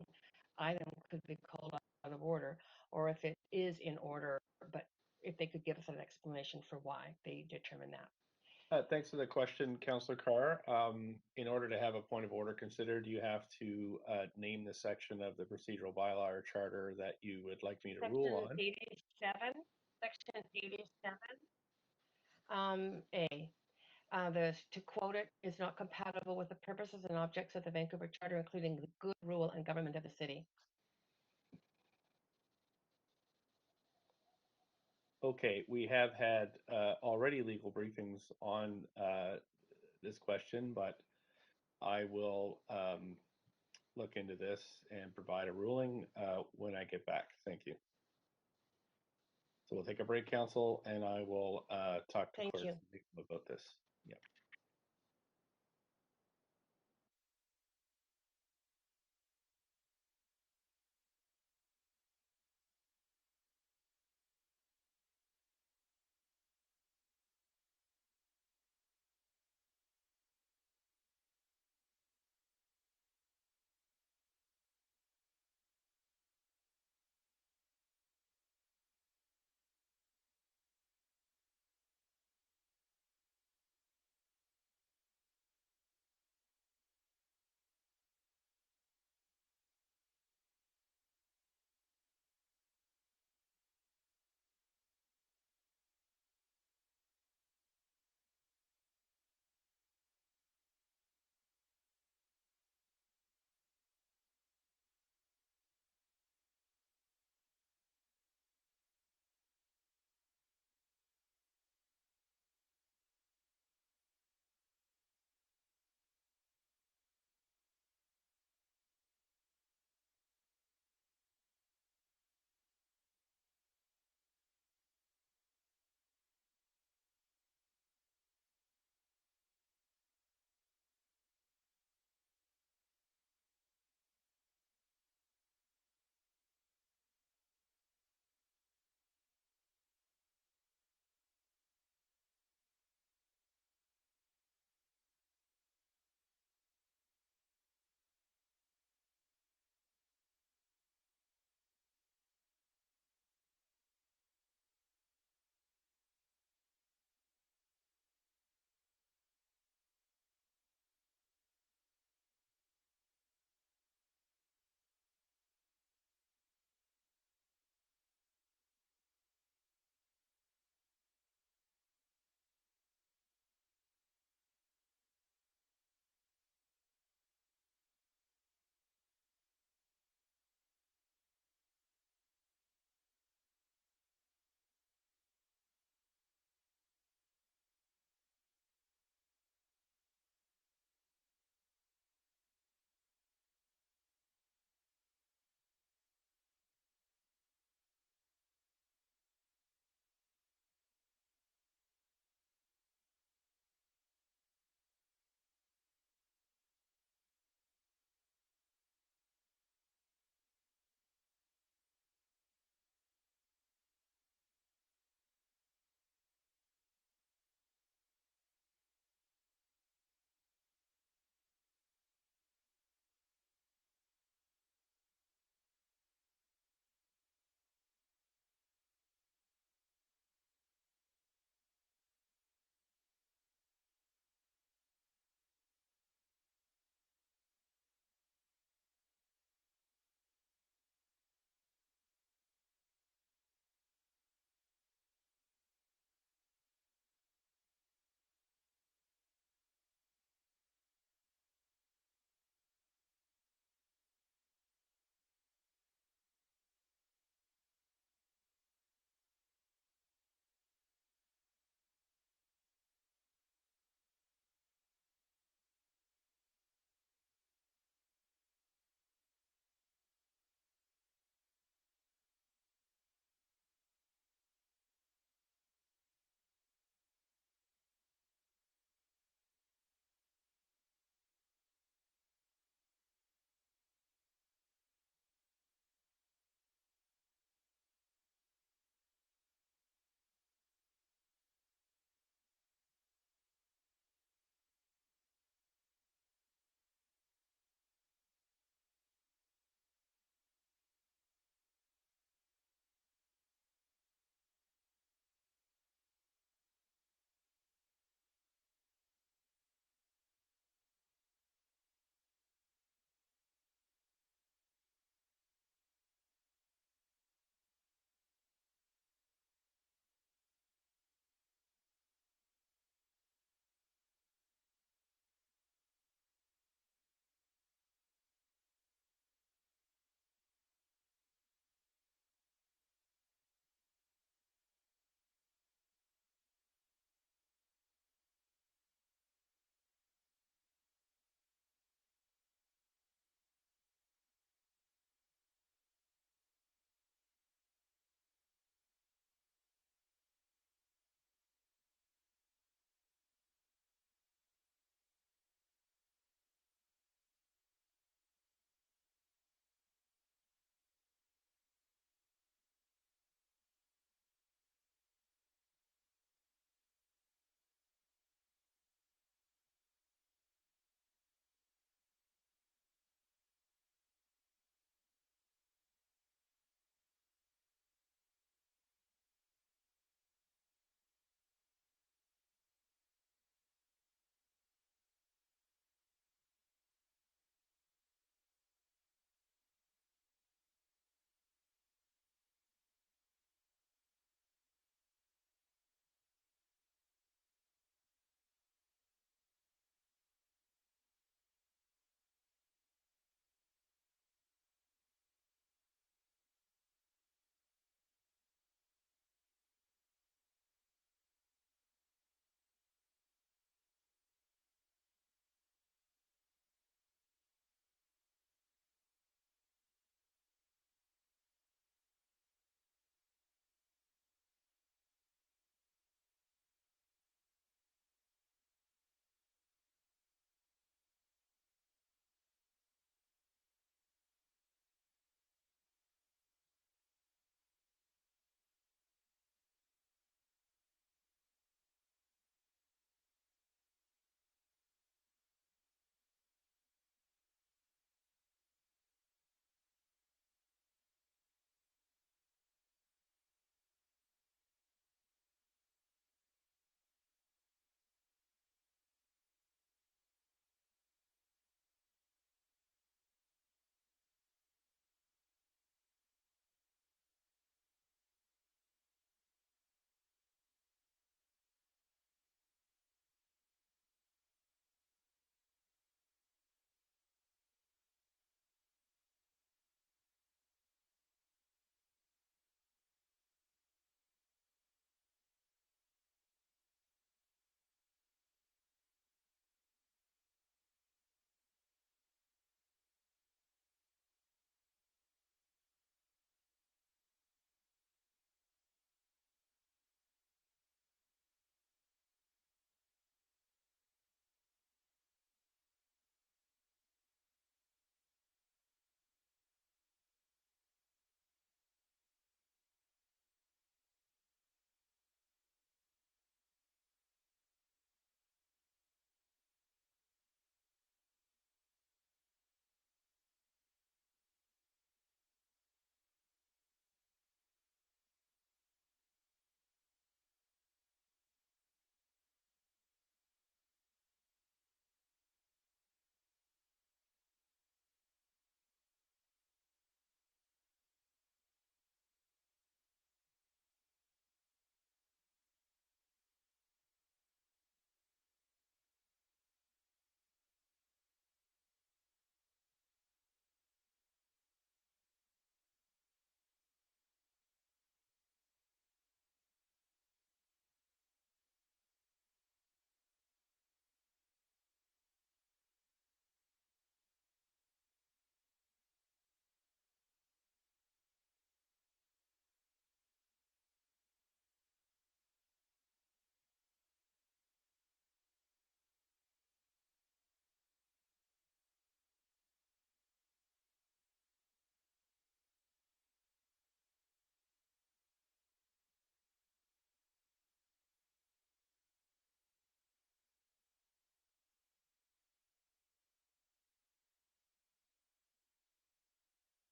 item could be called out of order, or if it is in order, but if they could give us an explanation for why they determined that. Thanks for the question, Councillor Carr. In order to have a point of order considered, you have to name the section of the procedural bylaw or charter that you would like me to rule on. Section 87, A. To quote it, is not compatible with the purposes and objects of the Vancouver Charter, including the good rule and government of the city. Okay, we have had already legal briefings on this question, but I will look into this and provide a ruling when I get back. Thank you. So we'll take a break, Council, and I will talk to Clerk about this. Yeah.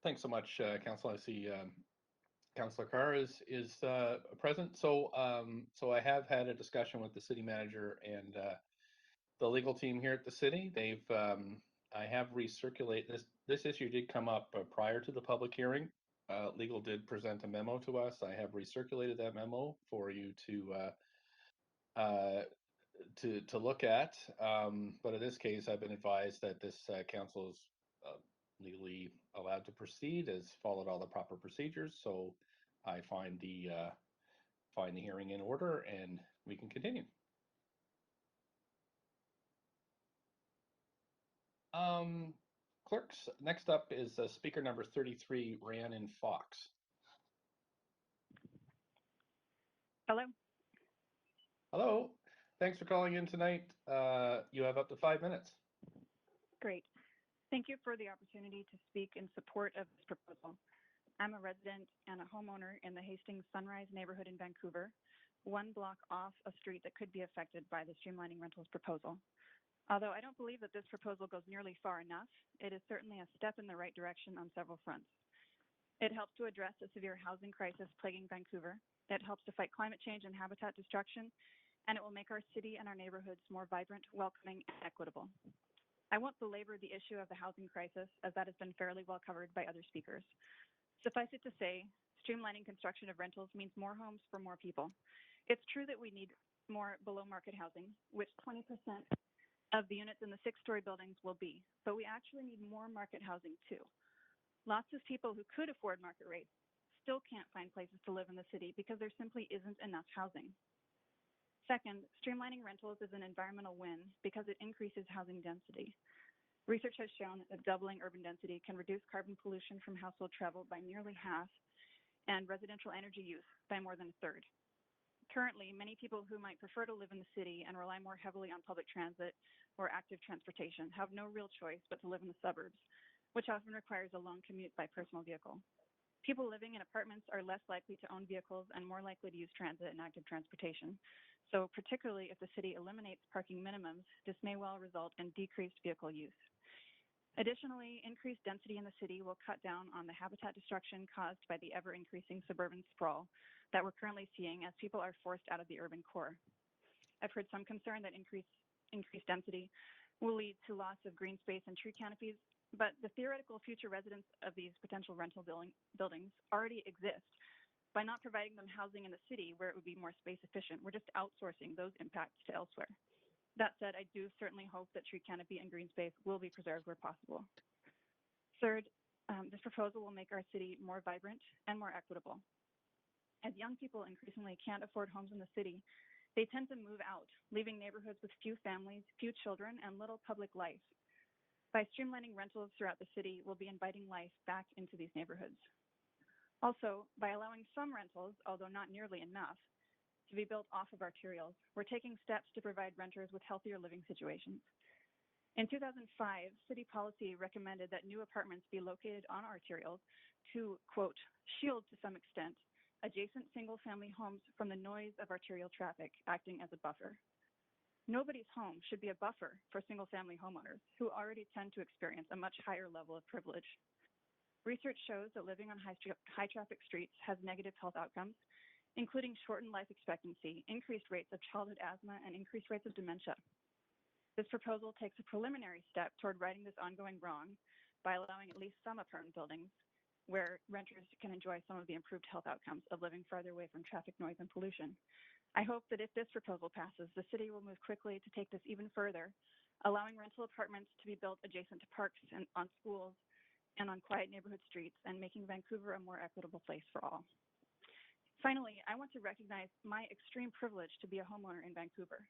Thanks so much, Council. I see Councillor Carr is present. So I have had a discussion with the city manager and the legal team here at the city. I have recirculated this issue did come up prior to the public hearing. Legal did present a memo to us. I have recirculated that memo for you to look at. But in this case, I've been advised that this council is legally allowed to proceed, has followed all the proper procedures. So I find the hearing in order, and we can continue. Clerks, next up is speaker number 33, Rhiannon Fox. Hello. Hello. Thanks for calling in tonight. You have up to 5 minutes. Great. Thank you for the opportunity to speak in support of this proposal. I'm a resident and a homeowner in the Hastings Sunrise neighborhood in Vancouver, one block off a street that could be affected by the streamlining rentals proposal. Although I don't believe that this proposal goes nearly far enough, it is certainly a step in the right direction on several fronts. It helps to address the severe housing crisis plaguing Vancouver. It helps to fight climate change and habitat destruction, and it will make our city and our neighborhoods more vibrant, welcoming, and equitable. I won't belabor the issue of the housing crisis, as that has been fairly well covered by other speakers. Suffice it to say, streamlining construction of rentals means more homes for more people. It's true that we need more below-market housing, which 20% of the units in the 6-story buildings will be, but we actually need more market housing too. Lots of people who could afford market rates still can't find places to live in the city because there simply isn't enough housing. Second, streamlining rentals is an environmental win because it increases housing density. Research has shown that doubling urban density can reduce carbon pollution from household travel by nearly half and residential energy use by more than a third. Currently, many people who might prefer to live in the city and rely more heavily on public transit or active transportation have no real choice but to live in the suburbs, which often requires a long commute by personal vehicle. People living in apartments are less likely to own vehicles and more likely to use transit and active transportation. So particularly if the city eliminates parking minimums, this may well result in decreased vehicle use. Additionally, increased density in the city will cut down on the habitat destruction caused by the ever-increasing suburban sprawl that we're currently seeing as people are forced out of the urban core. I've heard some concern that increased density will lead to loss of green space and tree canopies, but the theoretical future residents of these potential rental buildings already exist. By not providing them housing in the city where it would be more space efficient, we're just outsourcing those impacts to elsewhere. That said, I do certainly hope that tree canopy and green space will be preserved where possible. Third, this proposal will make our city more vibrant and more equitable. As young people increasingly can't afford homes in the city, they tend to move out, leaving neighborhoods with few families, few children, and little public life. By streamlining rentals throughout the city, we'll be inviting life back into these neighborhoods. Also, by allowing some rentals, although not nearly enough, to be built off of arterials, we're taking steps to provide renters with healthier living situations. In 2005, city policy recommended that new apartments be located on arterials to, quote, shield to some extent adjacent single-family homes from the noise of arterial traffic, acting as a buffer. Nobody's home should be a buffer for single-family homeowners who already tend to experience a much higher level of privilege. Research shows that living on high-traffic streets has negative health outcomes, including shortened life expectancy, increased rates of childhood asthma, and increased rates of dementia. This proposal takes a preliminary step toward righting this ongoing wrong by allowing at least some apartment buildings where renters can enjoy some of the improved health outcomes of living farther away from traffic noise and pollution. I hope that if this proposal passes, the city will move quickly to take this even further, allowing rental apartments to be built adjacent to parks and on schools and on quiet neighborhood streets, and making Vancouver a more equitable place for all. Finally, I want to recognize my extreme privilege to be a homeowner in Vancouver.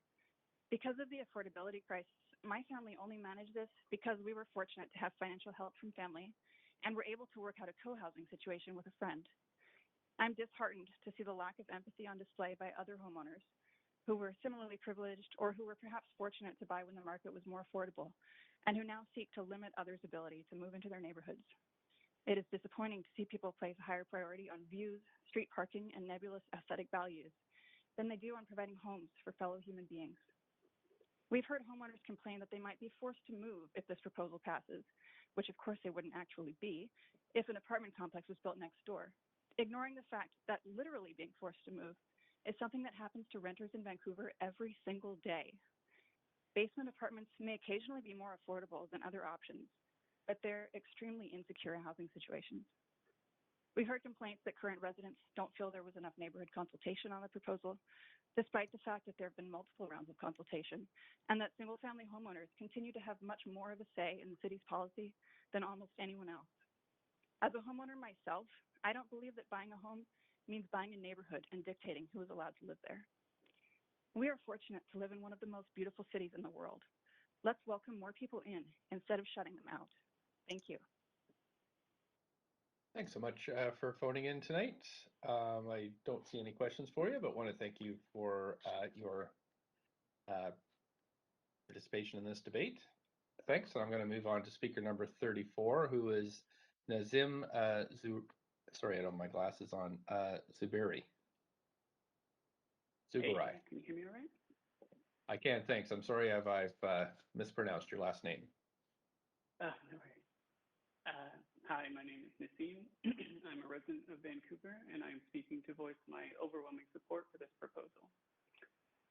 Because of the affordability crisis, my family only managed this because we were fortunate to have financial help from family and were able to work out a co-housing situation with a friend. I'm disheartened to see the lack of empathy on display by other homeowners who were similarly privileged or who were perhaps fortunate to buy when the market was more affordable and who now seek to limit others' ability to move into their neighborhoods. It is disappointing to see people place a higher priority on views, street parking, and nebulous aesthetic values than they do on providing homes for fellow human beings. We've heard homeowners complain that they might be forced to move if this proposal passes which of course they wouldn't actually be, if an apartment complex was built next door, ignoring the fact that literally being forced to move is something that happens to renters in Vancouver every single day. Basement apartments may occasionally be more affordable than other options, but they're extremely insecure housing situations. We've heard complaints that current residents don't feel there was enough neighborhood consultation on the proposal, despite the fact that there have been multiple rounds of consultation, and that single-family homeowners continue to have much more of a say in the city's policy than almost anyone else. As a homeowner myself, I don't believe that buying a home means buying a neighborhood and dictating who is allowed to live there. We are fortunate to live in one of the most beautiful cities in the world. Let's welcome more people in instead of shutting them out. Thank you. Thanks so much for phoning in tonight. I don't see any questions for you, but want to thank you for your participation in this debate. Thanks, and I'm going to move on to speaker number 34, who is Nazim sorry, I don't have my glasses on, Zubairi. Zubairi. Hey, can you hear me all right? I can, thanks. I'm sorry if I've mispronounced your last name. No worries. Hi, my name is Nassim. I'm a resident of Vancouver, and I'm speaking to voice my overwhelming support for this proposal.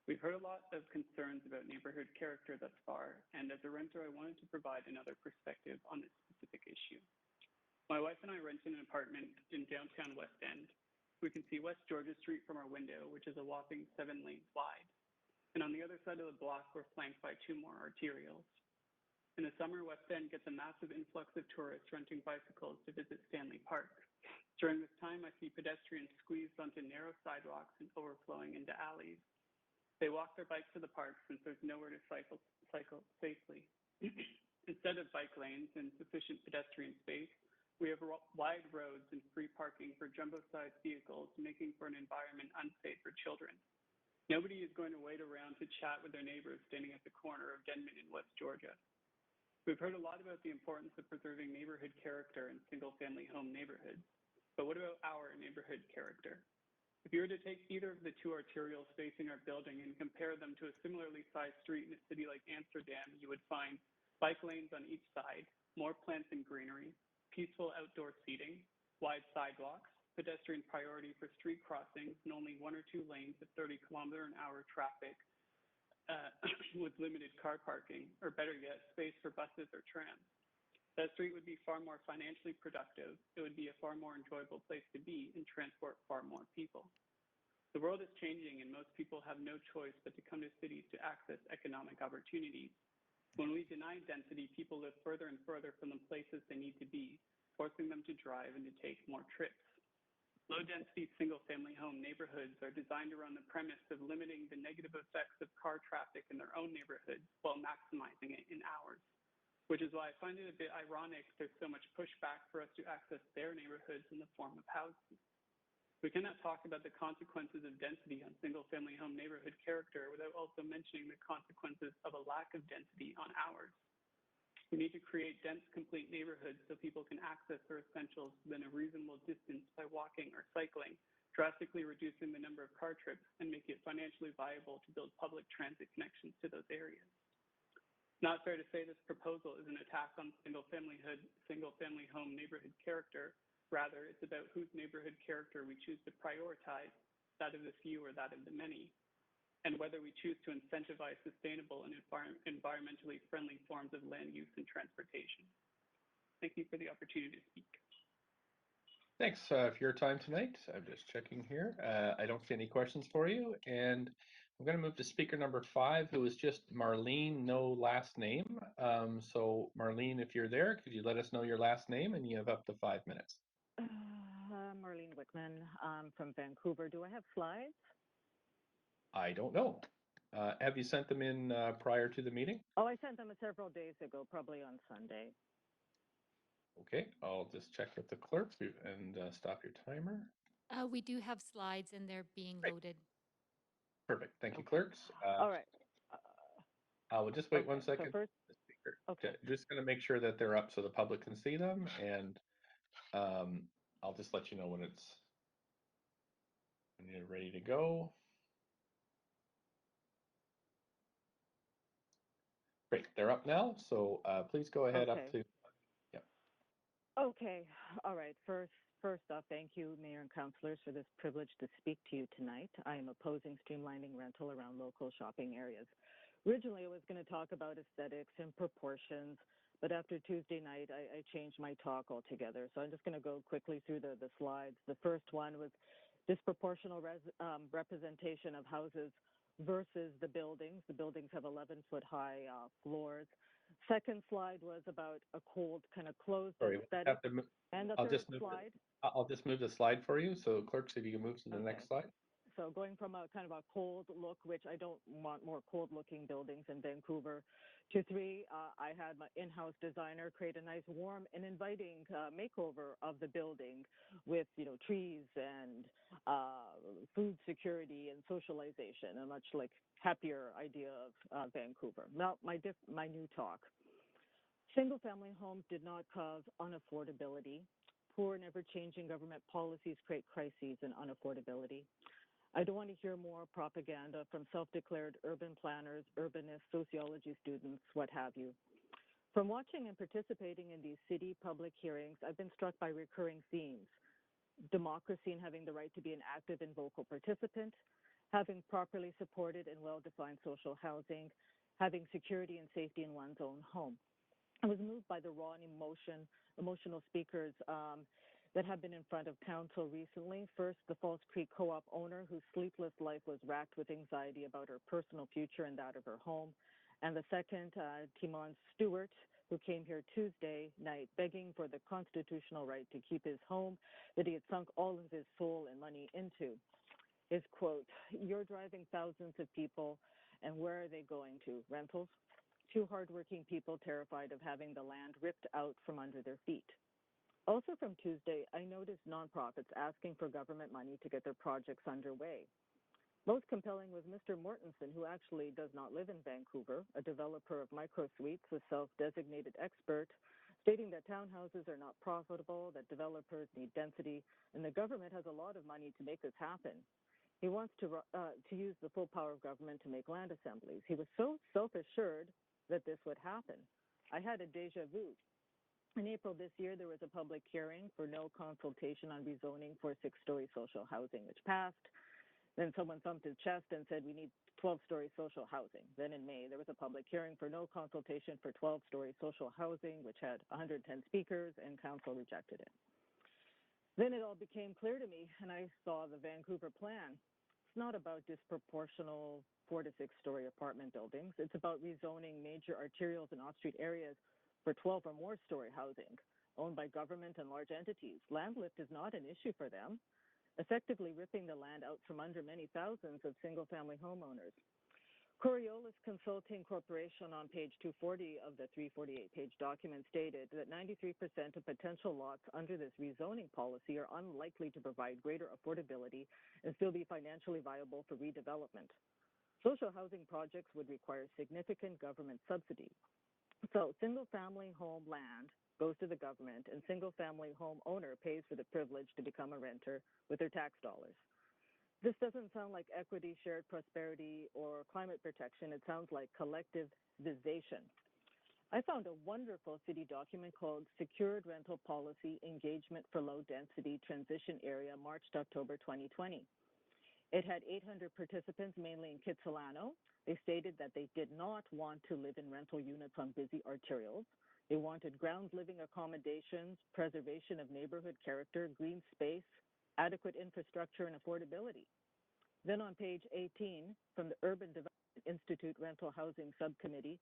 We've heard a lot of concerns about neighborhood character thus far, and as a renter, I wanted to provide another perspective on this specific issue. My wife and I rent in an apartment in downtown West End. We can see West Georgia Street from our window, which is a whopping 7 lanes wide. And on the other side of the block, we're flanked by 2 more arterials. In the summer, West End gets a massive influx of tourists renting bicycles to visit Stanley Park. During this time, I see pedestrians squeezed onto narrow sidewalks and overflowing into alleys. They walk their bikes to the park since there's nowhere to cycle safely. Instead of bike lanes and sufficient pedestrian space, we have wide roads and free parking for jumbo-sized vehicles, making for an environment unsafe for children. Nobody is going to wait around to chat with their neighbors standing at the corner of Denman in West Georgia. We've heard a lot about the importance of preserving neighborhood character in single-family home neighborhoods, but what about our neighborhood character? If you were to take either of the 2 arterials facing our building and compare them to a similarly sized street in a city like Amsterdam, you would find bike lanes on each side, more plants and greenery, peaceful outdoor seating, wide sidewalks, pedestrian priority for street crossings, and only 1 or 2 lanes of 30-kilometer-an-hour traffic with limited car parking, or better yet, space for buses or trams. That street would be far more financially productive. It would be a far more enjoyable place to be and transport far more people. The world is changing, and most people have no choice but to come to cities to access economic opportunities. When we deny density, people live further and further from the places they need to be, forcing them to drive and to take more trips. Low-density single-family home neighborhoods are designed around the premise of limiting the negative effects of car traffic in their own neighborhoods while maximizing it in ours, which is why I find it a bit ironic there's so much pushback for us to access their neighborhoods in the form of housing. We cannot talk about the consequences of density on single-family home neighborhood character without also mentioning the consequences of a lack of density on ours. We need to create dense, complete neighborhoods so people can access their essentials within a reasonable distance by walking or cycling, drastically reducing the number of car trips and make it financially viable to build public transit connections to those areas. Not fair to say this proposal is an attack on single-family home neighborhood character. Rather, it's about whose neighborhood character we choose to prioritize, that of the few or that of the many, and whether we choose to incentivize sustainable and environmentally friendly forms of land use and transportation. Thank you for the opportunity to speak. Thanks for your time tonight. I'm just checking here. I don't see any questions for you, and I'm going to move to speaker number 5, who is just Marlene, no last name. So Marlene, if you're there, could you let us know your last name? And you have up to 5 minutes. Marlene Wickman from Vancouver. Do I have slides? I don't know. Have you sent them in prior to the meeting? Oh, I sent them several days ago, probably on Sunday. Okay, I'll just check with the clerk and stop your timer. We do have slides and they're being loaded. Perfect. Thank you, clerks. All right. I will just wait okay, 1 second. So first, okay. Just going to make sure that they're up so the public can see them, and I'll just let you know when you're ready to go. Great, they're up now, so please go ahead up to. Yep. Okay, all right. First off, thank you, Mayor and councillors, for this privilege to speak to you tonight. I am opposing streamlining rental around local shopping areas. Originally, I was going to talk about aesthetics and proportions, but after Tuesday night, I changed my talk altogether. So I'm just going to go quickly through the slides. The first one was disproportional representation of houses versus the buildings. The buildings have 11-foot high floors. Second slide was about a cold, kind of closed aesthetic. And the third slide. I'll just move the slide for you. So clerk, so if you can move to the next slide. So going from a kind of a cold look, which I don't want more cold-looking buildings in Vancouver, to 3, I had my in-house designer create a nice, warm, and inviting makeover of the building with, trees and food security and socialization, a much happier idea of Vancouver. Now, my new talk. Single-family homes did not cause unaffordability. Poor and ever-changing government policies create crises and unaffordability. I don't want to hear more propaganda from self-declared urban planners, urbanists, sociology students, what have you. From watching and participating in these city public hearings, I've been struck by recurring themes. Democracy and having the right to be an active and vocal participant, having properly supported and well-defined social housing, having security and safety in one's own home. I was moved by the raw and emotional speakers that have been in front of council recently. First, the Falls Creek Co-op owner whose sleepless life was racked with anxiety about her personal future and that of her home. And the second, Timon Stewart, who came here Tuesday night begging for the constitutional right to keep his home that he had sunk all of his soul and money into. His quote, "You're driving thousands of people, and where are they going to? Rentals? Two hardworking people terrified of having the land ripped out from under their feet." Also from Tuesday, I noticed nonprofits asking for government money to get their projects underway. Most compelling was Mr. Mortensen, who actually does not live in Vancouver, a developer of micro-suites, a self-designated expert, stating that townhouses are not profitable, that developers need density, and the government has a lot of money to make this happen. He wants to use the full power of government to make land assemblies. He was so self-assured that this would happen. I had a deja vu. In April this year, there was a public hearing for no consultation on rezoning for 6-story social housing, which passed. Then someone thumped his chest and said, we need 12-story social housing. Then in May, there was a public hearing for no consultation for 12-story social housing, which had 110 speakers, and council rejected it. Then it all became clear to me, and I saw the Vancouver plan. It's not about disproportional 4- to 6-story apartment buildings. It's about rezoning major arterials and off-street areas for 12 or more story housing owned by government and large entities. Land lift is not an issue for them, effectively ripping the land out from under many thousands of single-family homeowners. Coriolis Consulting Corporation on page 240 of the 348-page document stated that 93% of potential lots under this rezoning policy are unlikely to provide greater affordability and still be financially viable for redevelopment. Social housing projects would require significant government subsidy. So single-family home land goes to the government, and single-family home owner pays for the privilege to become a renter with their tax dollars. This doesn't sound like equity, shared prosperity, or climate protection. It sounds like collectivization. I found a wonderful city document called Secured Rental Policy Engagement for Low Density Transition Area, March to October 2020. It had 800 participants, mainly in Kitsilano. They stated that they did not want to live in rental units on busy arterials. They wanted ground living accommodations, preservation of neighborhood character, green space, adequate infrastructure, and affordability. Then on page 18, from the Urban Development Institute Rental Housing Subcommittee,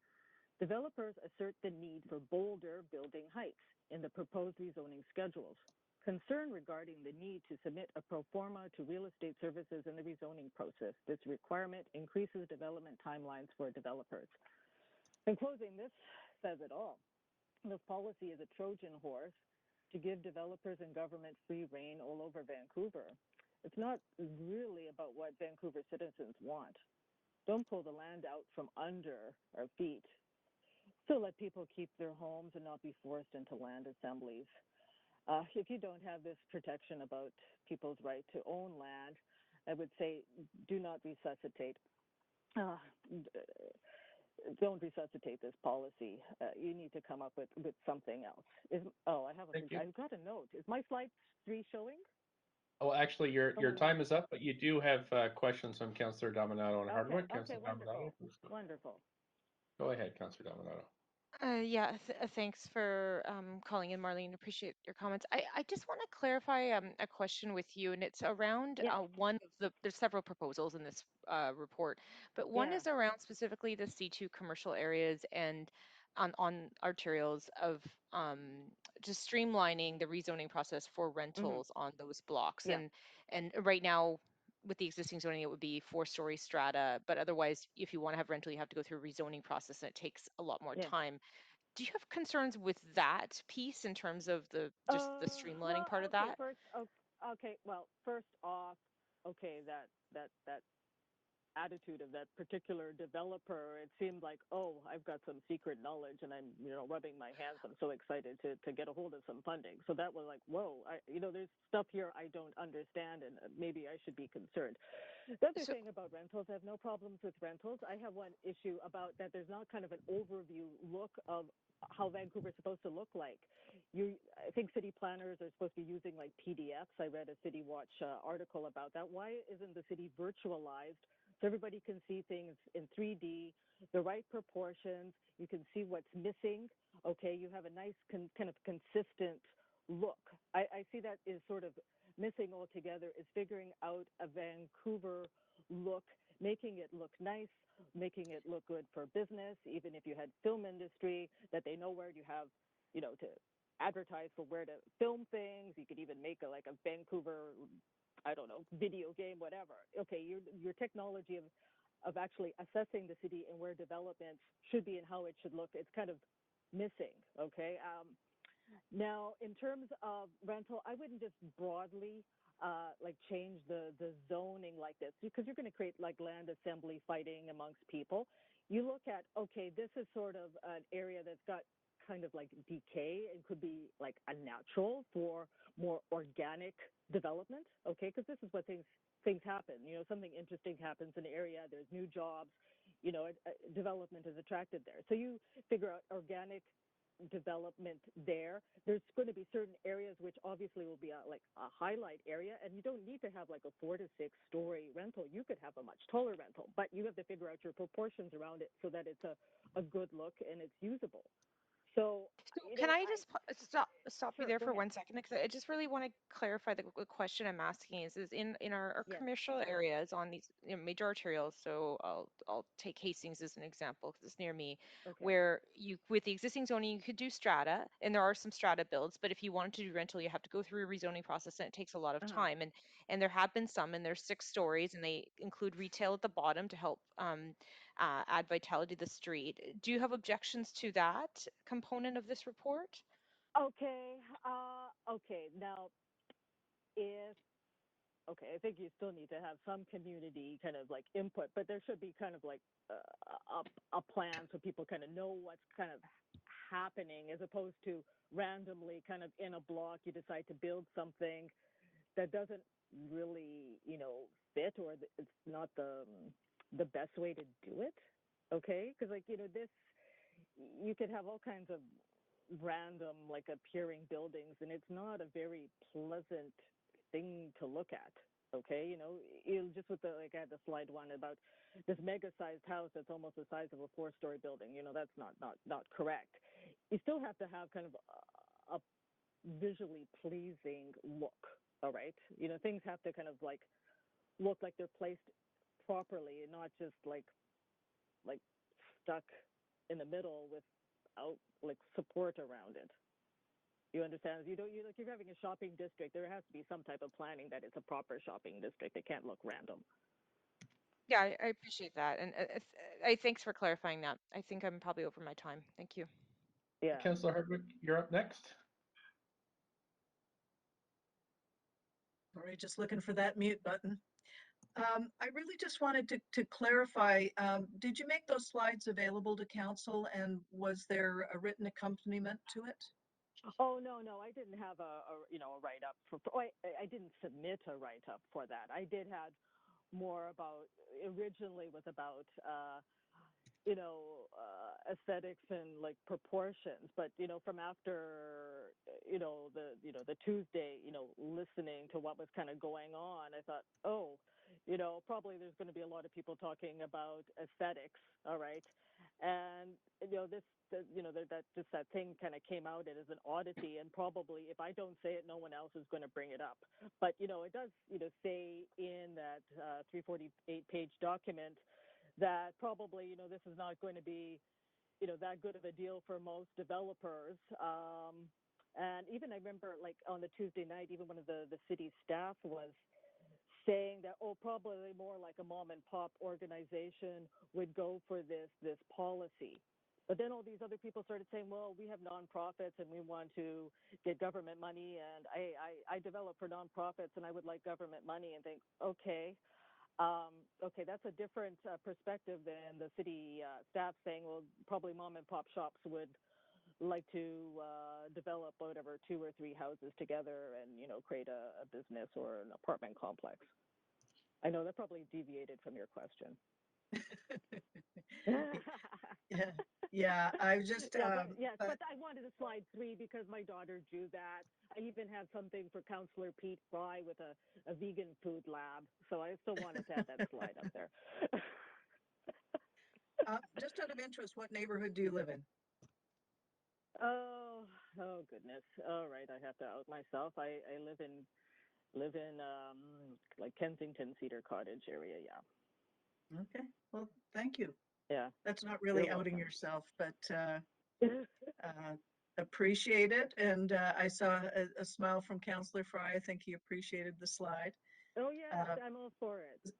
developers assert the need for bolder building heights in the proposed rezoning schedules. Concern regarding the need to submit a pro forma to real estate services in the rezoning process. This requirement increases development timelines for developers. In closing, this says it all. This policy is a Trojan horse to give developers and government free rein all over Vancouver. It's not really about what Vancouver citizens want. Don't pull the land out from under our feet. Still let people keep their homes and not be forced into land assemblies. If you don't have this protection about people's right to own land, I would say do not resuscitate. don't resuscitate this policy. You need to come up with something else. I've got a note. Is my slide 3 showing? Oh, actually, your time is up, but you do have questions from Councillor Dominato and Hardwick. Okay, Councillor wonderful. Go ahead, Councillor Dominato. Yeah, thanks for calling in, Marlene. Appreciate your comments. I just want to clarify a question with you, and it's around one of there's several proposals in this report, but one is around specifically the C2 commercial areas and on arterials of just streamlining the rezoning process for rentals on those blocks. And right now, with the existing zoning, it would be 4-story strata, but otherwise, if you want to have rental, you have to go through a rezoning process, and it takes a lot more time. Do you have concerns with that piece in terms of the streamlining part of that? First off, that attitude of that particular developer, it seemed like, oh, I've got some secret knowledge and I'm, rubbing my hands. I'm so excited to get a hold of some funding. So that was like, whoa, there's stuff here I don't understand, and maybe I should be concerned. The other thing about rentals, I have no problems with rentals. I have one issue about that there's not kind of an overview look of how Vancouver is supposed to look like. I think city planners are supposed to be using like PDFs. I read a City Watch article about that. Why isn't the city virtualized so everybody can see things in 3D, the right proportions? You can see what's missing. Okay, you have a nice kind of consistent look. I see that is sort of missing altogether, is figuring out a Vancouver look, making it look nice, making it look good for business. Even if you had film industry, that they know where you have, to advertise for where to film things. You could even make a Vancouver, I don't know, video game, whatever. Okay, your technology of actually assessing the city and where development should be and how it should look, it's kind of missing. Okay. Now, in terms of rental, I wouldn't just broadly change the zoning like this, because you're going to create land assembly fighting amongst people. You look at, okay, this is sort of an area that's got kind of like decay and could be like a natural for more organic development, okay, because this is what things happen. Something interesting happens in the area, there's new jobs, development is attracted there. So you figure out organic development there. There's going to be certain areas which obviously will be a highlight area, and you don't need to have like a 4 to 6 story rental. You could have a much taller rental, but you have to figure out your proportions around it so that it's a good look and it's usable. So can I just stop you there for ahead. 1 second, because I just really want to clarify the question I'm asking is in our commercial areas on these major arterials. So I'll take Hastings as an example because it's near me, where you with the existing zoning you could do strata, and there are some strata builds, but if you wanted to do rental, you have to go through a rezoning process, and it takes a lot of time. And there have been some, and they're 6 stories, and they include retail at the bottom to help add vitality to the street. Do you have objections to that component of this report? Okay. Now, I think you still need to have some community kind of like input, but there should be kind of like a plan so people kind of know what's kind of happening, as opposed to randomly kind of in a block you decide to build something that doesn't really fit, or it's not the best way to do it. Okay, because this, you could have all kinds of random appearing buildings, and it's not a very pleasant thing to look at. Okay, just with I had the slide one about this mega-sized house that's almost the size of a 4-story building. That's not correct. You still have to have kind of a visually pleasing look. All right, things have to kind of look like they're placed properly, and not just like stuck in the middle without support around it. You understand? You're having a shopping district. There has to be some type of planning that it's a proper shopping district. It can't look random. Yeah, I appreciate that, and I thanks for clarifying that. I think I'm probably over my time. Thank you. Yeah. Councillor Hardwick, you're up next. Sorry, just looking for that mute button. I really just wanted to clarify, did you make those slides available to council, and was there a written accompaniment to it? Oh, no, I didn't have a write-up I didn't submit a write-up for that. I did have more about, originally was about aesthetics and like proportions. But, from after, the Tuesday, listening to what was kind of going on, I thought, oh, probably there's going to be a lot of people talking about aesthetics. All right. And, that thing kind of came out as an oddity, and probably if I don't say it, no one else is going to bring it up. But, it does, say in that 348-page document that probably, this is not going to be, that good of a deal for most developers. And even I remember, like, on the Tuesday night, even one of the city staff was saying that, probably more like a mom and pop organization would go for this policy. But then all these other people started saying, well, we have nonprofits and we want to get government money, and I develop for nonprofits and I would like government money, and think, okay, that's a different perspective than the city staff saying, well, probably mom and pop shops would like to develop whatever 2 or 3 houses together and, create a business or an apartment complex. I know that probably deviated from your question. Yeah, I just but I wanted a slide 3 because my daughter drew that. I even have something for Councillor Pete Fry with a vegan food lab, so I still wanted to have that slide up there. Just out of interest, what neighborhood do you live in? Oh goodness. All right, I have to out myself. I live in like Kensington, Cedar Cottage area. Yeah. Okay. Well, thank you. Yeah. That's not really You're outing welcome. yourself, but appreciate it. And I saw a smile from Councillor Fry. I think he appreciated the slide. Oh yeah, I'm all for it.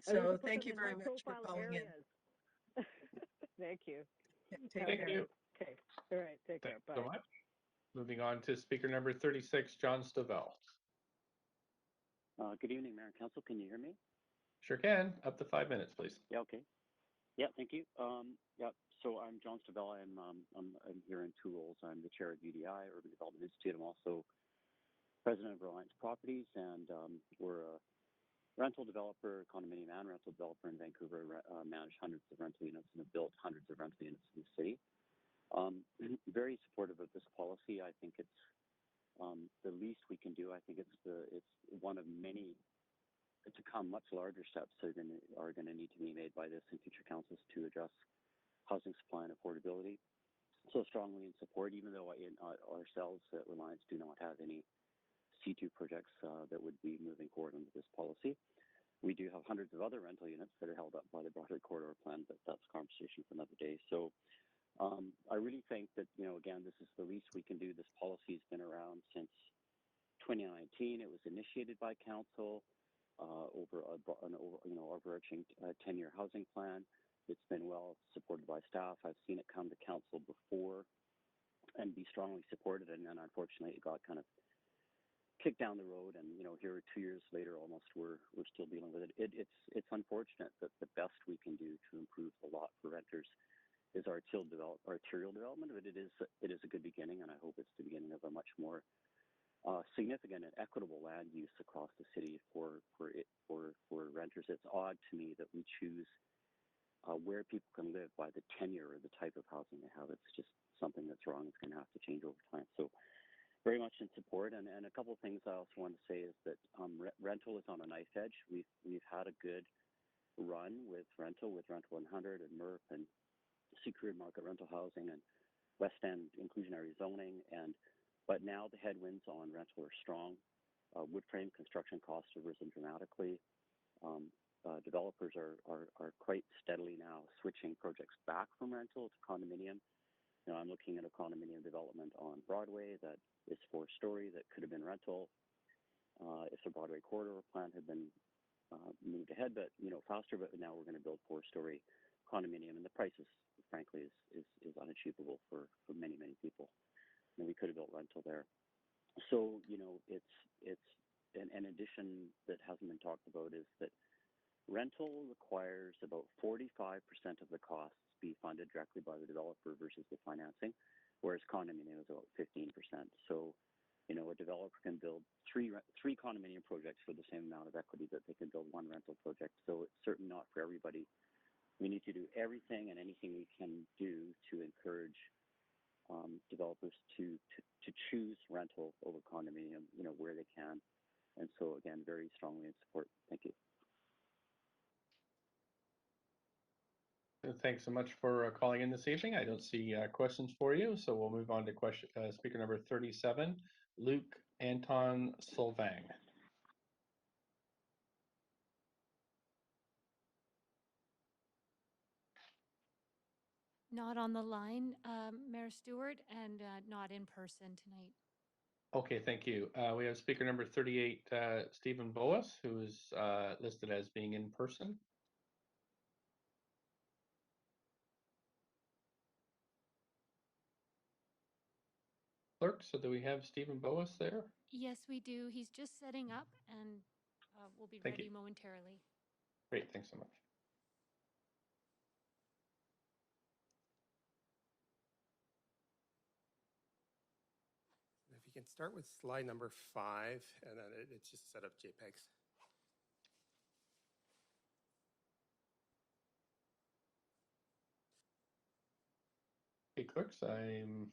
So thank you very much for calling in. Thank you. Take Thank care. you. Okay. All right. Take care. Thanks Bye. so much. Moving on to speaker number 36, John Stovall. Good evening, Mayor and Council. Can you hear me? Sure can. Up to 5 minutes, please. Yeah. Okay. Yeah. Thank you. So I'm John Stovall. I'm here in 2 roles. I'm the chair of UDI, Urban Development Institute. I'm also president of Reliance Properties, and we're a rental developer, condominium and rental developer in Vancouver. Manage hundreds of rental units and have built hundreds of rental units in the city. Very supportive of this policy. I think it's the least we can do. I think it's one of many to come much larger steps that are going to need to be made by this and future councils to address housing supply and affordability. So strongly in support, even though ourselves at Reliance do not have any C2 projects that would be moving forward under this policy. We do have hundreds of other rental units that are held up by the Broadway Corridor Plan, but that's a conversation for another day. So I really think that, again, this is the least we can do. This policy has been around since 2019. It was initiated by council over an overarching 10-year housing plan. It's been well supported by staff. I've seen it come to council before and be strongly supported, and then unfortunately it got kind of kicked down the road, and here 2 years later almost we're still dealing with it. It's unfortunate that the best we can do to improve the lot for renters is arterial development, but it is a good beginning, and I hope it's the beginning of a much more significant and equitable land use across the city for renters. It's odd to me that we choose where people can live by the tenure or the type of housing they have. It's just something that's wrong. It's going to have to change over time. So very much in support. And a couple of things I also want to say is that rental is on a knife edge. We've had a good run with rental 100 and MRF and secured market rental housing and West End inclusionary zoning, but now the headwinds on rental are strong. Wood frame construction costs have risen dramatically. Developers are quite steadily now switching projects back from rental to condominium. I'm looking at a condominium development on Broadway that is 4-story that could have been rental if the Broadway Corridor Plan had been moved ahead, but faster. But now we're going to build 4-story condominium, and the price is frankly is unachievable for many people. And we could have built rental there. So it's an addition that hasn't been talked about is that rental requires about 45% of the costs be funded directly by the developer versus the financing, whereas condominium is about 15%. So a developer can build three condominium projects for the same amount of equity that they can build one rental project. So it's certainly not for everybody. We need to do everything and anything we can do to encourage developers to choose rental over condominium, where they can. And so again, very strongly in support. Thank you. Thanks so much for calling in this evening. I don't see questions for you, so we'll move on to question speaker number 37, Luke Anton Solvang. Not on the line, Mayor Stewart, and not in person tonight. Okay, thank you. We have speaker number 38, Stephen Boas, who is listed as being in person. Clerk, so do we have Stephen Boas there? Yes, we do. He's just setting up and will be Thank ready you. momentarily. Great, thanks so much. If you can start with slide number 5, and then it's just a set of JPEGs. Okay, clerks, I'm...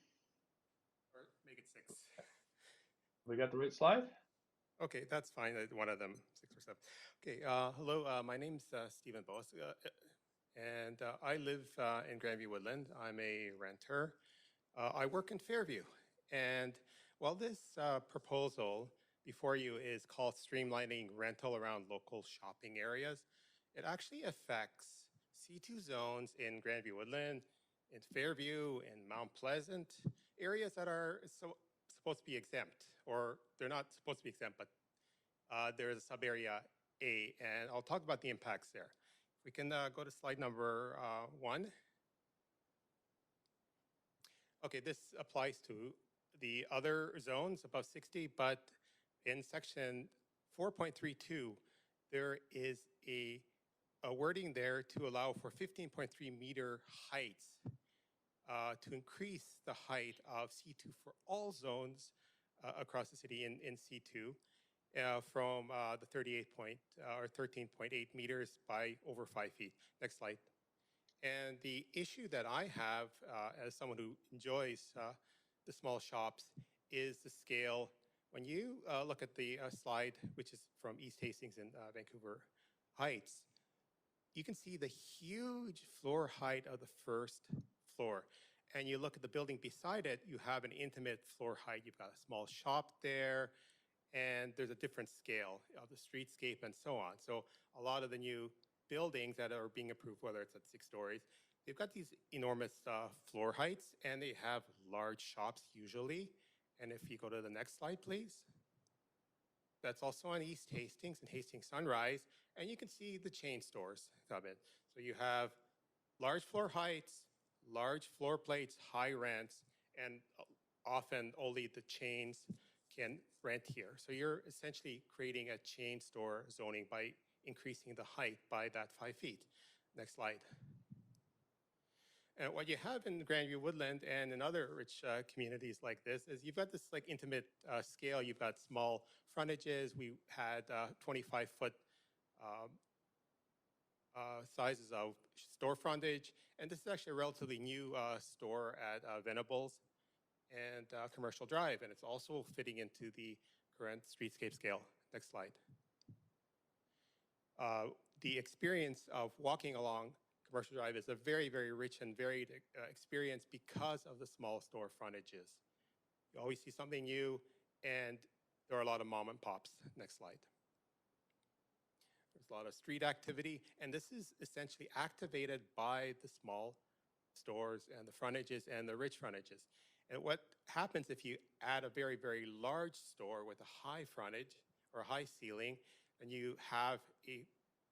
Or make it 6. We got the right slide? Okay, that's fine. One of them, 6 or 7. Okay, hello, my name's Stephen Boas, and I live in Grandview Woodland. I'm a renter. I work in Fairview, and while this proposal before you is called streamlining rental around local shopping areas, it actually affects C2 zones in Grandview Woodland, in Fairview, in Mount Pleasant, areas that are supposed to be exempt, or they're not supposed to be exempt, but there's a sub-area A, and I'll talk about the impacts there. We can go to slide number 1. Okay, this applies to the other zones above 60, but in section 4.32, there is a wording there to allow for 15.3 meter heights to increase the height of C2 for all zones across the city in C2 from the 13.8 meters by over 5 feet. Next slide. And the issue that I have as someone who enjoys the small shops is the scale. When you look at the slide, which is from East Hastings and Vancouver Heights, you can see the huge floor height of the first floor. And you look at the building beside it, you have an intimate floor height. You've got a small shop there, and there's a different scale of the streetscape and so on. So a lot of the new buildings that are being approved, whether it's at 6 stories, they've got these enormous floor heights, and they have large shops usually. And if you go to the next slide, please. That's also on East Hastings and Hastings Sunrise, and you can see the chain stores come in. So you have large floor heights, large floor plates, high rents, and often only the chains can rent here. So you're essentially creating a chain store zoning by increasing the height by that 5 feet. Next slide. And what you have in Grandview Woodland and in other rich communities like this is you've got this like intimate scale. You've got small frontages. We had 25-foot sizes of store frontage. And this is actually a relatively new store at Venables and Commercial Drive. And it's also fitting into the current streetscape scale. Next slide. The experience of walking along Commercial Drive is a very, very rich and varied experience because of the small store frontages. You always see something new, and there are a lot of mom and pops. Next slide. There's a lot of street activity, and this is essentially activated by the small stores and the frontages and the rich frontages. And what happens if you add a very, very large store with a high frontage or a high ceiling, and you have a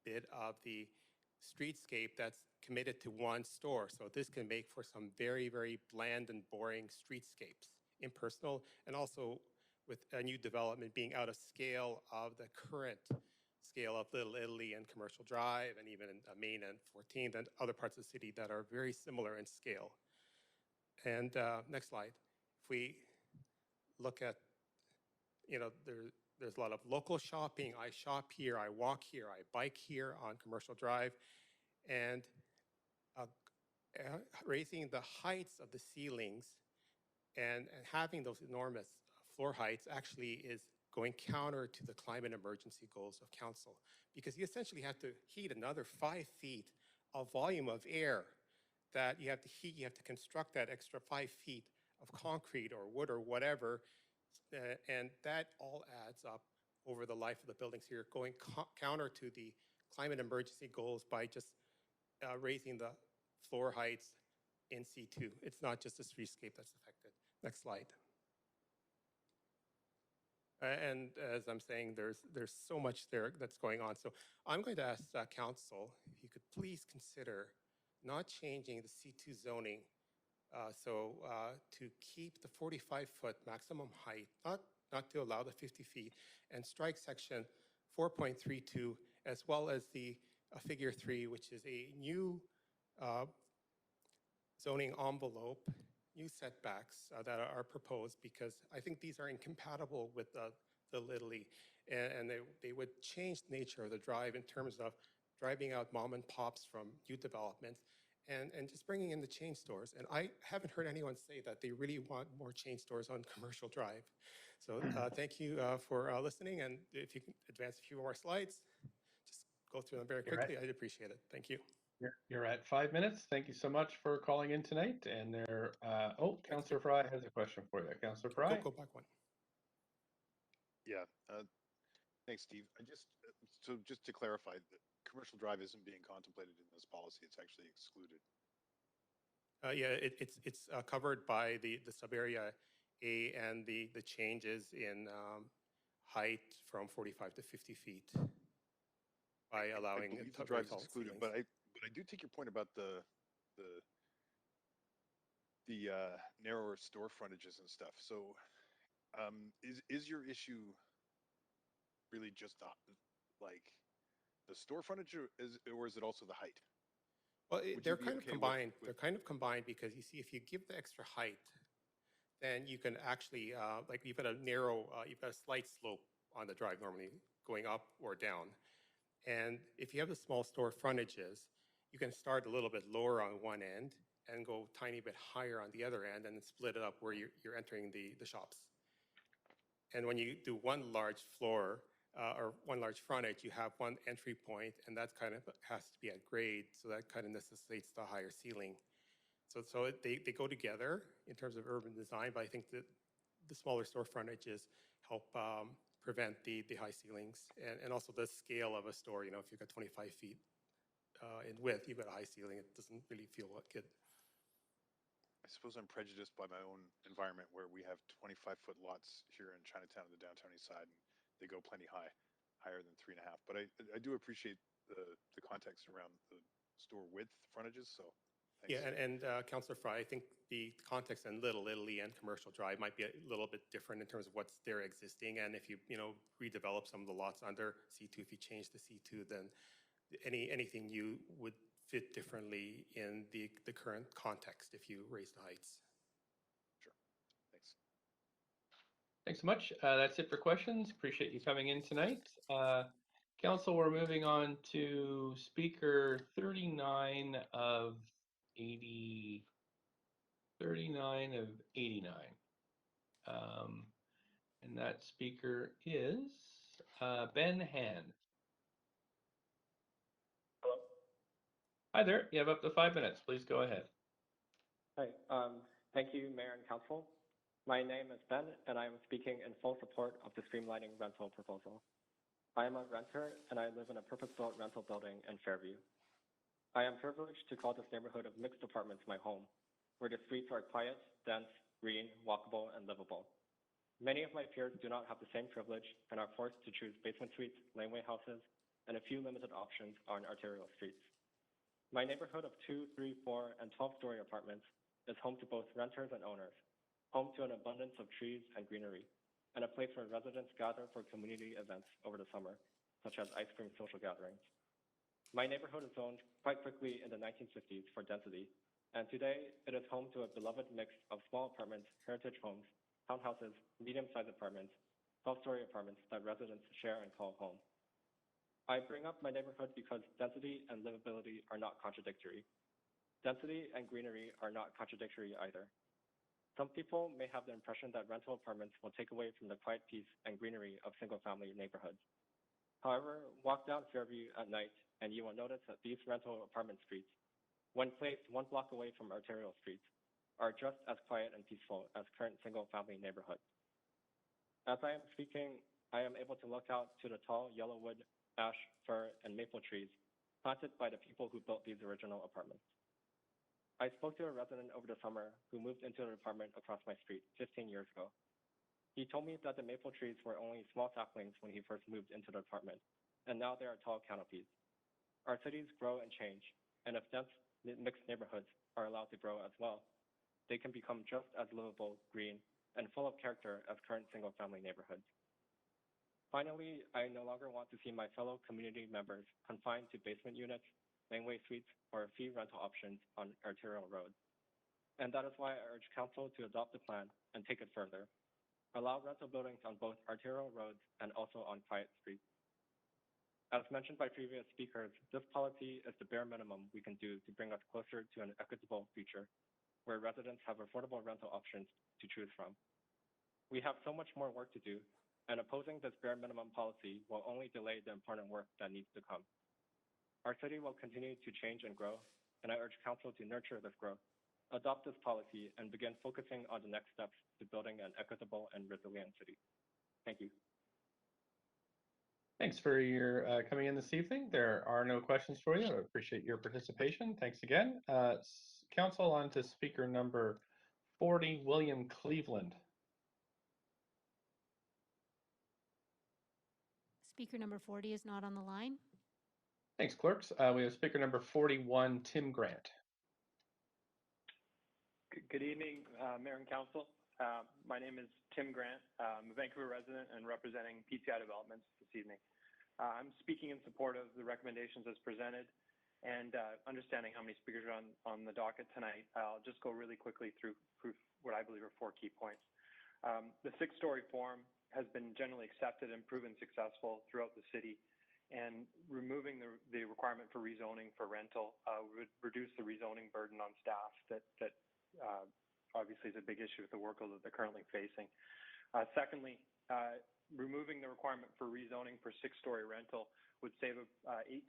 bit of the streetscape that's committed to one store. So this can make for some very, very bland and boring streetscapes, impersonal, and also with a new development being out of scale of the current scale of Little Italy and Commercial Drive, and even in Main and 14th and other parts of the city that are very similar in scale. And next slide. If we look at, there's a lot of local shopping. I shop here, I walk here, I bike here on Commercial Drive. And raising the heights of the ceilings and having those enormous floor heights actually is going counter to the climate emergency goals of council, because you essentially have to heat another 5 feet of volume of air that you have to heat. You have to construct that extra 5 feet of concrete or wood or whatever, and that all adds up over the life of the building. So you're going counter to the climate emergency goals by just raising the floor heights in C2. It's not just the streetscape that's affected. Next slide. And as I'm saying, there's so much there that's going on. So I'm going to ask council if you could please consider not changing the C2 zoning to keep the 45-foot maximum height, not to allow the 50 feet, and strike section 4.32 as well as the figure 3, which is a new zoning envelope, new setbacks that are proposed, because I think these are incompatible with the Little, and they would change the nature of the drive in terms of driving out mom and pops from new developments and just bringing in the chain stores. And I haven't heard anyone say that they really want more chain stores on Commercial Drive. So thank you for listening, and if you can advance a few more slides, just go through them very quickly. I'd appreciate it. Thank you. You're at 5 minutes. Thank you so much for calling in tonight. And Councillor Fry has a question for you. Councillor Fry. Go back one. Yeah. Thanks, Steve. Just to clarify, the Commercial Drive isn't being contemplated in this policy. It's actually excluded. Yeah, it's covered by the sub-area A and the changes in height from 45 to 50 feet by allowing I believe the drive is excluded, but I do take your point about the narrower store frontages and stuff. So is your issue really just like the store frontage, or is it also the height? Well, they're kind of combined. They're kind of combined because you see, if you give the extra height, then you can actually like you've got a slight slope on the drive normally going up or down. And if you have the small store frontages, you can start a little bit lower on one end and go a tiny bit higher on the other end, and then split it up where you're entering the shops. And when you do one large floor or one large frontage, you have one entry point, and that kind of has to be at grade, so that kind of necessitates the higher ceiling. So they go together in terms of urban design, but I think that the smaller store frontages help prevent the high ceilings, and also the scale of a store. You know, if you've got 25 feet in width, you've got a high ceiling, it doesn't really feel good. I suppose I'm prejudiced by my own environment, where we have 25-foot lots here in Chinatown on the downtown east side, and they go plenty higher than 3.5. But I do appreciate the context around the store width frontages. So thanks. Yeah, and Councillor Fry, I think the context in Little Italy and Commercial Drive might be a little bit different in terms of what's there existing, and if you redevelop some of the lots under C2, if you change the C2, then anything new would fit differently in the current context if you raise the heights. Sure. Thanks. Thanks so much. That's it for questions. Appreciate you coming in tonight. Council, we're moving on to speaker 39 of 80. 39 of 89. And that speaker is Ben Hand. Hello. Hi there. You have up to 5 minutes. Please go ahead. Hi. Thank you, Mayor and Council. My name is Ben, and I am speaking in full support of the streamlining rental proposal. I am a renter, and I live in a purpose-built rental building in Fairview. I am privileged to call this neighborhood of mixed apartments my home, where the streets are quiet, dense, green, walkable, and livable. Many of my peers do not have the same privilege and are forced to choose basement suites, laneway houses, and a few limited options on arterial streets. My neighborhood of 2, 3, 4, and 12-story apartments is home to both renters and owners, home to an abundance of trees and greenery, and a place where residents gather for community events over the summer, such as ice cream social gatherings. My neighborhood is zoned quite quickly in the 1950s for density, and today it is home to a beloved mix of small apartments, heritage homes, townhouses, medium-sized apartments, 12-story apartments that residents share and call home. I bring up my neighborhood because density and livability are not contradictory. Density and greenery are not contradictory either. Some people may have the impression that rental apartments will take away from the quiet peace and greenery of single-family neighborhoods. However, walk down Fairview at night and you will notice that these rental apartment streets, when placed 1 block away from arterial streets, are just as quiet and peaceful as current single-family neighborhoods. As I am speaking, I am able to look out to the tall yellowwood, ash, fir, and maple trees planted by the people who built these original apartments. I spoke to a resident over the summer who moved into an apartment across my street 15 years ago. He told me that the maple trees were only small saplings when he first moved into the apartment, and now they are tall canopies. Our cities grow and change, and if dense mixed neighborhoods are allowed to grow as well, they can become just as livable, green, and full of character as current single-family neighborhoods. Finally, I no longer want to see my fellow community members confined to basement units, laneway suites, or fee rental options on arterial roads. And that is why I urge Council to adopt the plan and take it further. Allow rental buildings on both arterial roads and also on quiet streets. As mentioned by previous speakers, this policy is the bare minimum we can do to bring us closer to an equitable future, where residents have affordable rental options to choose from. We have so much more work to do, and opposing this bare minimum policy will only delay the important work that needs to come. Our city will continue to change and grow, and I urge Council to nurture this growth, adopt this policy, and begin focusing on the next steps to building an equitable and resilient city. Thank you. Thanks for your coming in this evening. There are no questions for you. I appreciate your participation. Thanks again. Council, on to speaker number 40, William Cleveland. Speaker number 40 is not on the line. Thanks, clerks. We have speaker number 41, Tim Grant. Good evening, Mayor and Council. My name is Tim Grant. I'm a Vancouver resident and representing PCI Developments this evening. I'm speaking in support of the recommendations as presented, and understanding how many speakers are on the docket tonight, I'll just go really quickly through what I believe are 4 key points. The 6-story form has been generally accepted and proven successful throughout the city, and removing the requirement for rezoning for rental would reduce the rezoning burden on staff that obviously is a big issue with the workload that they're currently facing. Secondly, removing the requirement for rezoning for 6-story rental would save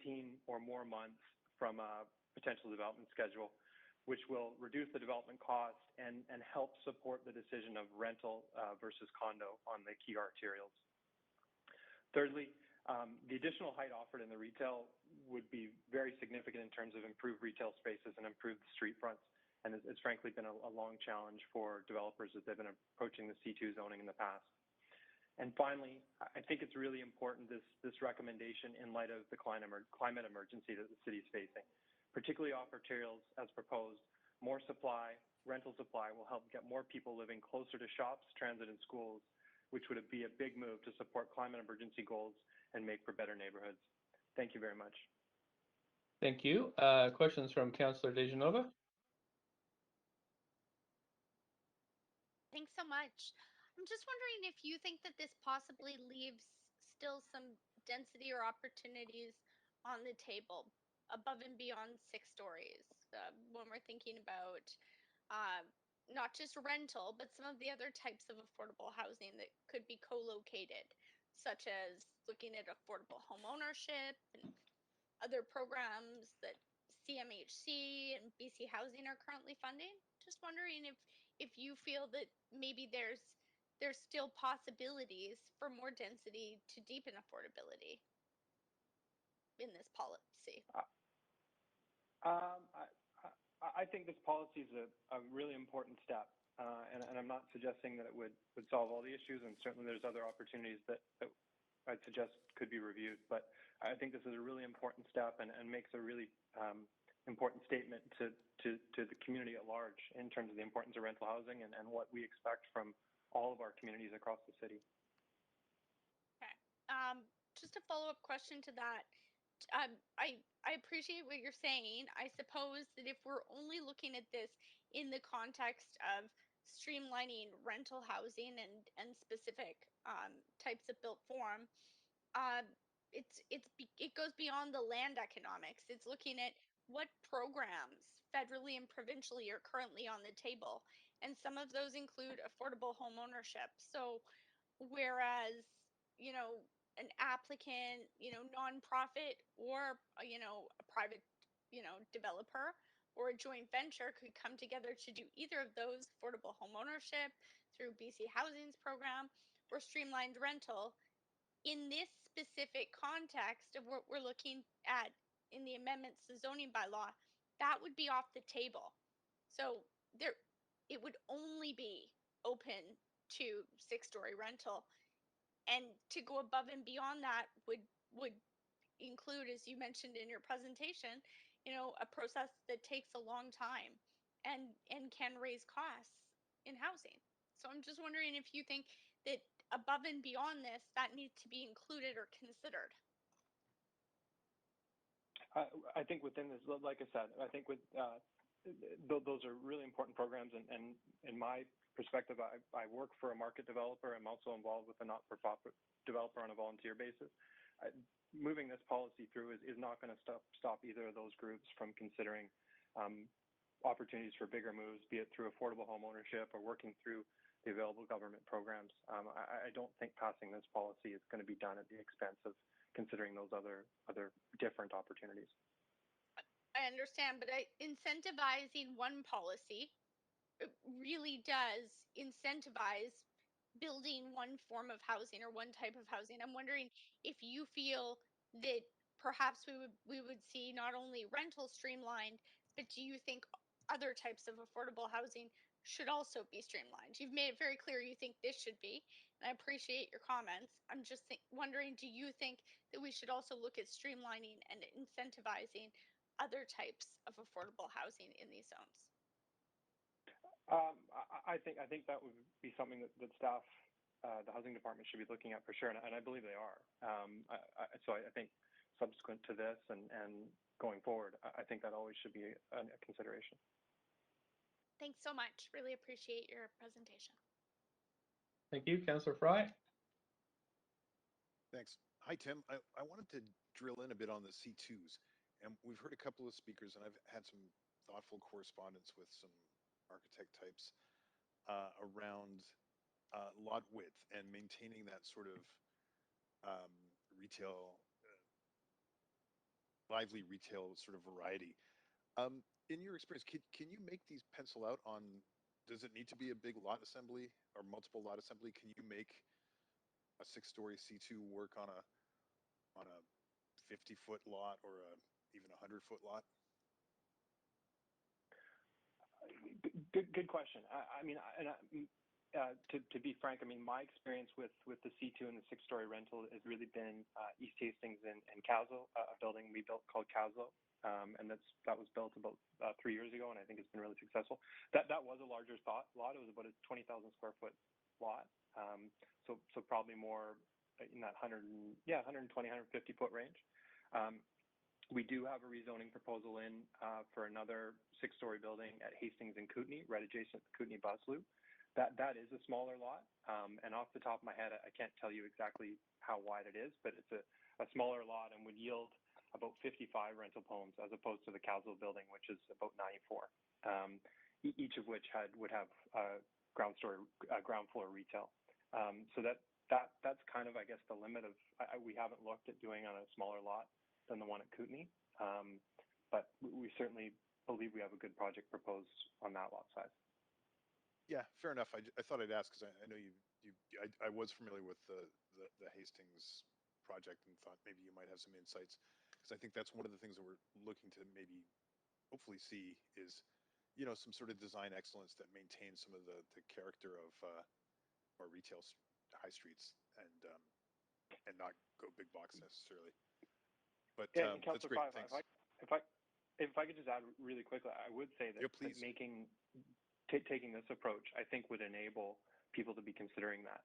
18 or more months from a potential development schedule, which will reduce the development cost and help support the decision of rental versus condo on the key arterials. Thirdly, the additional height offered in the retail would be very significant in terms of improved retail spaces and improved street fronts. And it's frankly been a long challenge for developers as they've been approaching the C2 zoning in the past. And finally, I think it's really important, this recommendation in light of the climate emergency that the city is facing, particularly off arterials as proposed. More supply, rental supply, will help get more people living closer to shops, transit, and schools, which would be a big move to support climate emergency goals and make for better neighborhoods. Thank you very much. Thank you. Questions from Councillor Dejanova? Thanks so much. I'm just wondering if you think that this possibly leaves still some density or opportunities on the table above and beyond 6 stories when we're thinking about not just rental, but some of the other types of affordable housing that could be co-located, such as looking at affordable home ownership and other programs that CMHC and BC Housing are currently funding. Just wondering if you feel that maybe there's still possibilities for more density to deepen affordability in this policy. I think this policy is a really important step, and I'm not suggesting that it would solve all the issues, and certainly there's other opportunities that I'd suggest could be reviewed. But I think this is a really important step and makes a really important statement to the community at large in terms of the importance of rental housing and what we expect from all of our communities across the city. Okay. Just a follow-up question to that. I appreciate what you're saying. I suppose that if we're only looking at this in the context of streamlining rental housing and specific types of built form, it goes beyond the land economics. It's looking at what programs federally and provincially are currently on the table. And some of those include affordable home ownership. So whereas, you know, an applicant, you know, nonprofit or, a private, developer or a joint venture could come together to do either of those, affordable home ownership through BC Housing's program or streamlined rental. In this specific context of what we're looking at in the amendments to zoning bylaw, that would be off the table. So there, it would only be open to 6-story rental, and to go above and beyond that would include, as you mentioned in your presentation, a process that takes a long time and can raise costs in housing. So I'm just wondering if you think that above and beyond this, that needs to be included or considered. I think within this, like I said, I think with those are really important programs, and in my perspective, I work for a market developer. I'm also involved with a not-for-profit developer on a volunteer basis. Moving this policy through is not going to stop either of those groups from considering opportunities for bigger moves, be it through affordable home ownership or working through the available government programs. I don't think passing this policy is going to be done at the expense of considering those other different opportunities. I understand, but incentivizing one policy really does incentivize building one form of housing or one type of housing. I'm wondering if you feel that perhaps we would see not only rental streamlined, but do you think other types of affordable housing should also be streamlined? You've made it very clear you think this should be, and I appreciate your comments. I'm just wondering, do you think that we should also look at streamlining and incentivizing other types of affordable housing in these zones? I think that would be something that staff, the housing department, should be looking at for sure, and I believe they are. So I think subsequent to this and going forward, I think that always should be a consideration. Thanks so much. Really appreciate your presentation. Thank you, Councillor Fry. Thanks. Hi, Tim. I wanted to drill in a bit on the C2s, and we've heard a couple of speakers, and I've had some thoughtful correspondence with some architect types around lot width and maintaining that sort of retail, lively retail sort of variety. In your experience, can you make these pencil out on, does it need to be a big lot assembly or multiple lot assembly? Can you make a 6-story C2 work on a 50-foot lot or even a 100-foot lot? Good question. I mean, to be frank, I mean, my experience with the C2 and the 6-story rental has really been East Hastings and Castle, a building we built called Castle, and that was built about 3 years ago, and I think it's been really successful. That was a larger lot. It was about a 20,000 square foot lot, so probably more in that 120, 150 foot range. We do have a rezoning proposal in for another 6-story building at Hastings and Kootenay, right adjacent to Kootenay bus loop. That is a smaller lot, and off the top of my head, I can't tell you exactly how wide it is, but it's a smaller lot and would yield about 55 rental homes as opposed to the Castle building, which is about 94, each of which would have ground floor retail. So that's kind of, I guess, the limit of, we haven't looked at doing on a smaller lot than the one at Kootenay, but we certainly believe we have a good project proposed on that lot size. Yeah, fair enough. I thought I'd ask because I know I was familiar with the Hastings project and thought maybe you might have some insights, because I think that's one of the things that we're looking to maybe hopefully see is, some sort of design excellence that maintains some of the character of our retail high streets and not go big box necessarily. But yeah, that's great. Five, Thanks. If I could just add really quickly, I would say that, taking this approach, I think would enable people to be considering that.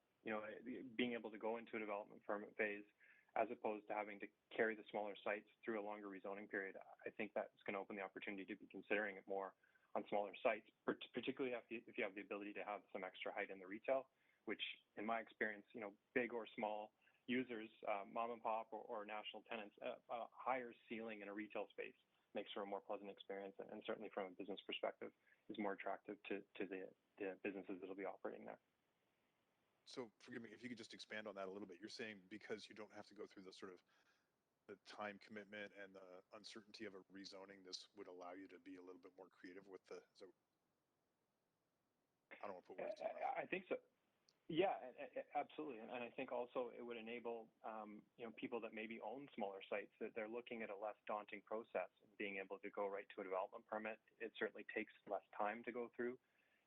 Being able to go into a development permit phase as opposed to having to carry the smaller sites through a longer rezoning period. I think that's going to open the opportunity to be considering it more on smaller sites, particularly if you have the ability to have some extra height in the retail, which in my experience, big or small users, mom and pop or national tenants, a higher ceiling in a retail space makes for a more pleasant experience, and certainly from a business perspective is more attractive to the businesses that'll be operating there. So forgive me, if you could just expand on that a little bit. You're saying because you don't have to go through the sort of the time commitment and the uncertainty of a rezoning, this would allow you to be a little bit more creative with the, so I don't want to put words in your mouth. I think so. Yeah, absolutely. And I think also it would enable, people that maybe own smaller sites, that they're looking at a less daunting process and being able to go right to a development permit. It certainly takes less time to go through,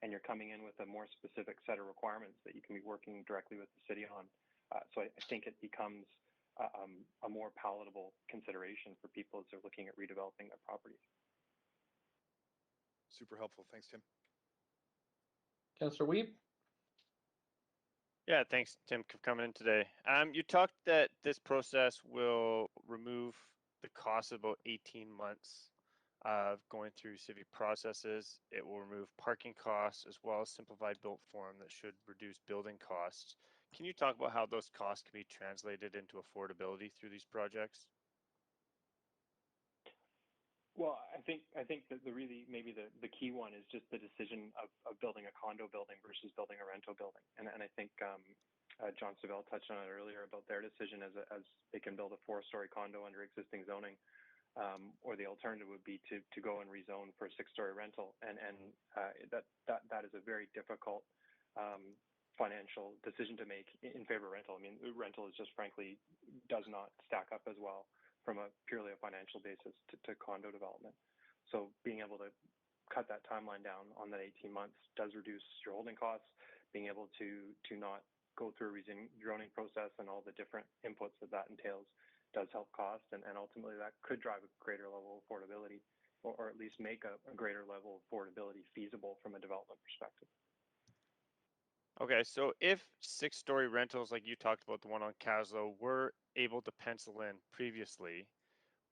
and you're coming in with a more specific set of requirements that you can be working directly with the city on. So I think it becomes a more palatable consideration for people as they're looking at redeveloping their properties. Super helpful. Thanks, Tim. Councillor Weeb? Yeah, thanks, Tim, for coming in today. You talked that this process will remove the cost of about 18 months of going through civic processes. It will remove parking costs as well as simplified built form that should reduce building costs. Can you talk about how those costs can be translated into affordability through these projects? Well, I think that the key one is just the decision of building a condo building versus building a rental building. And I think John Savelle touched on it earlier about their decision as they can build a 4-story condo under existing zoning, or the alternative would be to go and rezone for a 6-story rental. And that is a very difficult financial decision to make in favor of rental. I mean, rental is just frankly does not stack up as well from a purely a financial basis to condo development. So being able to cut that timeline down on that 18 months does reduce your holding costs. Being able to not go through a rezoning process and all the different inputs that entails does help cost, and ultimately that could drive a greater level of affordability, or at least make a greater level of affordability feasible from a development perspective. Okay, so if 6-story rentals like you talked about, the one on Caslo, were able to pencil in previously,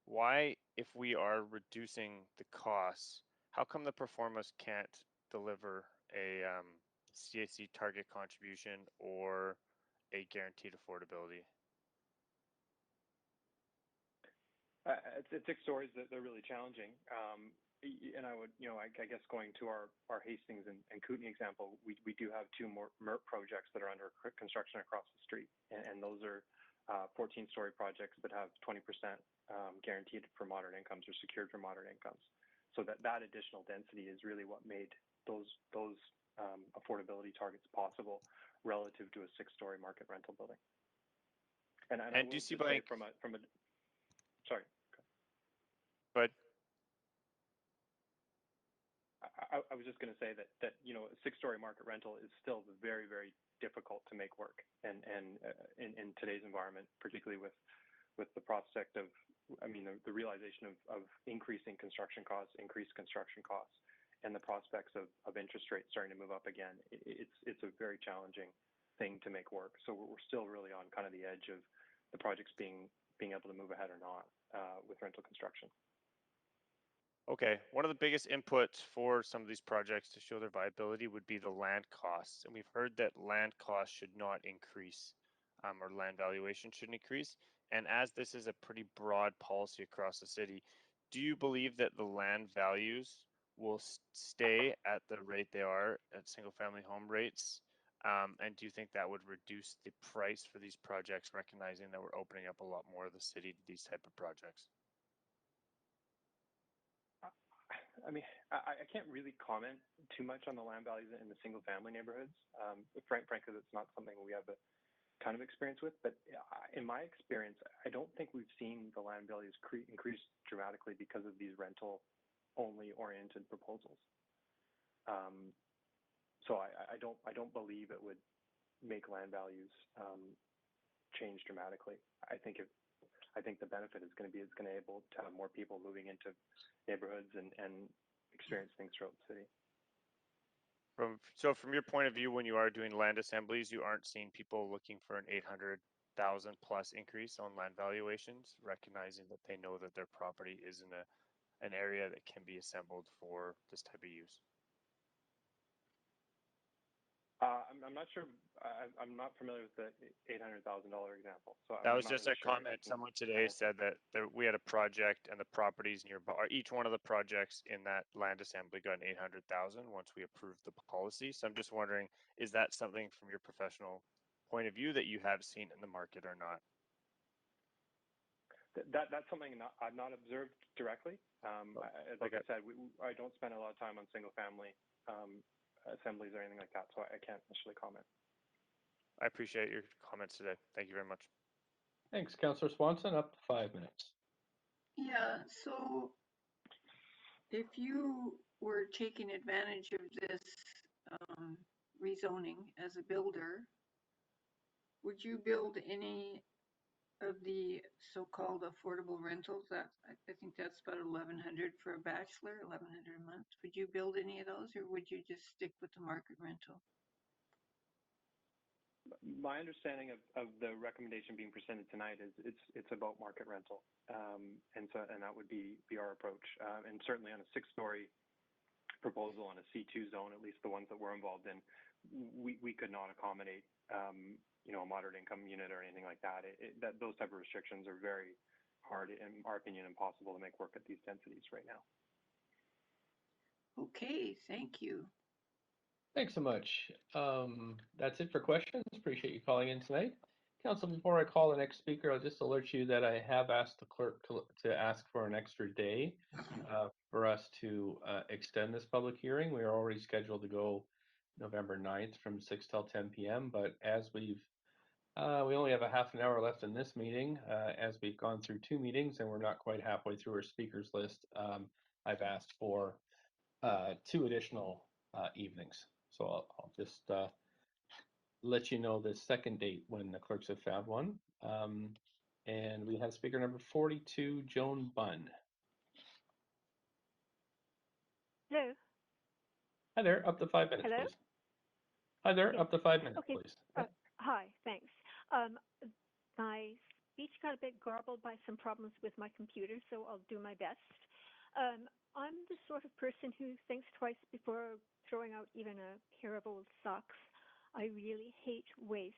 why, if we are reducing the costs, how come the performance can't deliver a CAC target contribution or a guaranteed affordability? At 6 stories, they're really challenging. And I would, I guess going to our Hastings and Kootenay example, we do have 2 more MERP projects that are under construction across the street. And those are 14-story projects that have 20% guaranteed for moderate incomes or secured for moderate incomes. So that additional density is really what made those affordability targets possible relative to a 6-story market rental building. And do you see by from a sorry. But I was just going to say that a 6-story market rental is still very, very difficult to make work, and in today's environment, particularly with the prospect of, the realization of increased construction costs, and the prospects of interest rates starting to move up again. It's a very challenging thing to make work. So we're still really on kind of the edge of the projects being able to move ahead or not with rental construction. okay, one of the biggest inputs for some of these projects to show their viability would be the land costs. And we've heard that land costs should not increase, or land valuation shouldn't increase. And as this is a pretty broad policy across the city, do you believe that the land values will stay at the rate they are at single family home rates? And do you think that would reduce the price for these projects, recognizing that we're opening up a lot more of the city to these type of projects? I can't really comment too much on the land values in the single family neighborhoods. Frankly, that's not something we have a ton of experience with. But in my experience, I don't think we've seen the land values increase dramatically because of these rental only oriented proposals. So I don't believe it would make land values change dramatically. I think the benefit is going to be it's going to able to have more people moving into neighborhoods and experience things throughout the city. So from your point of view, when you are doing land assemblies, you aren't seeing people looking for an 800,000 plus increase on land valuations, recognizing that they know that their property is in an area that can be assembled for this type of use. I'm not sure. I'm not familiar with the $800,000 example. So That I'm was not just really a sure if I comment. can Someone today said that we had a project and the properties nearby, or each one of the projects in that land assembly got an 800,000 once we approved the policy. So I'm just wondering, is that something from your professional point of view that you have seen in the market or not? That's something I've not observed directly. Like I said, I don't spend a lot of time on single family assemblies or anything like that, so I can't initially comment. I appreciate your comments today. Thank you very much. Thanks, Councillor Swanson. Up to 5 minutes. Yeah, so if you were taking advantage of this rezoning as a builder, would you build any of the so-called affordable rentals? That I think that's about $1,100 for a bachelor, $1,100 a month. Would you build any of those, or would you just stick with the market rental? My understanding of the recommendation being presented tonight is it's about market rental, and that would be our approach. And certainly on a 6-story proposal on a C2 zone, at least the ones that we're involved in, we could not accommodate a moderate income unit or anything like that. Those type of restrictions are very hard, in our opinion, impossible to make work at these densities right now. Okay, thank you. Thanks so much. That's it for questions. Appreciate you calling in tonight. Council, before I call the next speaker, I'll just alert you that I have asked the clerk to ask for an extra day for us to extend this public hearing. We are already scheduled to go November 9th from 6 till 10 p.m. But as we only have a half an hour left in this meeting, as we've gone through 2 meetings and we're not quite halfway through our speakers list, I've asked for 2 additional evenings. So I'll just let you know the second date when the clerks have found one. And we have speaker number 42, Joan Bunn. Hello. Hi there, up to 5 minutes, Hello? please. Hi there, Okay. up to 5 minutes, Okay. please. Hi, thanks. My speech got a bit garbled by some problems with my computer, so I'll do my best. I'm the sort of person who thinks twice before throwing out even a pair of old socks. I really hate waste.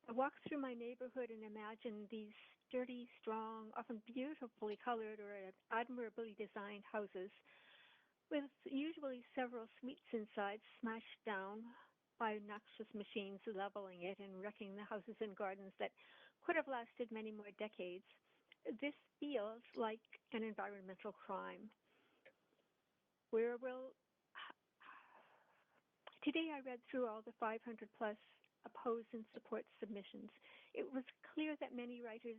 I walk through my neighborhood and imagine these sturdy, strong, often beautifully colored or admirably designed houses with usually several suites inside smashed down by noxious machines leveling it and wrecking the houses and gardens that could have lasted many more decades. This feels like an environmental crime. Today I read through all the 500 plus oppose and support submissions. It was clear that many writers,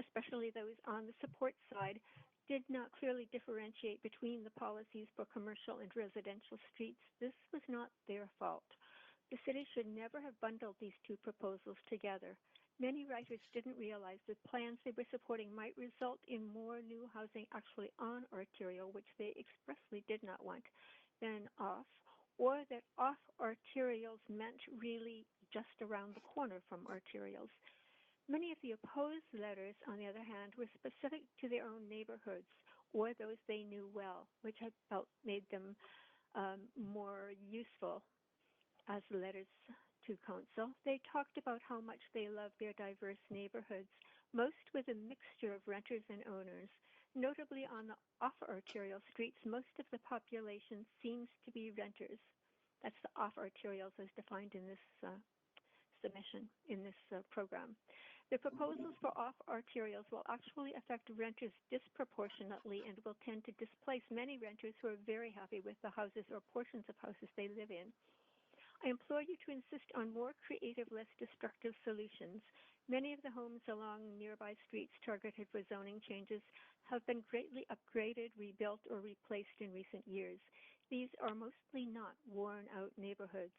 especially those on the support side, did not clearly differentiate between the policies for commercial and residential streets. This was not their fault. The city should never have bundled these 2 proposals together. Many writers didn't realize that plans they were supporting might result in more new housing actually on arterial, which they expressly did not want, than off, or that off arterials meant really just around the corner from arterials. Many of the opposed letters, on the other hand, were specific to their own neighborhoods or those they knew well, which I felt made them more useful as letters to council. They talked about how much they love their diverse neighborhoods, most with a mixture of renters and owners. Notably on the off-arterial streets, most of the population seems to be renters. That's the off-arterials as defined in this submission, in this program. The proposals for off-arterials will actually affect renters disproportionately and will tend to displace many renters who are very happy with the houses or portions of houses they live in. I implore you to insist on more creative, less destructive solutions. Many of the homes along nearby streets targeted for zoning changes have been greatly upgraded, rebuilt, or replaced in recent years. These are mostly not worn-out neighborhoods.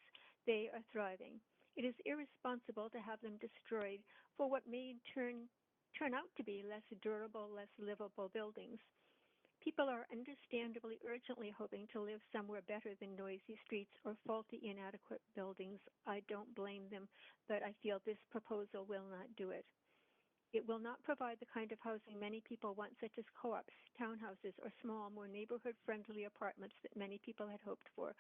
They are thriving. It is irresponsible to have them destroyed for what may turn out to be less durable, less livable buildings. People are understandably urgently hoping to live somewhere better than noisy streets or faulty, inadequate buildings. I don't blame them, but I feel this proposal will not do it. It will not provide the kind of housing many people want, such as co-ops, townhouses, or small, more neighborhood-friendly apartments that many people had hoped for.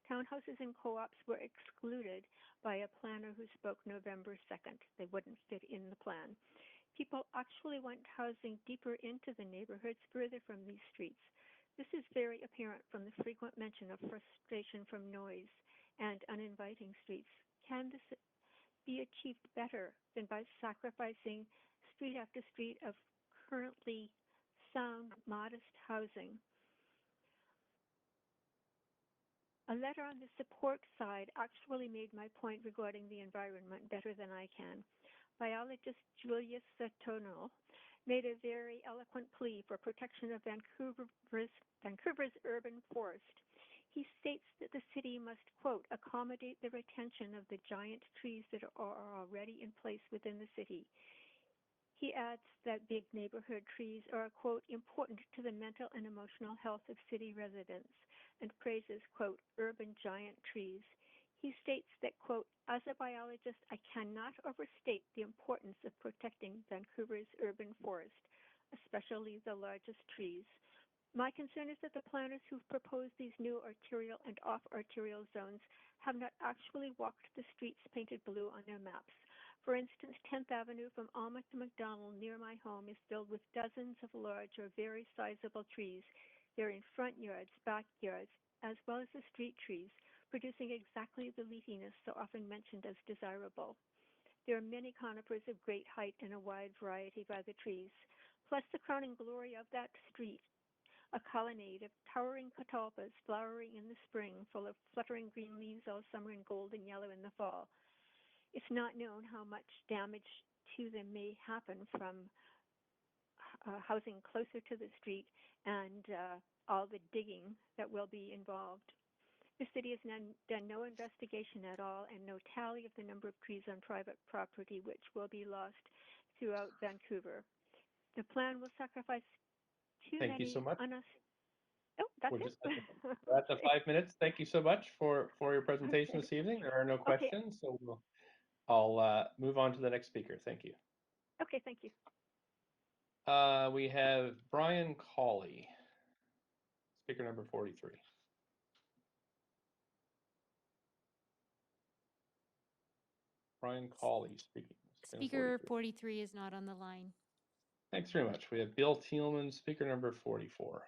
Townhouses and co-ops were excluded by a planner who spoke November 2nd. They wouldn't fit in the plan. People actually want housing deeper into the neighborhoods, further from these streets. This is very apparent from the frequent mention of frustration from noise and uninviting streets. Can this be achieved better than by sacrificing street after street of currently sound, modest housing? A letter on the support side actually made my point regarding the environment better than I can. Biologist Julius Satono made a very eloquent plea for protection of Vancouver's urban forest. He states that the city must, quote, accommodate the retention of the giant trees that are already in place within the city. He adds that big neighborhood trees are, quote, important to the mental and emotional health of city residents, and praises, quote, urban giant trees. He states that, quote, as a biologist, I cannot overstate the importance of protecting Vancouver's urban forest, especially the largest trees. My concern is that the planners who've proposed these new arterial and off-arterial zones have not actually walked the streets painted blue on their maps. For instance, 10th Avenue from Alma to McDonald near my home is filled with dozens of large or very sizable trees. They're in front yards, backyards, as well as the street trees, producing exactly the leafiness so often mentioned as desirable. There are many conifers of great height and a wide variety by the trees. Plus the crowning glory of that street, a colonnade of towering catalpas flowering in the spring, full of fluttering green leaves all summer and gold and yellow in the fall. It's not known how much damage to them may happen from housing closer to the street and all the digging that will be involved. The city has done no investigation at all and no tally of the number of trees on private property which will be lost throughout Vancouver. The plan will sacrifice too Thank many you so much. Oh, that's We're it. just at the 5 minutes. Thank you so much for your presentation this evening. There are no questions, so I'll move on to the next speaker. Thank you. Okay, thank you. We have Brian Cawley, speaker number 43. Brian Cawley speaking. Speaker 43 is not on the line. Thanks very much. We have Bill Thielman, speaker number 44.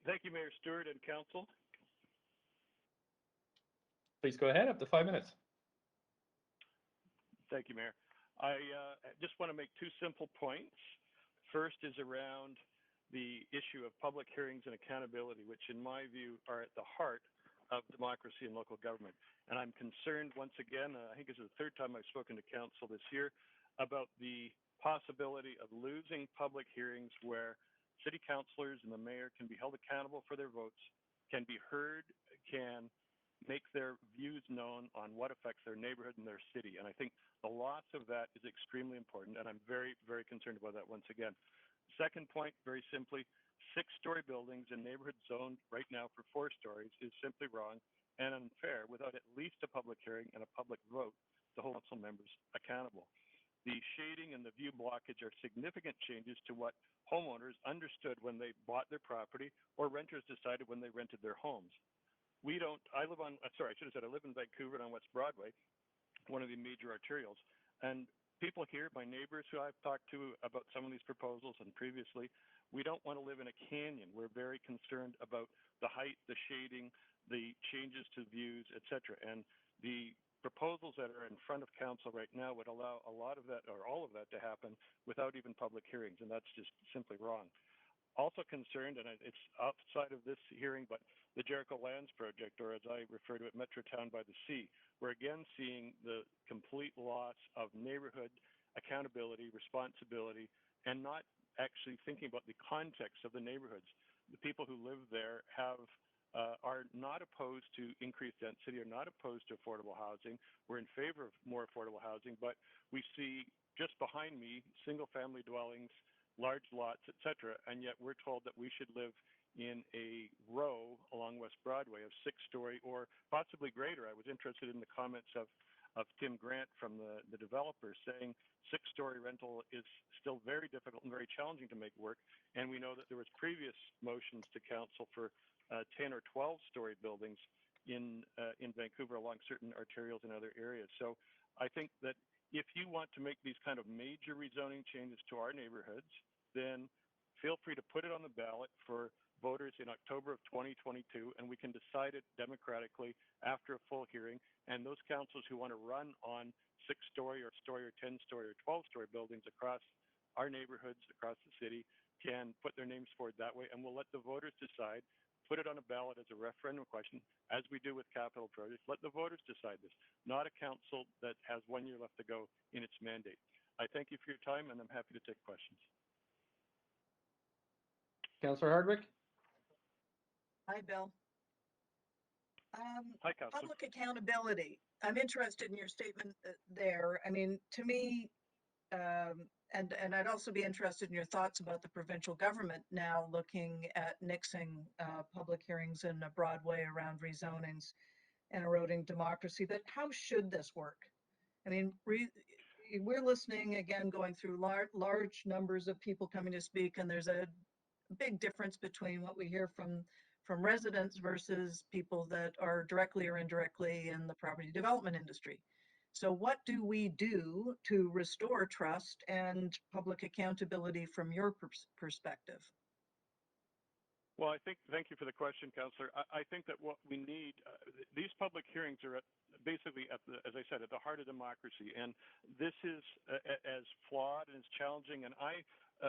Thank you, Mayor Stewart and Council. Please go ahead, up to 5 minutes. Thank you, Mayor. I just want to make two simple points. First is around the issue of public hearings and accountability, which in my view are at the heart of democracy and local government. And I'm concerned once again, I think this is the third time I've spoken to Council this year, about the possibility of losing public hearings where city councillors and the mayor can be held accountable for their votes, can be heard, can make their views known on what affects their neighborhood and their city. And I think the loss of that is extremely important, and I'm very, very concerned about that once again. Second point, very simply, 6-story buildings in neighborhoods zoned right now for 4 stories is simply wrong and unfair without at least a public hearing and a public vote to hold council members accountable. The shading and the view blockage are significant changes to what homeowners understood when they bought their property or renters decided when they rented their homes. I live in Vancouver and on West Broadway, one of the major arterials, and people here, my neighbors who I've talked to about some of these proposals and previously, we don't want to live in a canyon. We're very concerned about the height, the shading, the changes to views, etc. And the proposals that are in front of council right now would allow a lot of that or all of that to happen without even public hearings, and that's just simply wrong. Also concerned, and it's outside of this hearing, but the Jericho Lands Project, or as I refer to it, Metrotown by the Sea, we're again seeing the complete loss of neighborhood accountability, responsibility, and not actually thinking about the context of the neighborhoods. The people who live there are not opposed to increased density, are not opposed to affordable housing. We're in favor of more affordable housing, but we see just behind me single-family dwellings, large lots, etc., and yet we're told that we should live in a row along West Broadway of 6-story or possibly greater. I was interested in the comments of of Tim Grant from the developer saying 6-story rental is still very difficult and very challenging to make work. And we know that there was previous motions to council for 10 or 12-story buildings in Vancouver along certain arterials and other areas. So I think that if you want to make these kind of major rezoning changes to our neighborhoods, then feel free to put it on the ballot for voters in October of 2022, and we can decide it democratically after a full hearing. And those councils who want to run on 6-story or 10-story or 12-story buildings across our neighborhoods, across the city, can put their names forward that way, and we'll let the voters decide. Put it on a ballot as a referendum question, as we do with capital projects. Let the voters decide this, not a council that has 1 year left to go in its mandate. I thank you for your time, and I'm happy to take questions. Councillor Hardwick? Hi, Bill. Hi, Councillor. Public accountability. I'm interested in your statement there. I mean, to me, and I'd also be interested in your thoughts about the provincial government now looking at nixing public hearings in a broad way around rezonings and eroding democracy. But how should this work? I mean, we're listening again, going through large numbers of people coming to speak, and there's a big difference between what we hear from residents versus people that are directly or indirectly in the property development industry. So what do we do to restore trust and public accountability from your perspective? Well, thank you for the question, Councillor. I think that what we need, these public hearings are basically as I said, at the heart of democracy. And this is as flawed and as challenging. And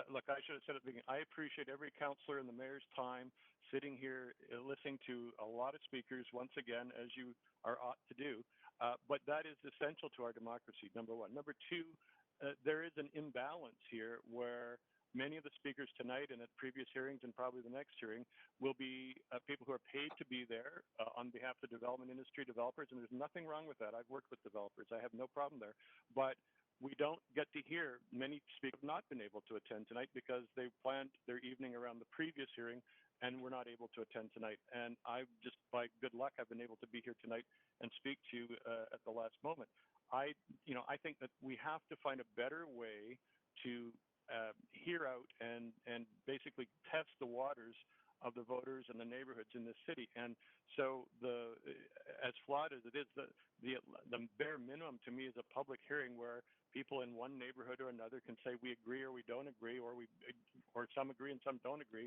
look, I should have said at the beginning, I appreciate every councillor and the mayor's time sitting here listening to a lot of speakers, once again, as you are ought to do. But that is essential to our democracy, number one. Number two, there is an imbalance here where many of the speakers tonight and at previous hearings and probably the next hearing will be people who are paid to be there on behalf of the development industry, developers, and there's nothing wrong with that. I've worked with developers. I have no problem there. But we don't get to hear many speakers have not been able to attend tonight because they planned their evening around the previous hearing and were not able to attend tonight. And I just, by good luck, have been able to be here tonight and speak to you at the last moment. I think that we have to find a better way to hear out and basically test the waters of the voters and the neighborhoods in this city. And so as flawed as it is, the bare minimum to me is a public hearing where people in one neighborhood or another can say we agree or we don't agree, or some agree and some don't agree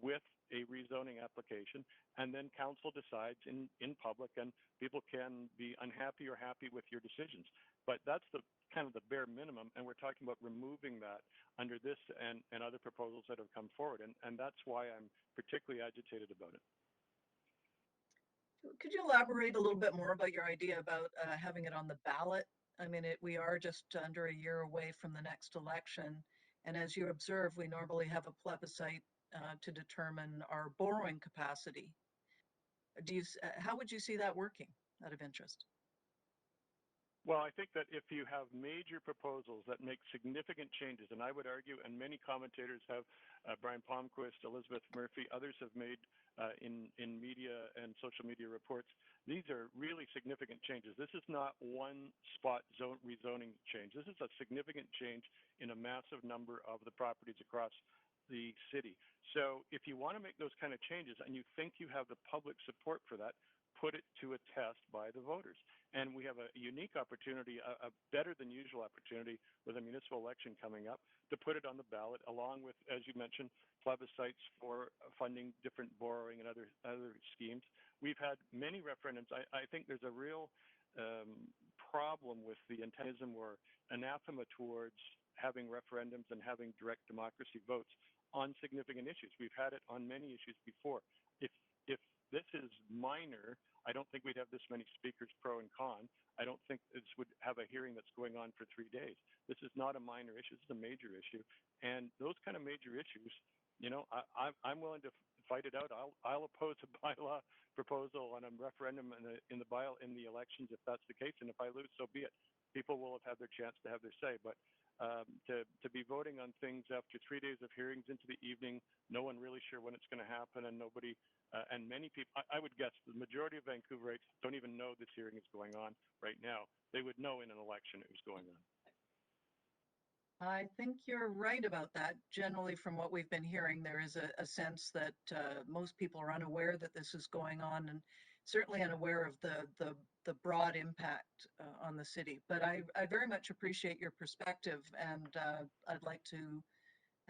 with a rezoning application, and then council decides in public, and people can be unhappy or happy with your decisions. But that's the kind of the bare minimum, and we're talking about removing that under this and other proposals that have come forward, and that's why I'm particularly agitated about it. Could you elaborate a little bit more about your idea about having it on the ballot? I mean, we are just under a year away from the next election, and as you observe, we normally have a plebiscite to determine our borrowing capacity. How would you see that working, out of interest? Well, I think that if you have major proposals that make significant changes, and I would argue, and many commentators have, Brian Palmquist, Elizabeth Murphy, others have made in media and social media reports, these are really significant changes. This is not one spot rezoning change. This is a significant change in a massive number of the properties across the city. So if you want to make those kind of changes and you think you have the public support for that, put it to a test by the voters. And we have a unique opportunity, a better than usual opportunity with a municipal election coming up to put it on the ballot, along with, as you mentioned, plebiscites for funding different borrowing and other schemes. We've had many referendums. I think there's a real problem with the antagonism or anathema towards having referendums and having direct democracy votes on significant issues. We've had it on many issues before. If this is minor, I don't think we'd have this many speakers pro and con. I don't think this would have a hearing that's going on for 3 days. This is not a minor issue. This is a major issue. And those kind of major issues, I'm willing to fight it out. I'll oppose a bylaw proposal on a referendum in the elections if that's the case. And if I lose, so be it. People will have had their chance to have their say. But to be voting on things after 3 days of hearings into the evening, no one really sure when it's going to happen, and nobody, and many people, I would guess the majority of Vancouverites don't even know this hearing is going on right now. They would know in an election it was going on. I think you're right about that. Generally, from what we've been hearing, there is a sense that most people are unaware that this is going on, and certainly unaware of the broad impact on the city. But I very much appreciate your perspective, and I'd like to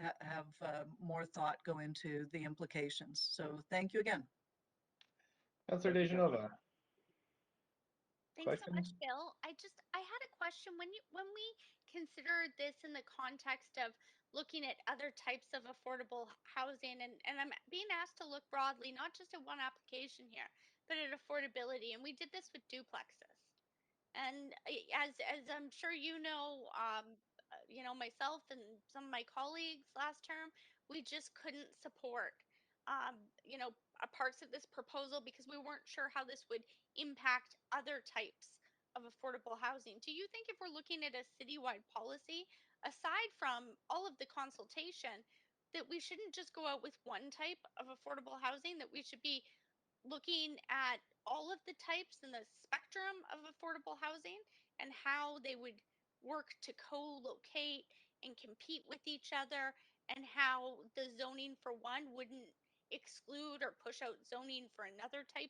have more thought go into the implications. So thank you again. Councillor Dejanova. Thanks so much, Questions? Bill. I had a question. When we consider this in the context of looking at other types of affordable housing, and I'm being asked to look broadly, not just at one application here, but at affordability. And we did this with duplexes. And as I'm sure you know, myself and some of my colleagues last term, we just couldn't support, you know, parts of this proposal because we weren't sure how this would impact other types of affordable housing. Do you think if we're looking at a citywide policy, aside from all of the consultation, that we shouldn't just go out with one type of affordable housing, that we should be looking at all of the types and the spectrum of affordable housing and how they would work to co-locate and compete with each other, and how the zoning for one wouldn't exclude or push out zoning for another type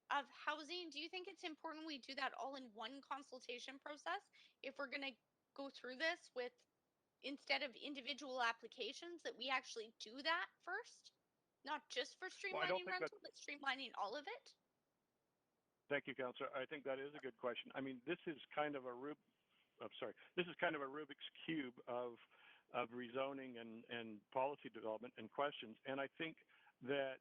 of housing? Do you think it's important we do that all in one consultation process if we're going to go through this with, instead of individual applications, that we actually do that first? Not just for Well, I don't streamlining think that. rental, but streamlining all of it? Thank you, Councillor. I think that is a good question. I mean, this is kind of a this is kind of a Rubik's cube of rezoning and policy development and questions. And I think that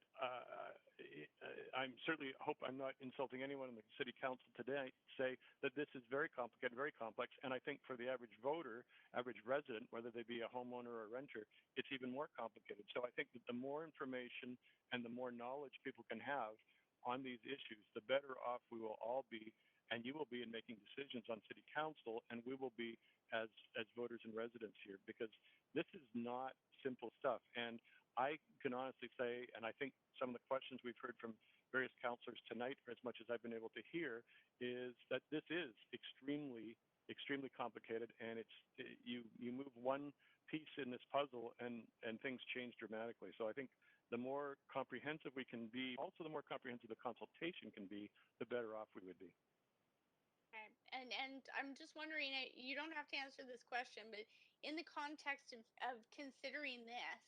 I'm certainly hope I'm not insulting anyone in the City Council today. Say that this is very complicated, very complex, and I think for the average voter, average resident, whether they be a homeowner or a renter, it's even more complicated. So I think that the more information and the more knowledge people can have on these issues, the better off we will all be, and you will be in making decisions on City Council, and we will be as voters and residents here, because this is not simple stuff. And I can honestly say, and I think some of the questions we've heard from various councillors tonight, or as much as I've been able to hear, is that this is extremely complicated, and you move one piece in this puzzle and things change dramatically. So I think the more comprehensive we can be, also the more comprehensive the consultation can be, the better off we would be. Okay. And I'm just wondering, you don't have to answer this question, but in the context of considering this,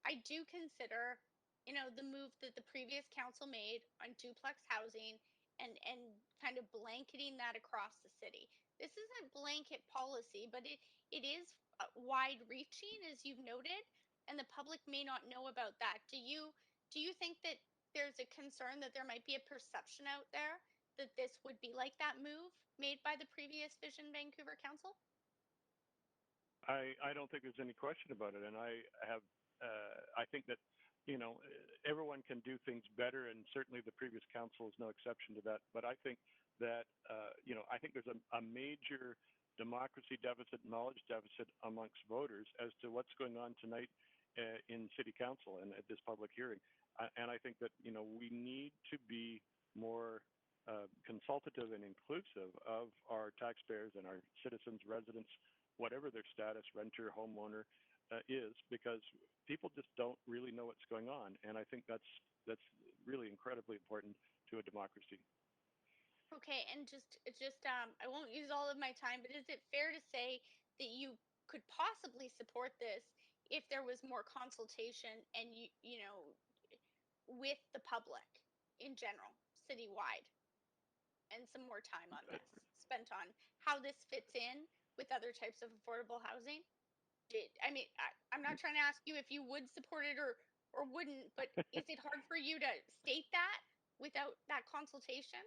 I do consider, you know, the move that the previous council made on duplex housing and kind of blanketing that across the city. This isn't blanket policy, but it is wide reaching, as you've noted, and the public may not know about that. Do you think that there's a concern that there might be a perception out there that this would be like that move made by the previous Vision Vancouver Council? I don't think there's any question about it, and I think that, you know, everyone can do things better, and certainly the previous council is no exception to that. But I think that you know, I think there's a major democracy deficit, knowledge deficit amongst voters as to what's going on tonight in City Council and at this public hearing. And I think that, you know, we need to be more consultative and inclusive of our taxpayers and our citizens, residents, whatever their status, renter, homeowner, is, because people just don't really know what's going on, and I think that's really incredibly important to a democracy. Okay, and just I won't use all of my time, but is it fair to say that you could possibly support this if there was more consultation and you know, with the public in general, citywide, and some more time on this spent on how this fits in with other types of affordable housing? I mean, I'm not trying to ask you if you would support it or wouldn't, but is it hard for you to state that without that consultation?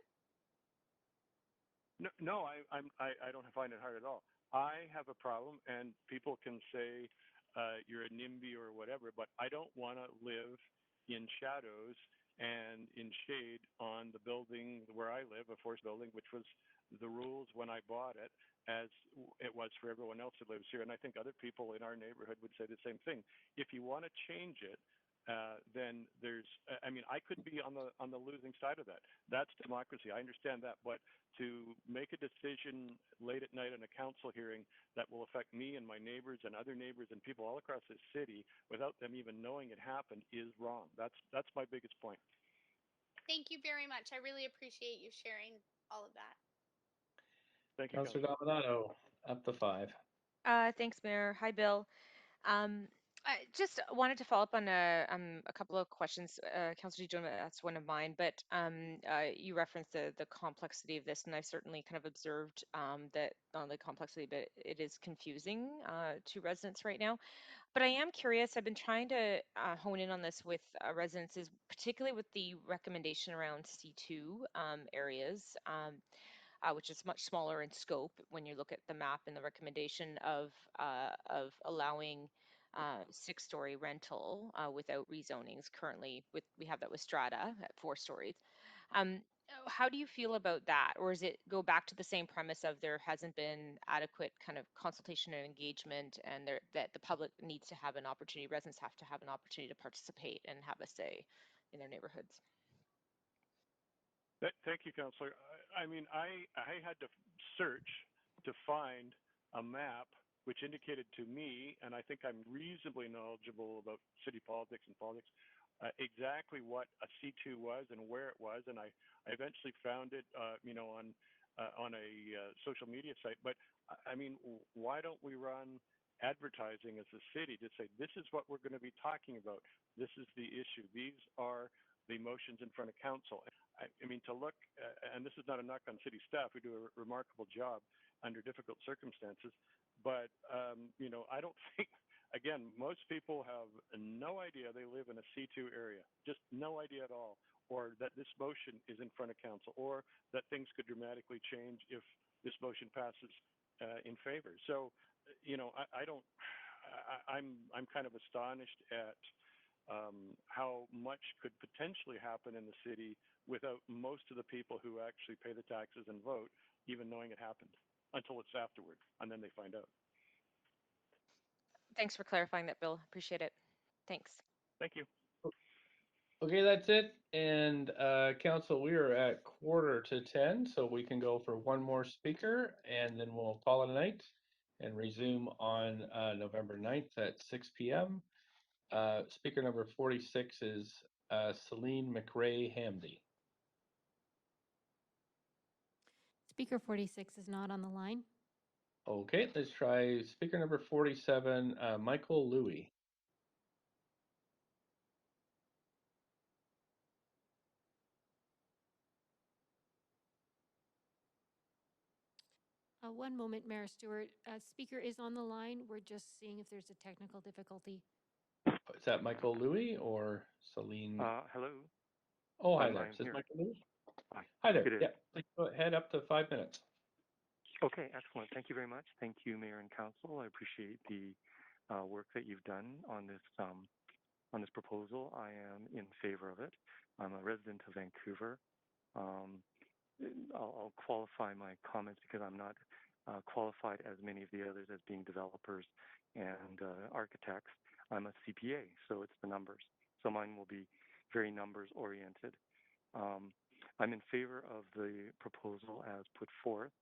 No, I don't find it hard at all. I have a problem, and people can say you're a NIMBY or whatever, but I don't want to live in shadows and in shade on the building where I live, a forced building, which was the rules when I bought it, as it was for everyone else that lives here. And I think other people in our neighborhood would say the same thing. If you want to change it, then there's, I mean, I could be on the losing side of that. That's democracy. I understand that. But to make a decision late at night in a council hearing that will affect me and my neighbors and other neighbors and people all across this city without them even knowing it happened is wrong. That's my biggest point. Thank you very much. I really appreciate you sharing all of that. Thank you, Councillor Dominato, up to 5. Thanks, Mayor. Hi, Bill. I just wanted to follow up on a couple of questions. Councillor Jones, that's one of mine, but you referenced the complexity of this, and I've certainly kind of observed that not only complexity, but it is confusing to residents right now. But I am curious. I've been trying to hone in on this with residents, is particularly with the recommendation around C2 areas. Which is much smaller in scope when you look at the map and the recommendation of allowing 6-story rental without rezonings. Currently, we have that with Strata at 4 stories. How do you feel about that? Or is it go back to the same premise of there hasn't been adequate kind of consultation and engagement, and that the public needs to have an opportunity, residents have to have an opportunity to participate and have a say in their neighborhoods? Thank you, Councillor. I mean, I had to search to find a map which indicated to me, and I think I'm reasonably knowledgeable about city politics and politics, exactly what a C2 was and where it was, and I eventually found it, on a social media site. But I mean, why don't we run advertising as a city to say this is what we're going to be talking about? This is the issue. These are the motions in front of council. I mean, to look, and this is not a knock on city staff, we do a remarkable job under difficult circumstances, but, I don't think, again, most people have no idea they live in a C2 area, just no idea at all, or that this motion is in front of council, or that things could dramatically change if this motion passes in favor. So, I'm kind of astonished at how much could potentially happen in the city without most of the people who actually pay the taxes and vote even knowing it happened, until it's afterward, and then they find out. Thanks for clarifying that, Bill. Appreciate it. Thanks. Thank you. Okay, that's it. And council, we are at 9:45, so we can go for one more speaker, and then we'll call it a night and resume on November 9th at 6 p.m. Speaker number 46 is Celine McRae-Hamdy. Speaker 46 is not on the line. Okay, let's try speaker number 47, Michael Louie. One moment, Mayor Stewart. Speaker is on the line. We're just seeing if there's a technical difficulty. Is that Michael Louie or Celine? Hello. Oh, hi there. I'm Is this here. Michael Louie? Hi. Hi there. It is. Yeah, please go ahead, up to 5 minutes. Okay, excellent. Thank you very much. Thank you, Mayor and Council. I appreciate the work that you've done on this proposal. I am in favor of it. I'm a resident of Vancouver. I'll qualify my comments because I'm not qualified as many of the others as being developers and architects. I'm a CPA, so it's the numbers. So mine will be very numbers oriented. I'm in favor of the proposal as put forth,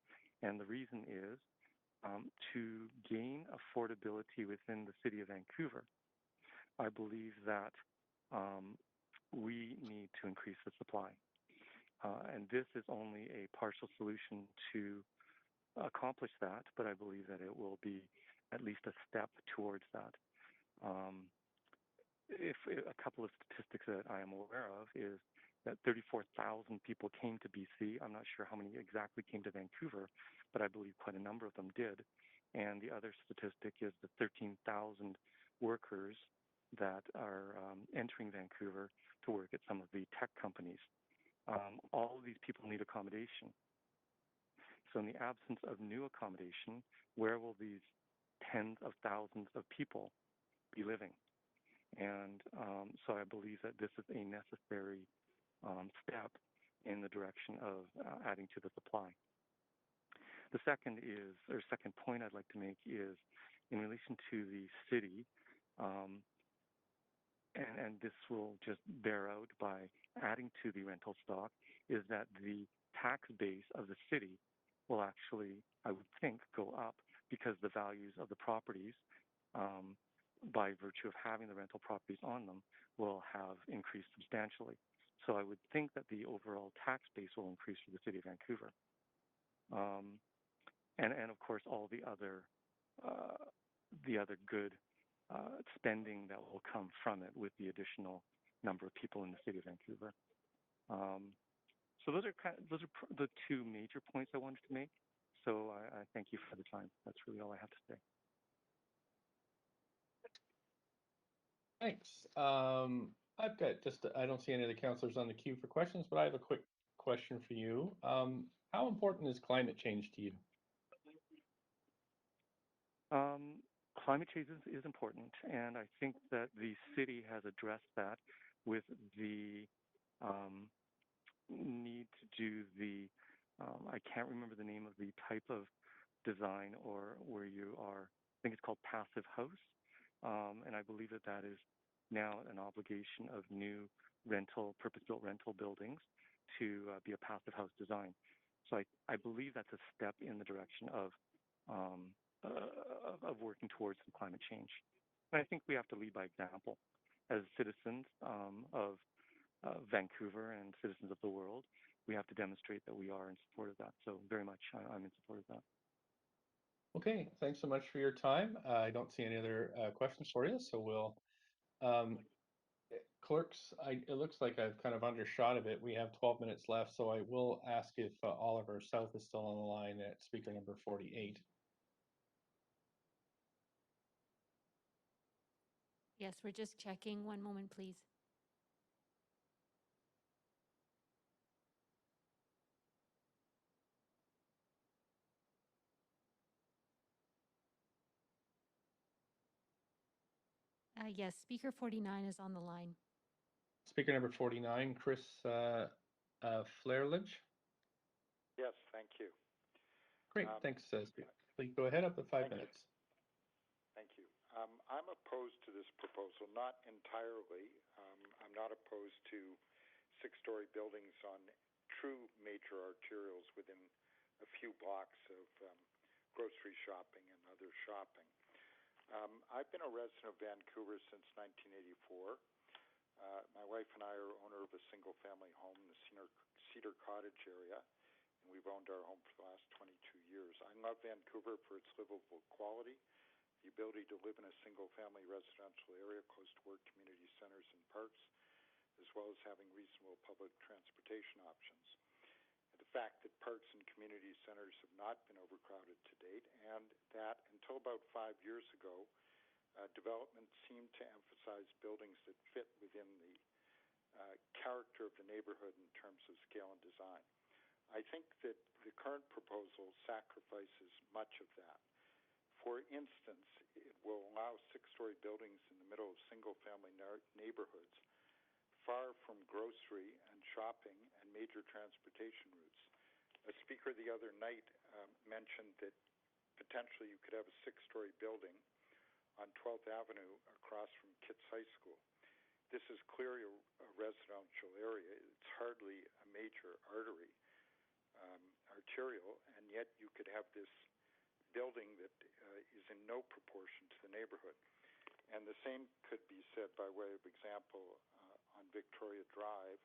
and the reason is to gain affordability within the city of Vancouver. I believe that we need to increase the supply. And this is only a partial solution to accomplish that, but I believe that it will be at least a step towards that. If a couple of statistics that I am aware of is that 34,000 people came to BC. I'm not sure how many exactly came to Vancouver, but I believe quite a number of them did. And the other statistic is the 13,000 workers that are entering Vancouver to work at some of the tech companies. All of these people need accommodation. So in the absence of new accommodation, where will these tens of thousands of people be living? And so I believe that this is a necessary step in the direction of adding to the supply. The second point I'd like to make is in relation to the city, and this will just bear out by adding to the rental stock, is that the tax base of the city will actually, I would think, go up because the values of the properties, by virtue of having the rental properties on them, will have increased substantially. So I would think that the overall tax base will increase for the city of Vancouver. And of course, all the other good spending that will come from it with the additional number of people in the city of Vancouver. So those are the two major points I wanted to make. So I thank you for the time. That's really all I have to say. Thanks. I've got I don't see any of the councillors on the queue for questions, but I have a quick question for you. How important is climate change to you? Climate change is important, and I think that the city has addressed that with the need to do the, I can't remember the name of the type of design or where you are, I think it's called passive house. And I believe that is now an obligation of new purpose-built rental buildings to be a passive house design. So I believe that's a step in the direction of working towards some climate change. And I think we have to lead by example as citizens of Vancouver and citizens of the world. We have to demonstrate that we are in support of that. So very much, I'm in support of that. Okay, thanks so much for your time. I don't see any other questions for you, so we'll, clerks, it looks like I've kind of undershot a bit. We have 12 minutes left, so I will ask if Oliver South is still on the line at speaker number 48. Yes, we're just checking. One moment, please. Yes, speaker 49 is on the line. Speaker number 49, Chris Flairledge. Yes, thank you. Great, thanks. Please go ahead, up to 5 minutes. Thank you. I'm opposed to this proposal, not entirely. I'm not opposed to six-story buildings on true major arterials within a few blocks of grocery shopping and other shopping. I've been a resident of Vancouver since 1984. My wife and I are owner of a single-family home in the Cedar Cottage area, and we've owned our home for the last 22 years. I love Vancouver for its livable quality, the ability to live in a single-family residential area close to work, community centers, and parks, as well as having reasonable public transportation options. And the fact that parks and community centers have not been overcrowded to date, and that until about 5 years ago, development seemed to emphasize buildings that fit within the character of the neighborhood in terms of scale and design. I think that the current proposal sacrifices much of that. For instance, it will allow six-story buildings in the middle of single-family neighborhoods far from grocery and shopping and major transportation routes. A speaker the other night mentioned that potentially you could have a six-story building on 12th Avenue across from Kitts High School. This is clearly a residential area. It's hardly a major arterial, and yet you could have this building that is in no proportion to the neighborhood. And the same could be said by way of example on Victoria Drive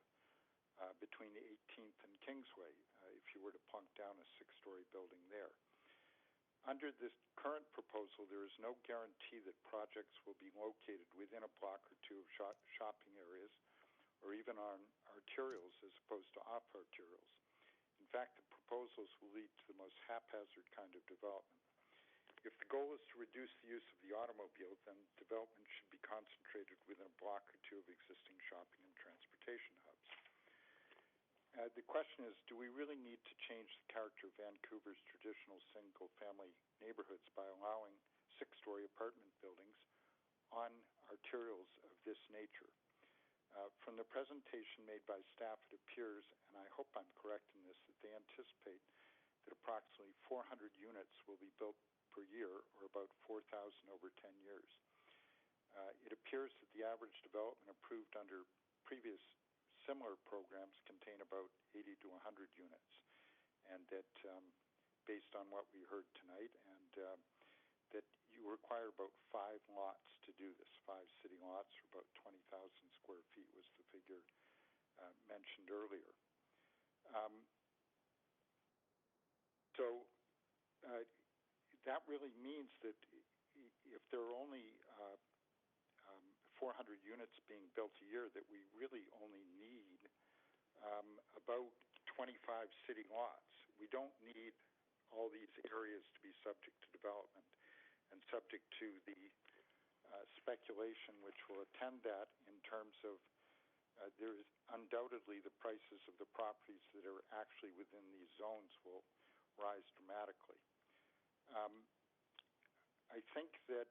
between the 18th and Kingsway, if you were to plunk down a six-story building there. Under this current proposal, there is no guarantee that projects will be located within a block or two of shopping areas or even on arterials as opposed to off arterials. In fact, the proposals will lead to the most haphazard kind of development. If the goal is to reduce the use of the automobile, then development should be concentrated within a block or two of existing shopping and transportation hubs. The question is, do we really need to change the character of Vancouver's traditional single-family neighborhoods by allowing six-story apartment buildings on arterials of this nature? From the presentation made by staff, it appears, and I hope I'm correct in this, that they anticipate that approximately 400 units will be built per year, or about 4,000 over 10 years. It appears that the average development approved under previous similar programs contain about 80 to 100 units, and that based on what we heard tonight, and that you require about 5 lots to do this, 5 city lots, or about 20,000 square feet was the figure mentioned earlier. So that really means that if there are only 400 units being built a year, that we really only need about 25 city lots. We don't need all these areas to be subject to development and subject to the speculation which will attend that in terms of there is undoubtedly the prices of the properties that are actually within these zones will rise dramatically. I think that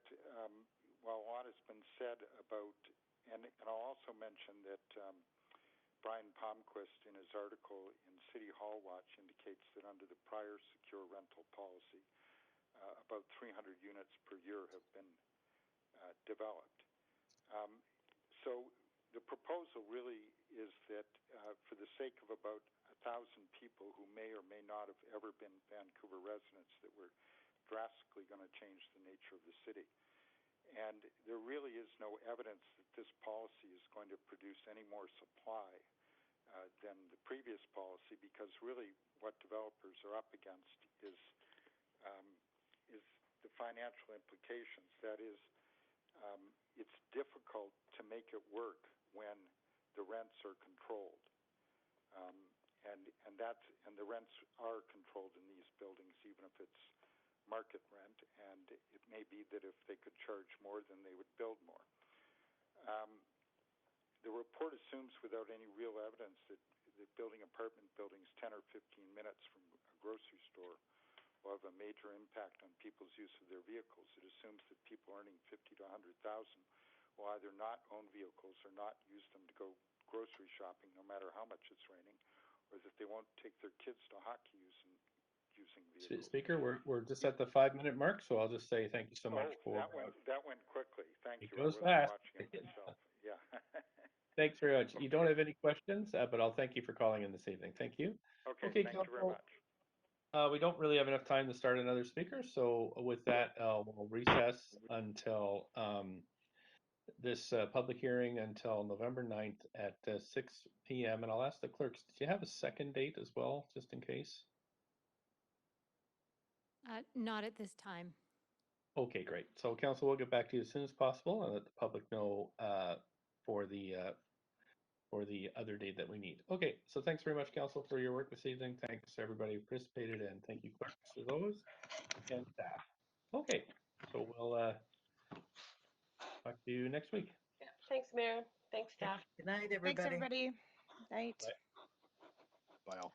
while a lot has been said about, and I'll also mention that Brian Palmquist in his article in City Hall Watch indicates that under the prior secure rental policy, about 300 units per year have been developed. So the proposal really is that for the sake of about 1,000 people who may or may not have ever been Vancouver residents, that we're drastically going to change the nature of the city. And there really is no evidence that this policy is going to produce any more supply than the previous policy, because really what developers are up against is the financial implications. That is, it's difficult to make it work when the rents are controlled, and the rents are controlled in these buildings, even if it's market rent, and it may be that if they could charge more, then they would build more. The report assumes without any real evidence that building apartment buildings 10 or 15 minutes from a grocery store will have a major impact on people's use of their vehicles. It assumes that people earning $50,000 to $100,000 will either not own vehicles or not use them to go grocery shopping, no matter how much it's raining, or that they won't take their kids to hockey using vehicles. Speaker, we're just at the 5-minute mark, so I'll just say thank you so much for. That went quickly. Thank you. It goes I wasn't fast. watching it myself. Yeah. Thanks very much. You don't have any questions, but I'll thank you for calling in this evening. Thank you. Okay, thank you very much. We don't really have enough time to start another speaker, so with that, we'll recess until this public hearing until November 9th at 6 p.m. And I'll ask the clerks, did you have a second date as well, just in case? Not at this time. Okay, great. So council will get back to you as soon as possible and let the public know for the other date that we need. Okay, so thanks very much, council, for your work this evening. Thanks to everybody who participated, and thank you, clerks, as always, and staff. Okay, so we'll talk to you next week. Yeah. Thanks, Mayor. Thanks, staff. Good night, everybody. Thanks, everybody. Night. Bye. Bye all.